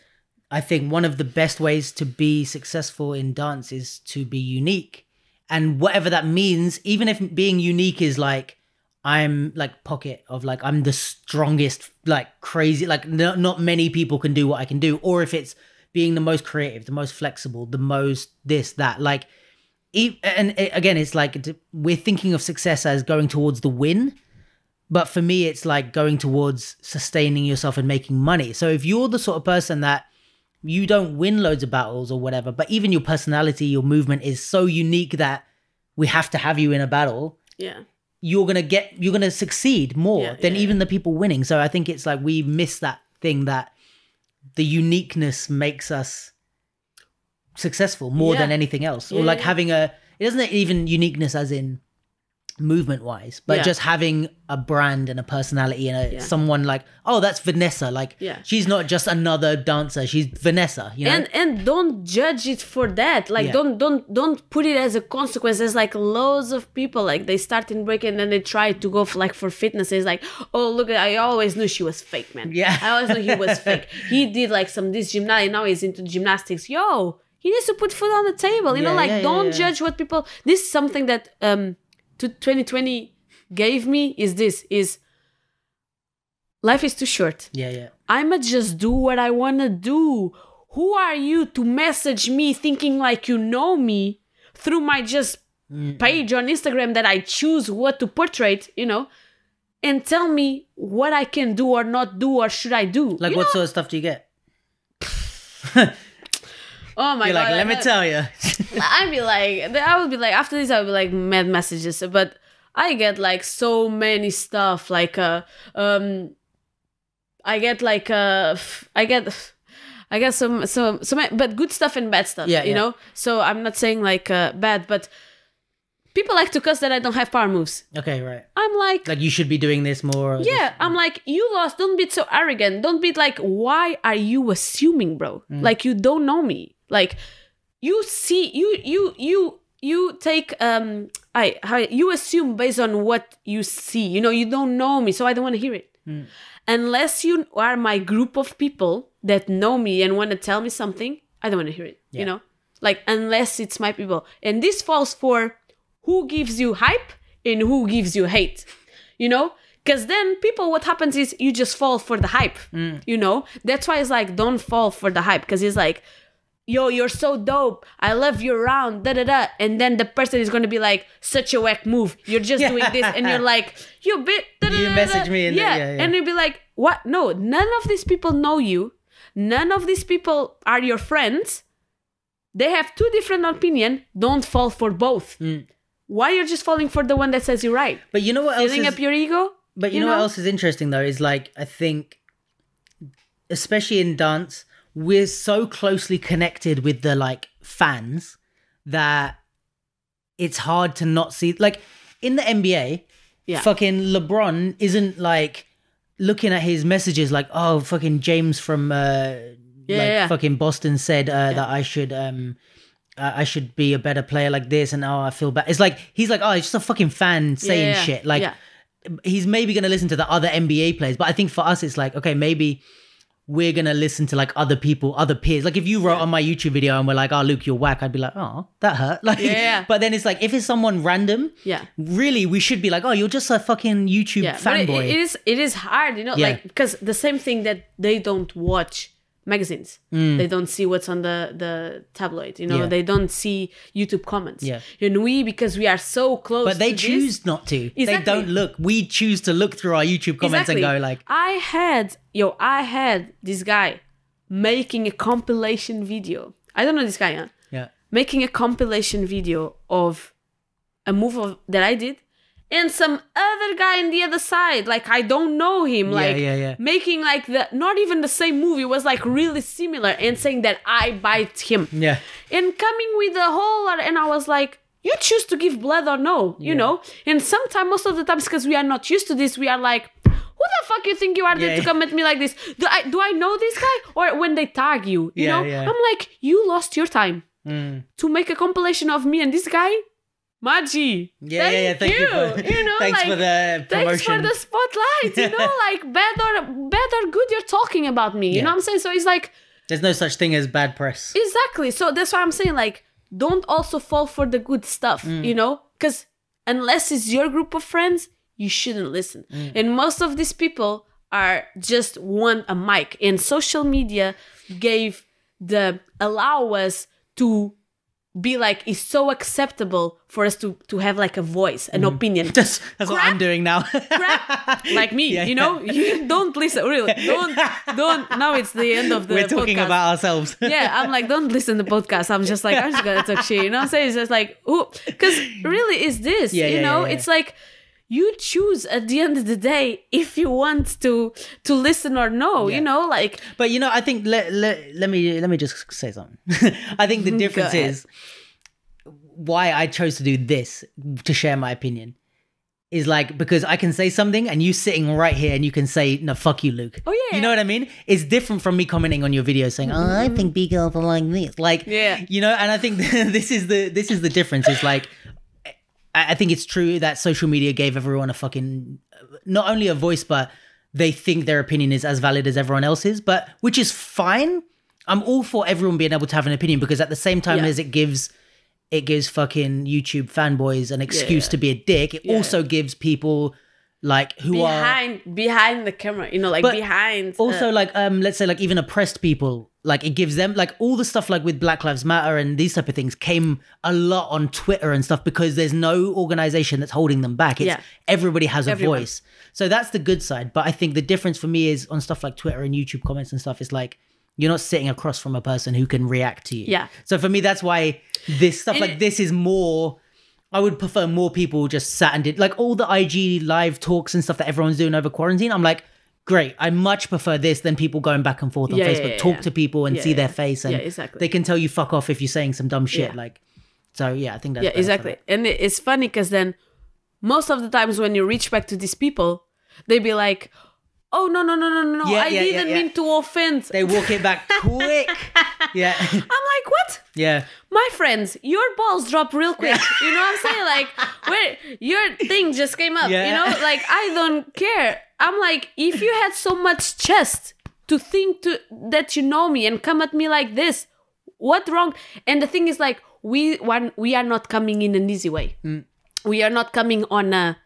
I think one of the best ways to be successful in dance is to be unique. And whatever that means, even if being unique is like, I'm like pocket of like, I'm the strongest, like crazy, like not many people can do what I can do. Or if it's being the most creative, the most flexible, the most this, that, like, and again, it's like, we're thinking of success as going towards the win. But for me, it's like going towards sustaining yourself and making money. So if you're the sort of person that you don't win loads of battles or whatever, but even your personality, your movement is so unique that we have to have you in a battle. Yeah. You're going to succeed more than even the people winning. So I think it's like we miss that thing that the uniqueness makes us successful more than anything else. Or like having it isn't even uniqueness as in movement wise, but just having a brand and a personality and someone like, oh, that's Vanessa, like she's not just another dancer, she's Vanessa, you know. And don't judge it for that, like don't put it as a consequence. There's like loads of people, like they start in breaking and then they try to go for fitness. It's like, oh look, I always knew she was fake, man. I always knew he was fake. He did like this gymnastics, now he's into gymnastics. He needs to put food on the table, you know. Don't judge what people. This is something that 2020 gave me is life is too short. I'ma just do what I want to do. Who are you to message me thinking like you know me through my just page on Instagram that I choose what to portray, you know? and tell me what I can do or not do or should I do. Like, what sort of stuff do you get? Oh my You're God. like, let me tell you. I would be like, after this, I would be like mad messages. But I get like so many stuff. Like, I get some, but good stuff and bad stuff, you know? So I'm not saying like bad, but people like to cuss that I don't have power moves. Okay, right. I'm like you should be doing this more. Yeah, I'm like, you lost. Don't be so arrogant. Don't be like, why are you assuming, bro? Like, you don't know me. Like, you see, you take, you assume based on what you see. You know, you don't know me, so I don't want to hear it. Unless you are my group of people that know me and want to tell me something, I don't want to hear it, you know? Like, unless it's my people. And this falls for who gives you hype and who gives you hate, you know? Because then people, what happens is you just fall for the hype, you know? That's why it's like, don't fall for the hype. Because it's like, yo, you're so dope. I love you around, da-da-da. And then the person is going to be like, such a whack move. You're just doing this. And you're like, you bit, you message me. And and you'll be like, what? No, none of these people know you. None of these people are your friends. They have two different opinions. Don't fall for both. Why you're just falling for the one that says you're right? But you know what else Filling up your ego? But you know what else is interesting though? Is like, I think, especially in dance, we're so closely connected with the like fans that it's hard to not see. Like in the NBA, fucking LeBron isn't like looking at his messages like, oh, fucking James from fucking Boston said that I should be a better player like this, and I feel bad. It's like he's like, oh, it's just a fucking fan saying shit. Like he's maybe gonna listen to the other NBA players, but I think for us it's like, okay, maybe we're gonna listen to like other people, other peers. Like if you wrote on my YouTube video and we're like, oh, Luke, you're whack, I'd be like, oh, that hurt. Like, but then it's like, if it's someone random, really, we should be like, oh, you're just a fucking YouTube fanboy. It is hard, you know, like, because the same thing that they don't watch magazines. They don't see what's on the tabloid, you know, they don't see YouTube comments. And we, because we are so close, but they choose not to. They don't look. We choose to look through our YouTube comments and go like, I had this guy making a compilation video. I don't know this guy, making a compilation video of a move that I did, and some other guy on the other side, like I don't know him, making like not even the same movie, was like really similar, and saying that I bite him. And coming with the whole, and I was like, you choose to give blood or no, you know? And sometimes, most of the times, because we are not used to this, we are like, who the fuck you think you are there to come at me like this? Do I know this guy? Or when they tag you, you know? I'm like, you lost your time to make a compilation of me and this guy? Maggi. Thank you. You know, thanks like, for the promotion. Thanks for the spotlight. You know, like bad or good, you're talking about me. You know what I'm saying? So it's like, there's no such thing as bad press. Exactly. So that's why I'm saying, like, don't also fall for the good stuff, you know? Because unless it's your group of friends, you shouldn't listen. And most of these people are just want a mic. And social media allow us to be like, it's so acceptable for us to have like a voice, an opinion. That's what I'm doing now. Like me, you know? You don't listen, really. Don't. Now it's the end of the podcast. We're talking about ourselves. I'm like, don't listen to the podcast. I'm just like, I'm just gonna talk shit. You know what I'm saying? It's just like, because really it's this, you know? It's like, you choose at the end of the day if you want to listen or no, you know, like. But you know, I think let me just say something. I think the difference is why I chose to do this, to share my opinion, is like, because I can say something and you sitting right here and you can say, no, fuck you, Luke. Oh yeah. You know what I mean? It's different from me commenting on your video saying, oh, I think B-Girl will like this. Like, you know, and I think this is the difference. It's like, I think it's true that social media gave everyone a fucking, not only a voice, but they think their opinion is as valid as everyone else's, but which is fine. I'm all for everyone being able to have an opinion, because at the same time as it gives fucking YouTube fanboys an excuse to be a dick, it also gives people like who are behind the camera, you know, like behind. Also, like let's say like even oppressed people, like it gives them like all the stuff like with Black Lives Matter and these type of things came a lot on Twitter and stuff because there's no organization that's holding them back. It's everybody has a voice. So that's the good side. But I think the difference for me is on stuff like Twitter and YouTube comments and stuff, it's like you're not sitting across from a person who can react to you. Yeah. So for me, that's why this stuff like this is more. I would prefer more people just sat and did like all the IG live talks and stuff that everyone's doing over quarantine. I'm like, great. I much prefer this than people going back and forth on Facebook, talk to people and see their face. And they can tell you fuck off if you're saying some dumb shit. Like, so yeah, I think that's exactly. And it's funny because then most of the times when you reach back to these people, they be like, oh, no. I didn't mean to offend. They walk it back quick. Yeah. I'm like, what? Yeah. My friends, your balls drop real quick. You know what I'm saying? Like, where your thing just came up, you know? Like, I don't care. I'm like, if you had so much chest to think that you know me and come at me like this, what wrong? And the thing is like, we are not coming in an easy way. We are not coming on a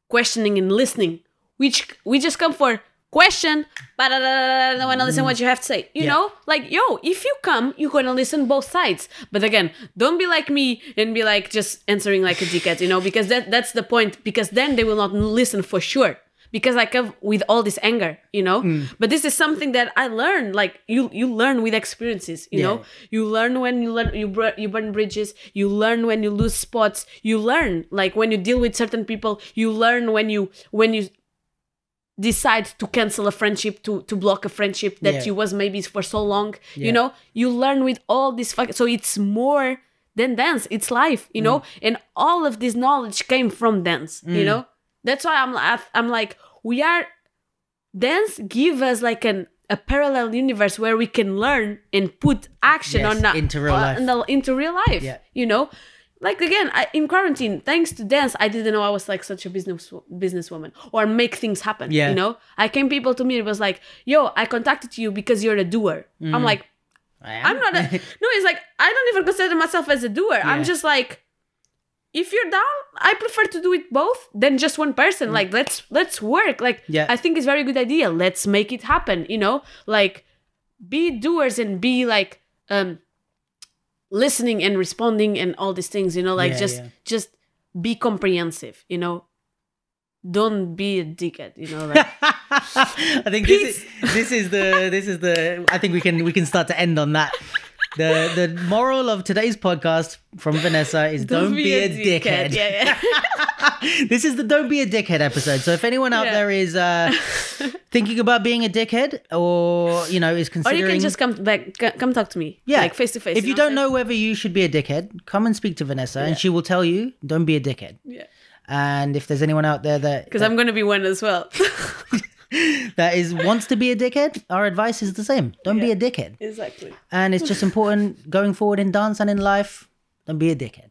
questioning and listening. We just come for question, but I want to listen what you have to say. You know, like, yo, if you come, you're going to listen both sides. But again, don't be like me and be like just answering like a dickhead, you know, because that's the point. Because then they will not listen for sure. Because I come with all this anger, you know. But this is something that I learned. Like you learn with experiences, you know. You learn when you burn bridges. You learn when you lose spots. You learn like when you deal with certain people. You learn when you decide to cancel a friendship, to block a friendship that you was maybe for so long, you know. You learn with all this so it's more than dance, it's life, you know. And all of this knowledge came from dance, you know. That's why I'm like, dance give us like a parallel universe where we can learn and put action into real life, you know. Like, again, in quarantine, thanks to dance, I didn't know I was like such a businesswoman or make things happen, you know? I came people to me, it was like, yo, I contacted you because you're a doer. I'm like, I'm not no, it's like, I don't even consider myself as a doer. I'm just like, if you're down, I prefer to do it both than just one person. Like, let's work. Like, I think it's a very good idea. Let's make it happen, you know? Like, be doers and be like, listening and responding and all these things, you know, like just be comprehensive, you know. Don't be a dickhead, you know. Like, I think this is the I think we can start to end on that. The moral of today's podcast from Vanessa is don't be a dickhead. This is the don't be a dickhead episode. So if anyone out there is thinking about being a dickhead, or you know, is considering, or you can just come talk to me, like face to face. If you don't know whether you should be a dickhead, come and speak to Vanessa, and she will tell you don't be a dickhead. And if there's anyone out there because I'm going to be one as well. that wants to be a dickhead, our advice is the same. Don't be a dickhead. Exactly. And it's just important going forward in dance and in life. Don't be a dickhead.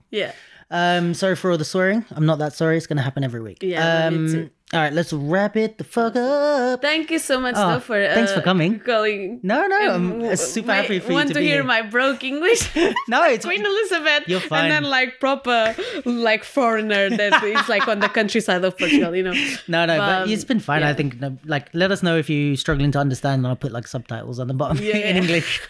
Sorry for all the swearing. I'm not that sorry. It's going to happen every week. Me too. All right, let's wrap it the fuck up. Thank you so much, though, for thanks for coming. Calling. No, I'm super happy for you to be here. Want to hear my broke English? No, it's Queen Elizabeth. You're fine. And then like proper like foreigner that is like on the countryside of Portugal, you know. No, but it's been fine. I think like let us know if you're struggling to understand, and I'll put like subtitles on the bottom in English.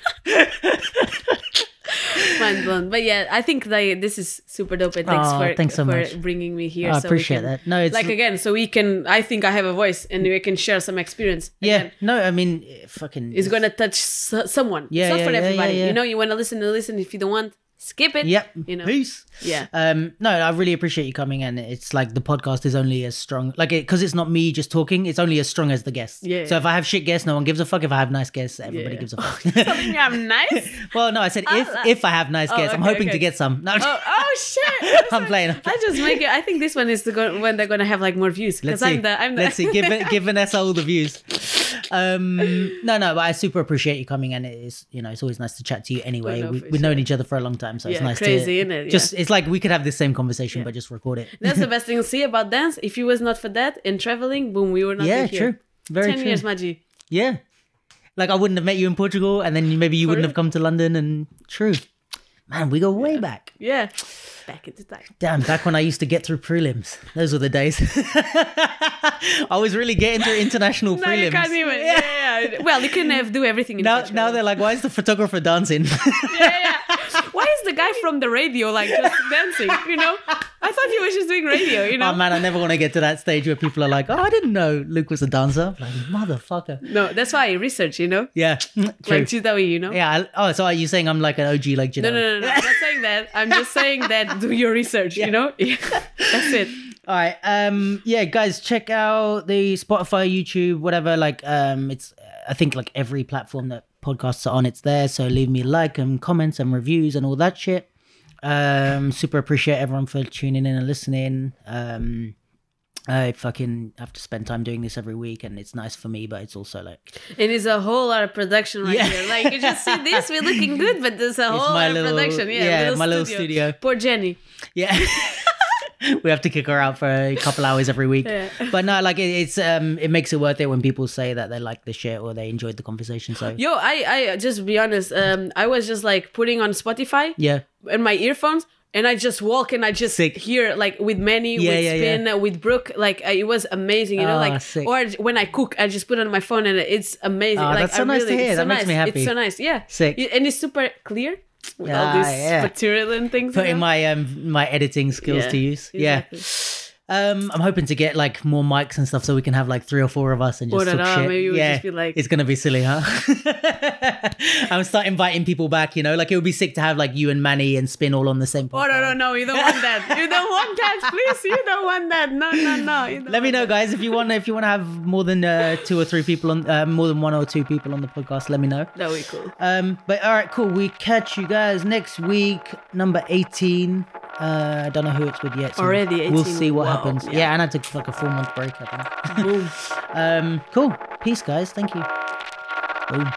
Mind blown. But yeah, I think this is super dope, and thanks so much for bringing me here. I appreciate that. No, it's like, again, so we can, I think I have a voice and we can share some experience. Again, no, I mean, fucking, it's gonna touch someone. It's not for everybody. You know, you want to listen. If you don't want, skip it. You know. Peace. No, I really appreciate you coming, and it's like the podcast is only as strong, like because it's not me just talking. It's only as strong as the guests. So if I have shit guests, no one gives a fuck. If I have nice guests, everybody gives a fuck. Telling me I'm nice? Well, no, I said if I have nice guests, I'm hoping to get some. No, shit! I'm playing. I just make it. I think this one is when they're gonna have like more views. Let's see. Let's see. Give Vanessa all the views. No, but I super appreciate you coming, and it's always nice to chat to you anyway. We've known each other for a long time, so it's nice crazy, isn't it? Just it's like we could have this same conversation, but just record it. That's the best thing to see about dance. If it was not for that and traveling, boom, we were not here. True. Very 10 true. years, Maggie. Yeah. Like I wouldn't have met you in Portugal, and then maybe you wouldn't have come to London, and true. Man, we go way back. Yeah. Back in the time. Damn, back when I used to get through prelims. Those were the days. I was really getting through international prelims. No, you can't even. Yeah. Well, you can do everything in Portugal. Now they're like, why is the photographer dancing? Yeah. Why is the guy from the radio like just dancing, you know? I thought he was just doing radio, you know? Oh man, I never want to get to that stage where people are like, oh, I didn't know Luke was a dancer. I'm like, motherfucker. No, that's why I research, you know? Yeah, true. Like Jidawi, you know? Yeah. So are you saying I'm like an OG like Jidawi? No. I'm not saying that. I'm just saying that do your research, you know? That's it. All right. Yeah, guys, check out the Spotify, YouTube, whatever. Like, it's I think like every platform that podcasts are on, it's there. So leave me a like and comments and reviews and all that shit. Super appreciate everyone for tuning in and listening. I fucking have to spend time doing this every week, and it's nice for me, but it's also like it is a whole lot of production right here. Like you just see this, we're looking good, but there's a whole lot of production. Yeah, my little studio. Poor Jenny. Yeah. We have to kick her out for a couple hours every week. Yeah. But no, like it's it makes it worth it when people say that they like the shit or they enjoyed the conversation. So I just be honest, I was just like putting on Spotify in my earphones, and I just walk and I just hear like with Manny, with Spin, with Brooke, like it was amazing, you know, like sick. Or when I cook, I just put it on my phone and it's amazing. Like, that's so nice to hear. That makes me happy. It's so nice, yeah. Sick. And it's super clear. With all this material and things. Putting my editing skills to use. Exactly. Yeah. I'm hoping to get like more mics and stuff so we can have like 3 or 4 of us and just talk shit. Maybe we'll just be like... It's gonna be silly, huh? I'm start inviting people back, you know, like it would be sick to have like you and Manny and Spin all on the same podcast. No, you don't want that. You don't want that, please. You don't want that. No. Let me know, guys, if you want to have more than 2 or 3 people on, more than 1 or 2 people on the podcast. Let me know. That would be cool. But all right, cool. We catch you guys next week, number 18. I don't know who it's with yet. So already 18. We'll see what happens. Yeah, and I took like a 4-month break, I think. Boom. Cool. Peace, guys. Thank you. Boom.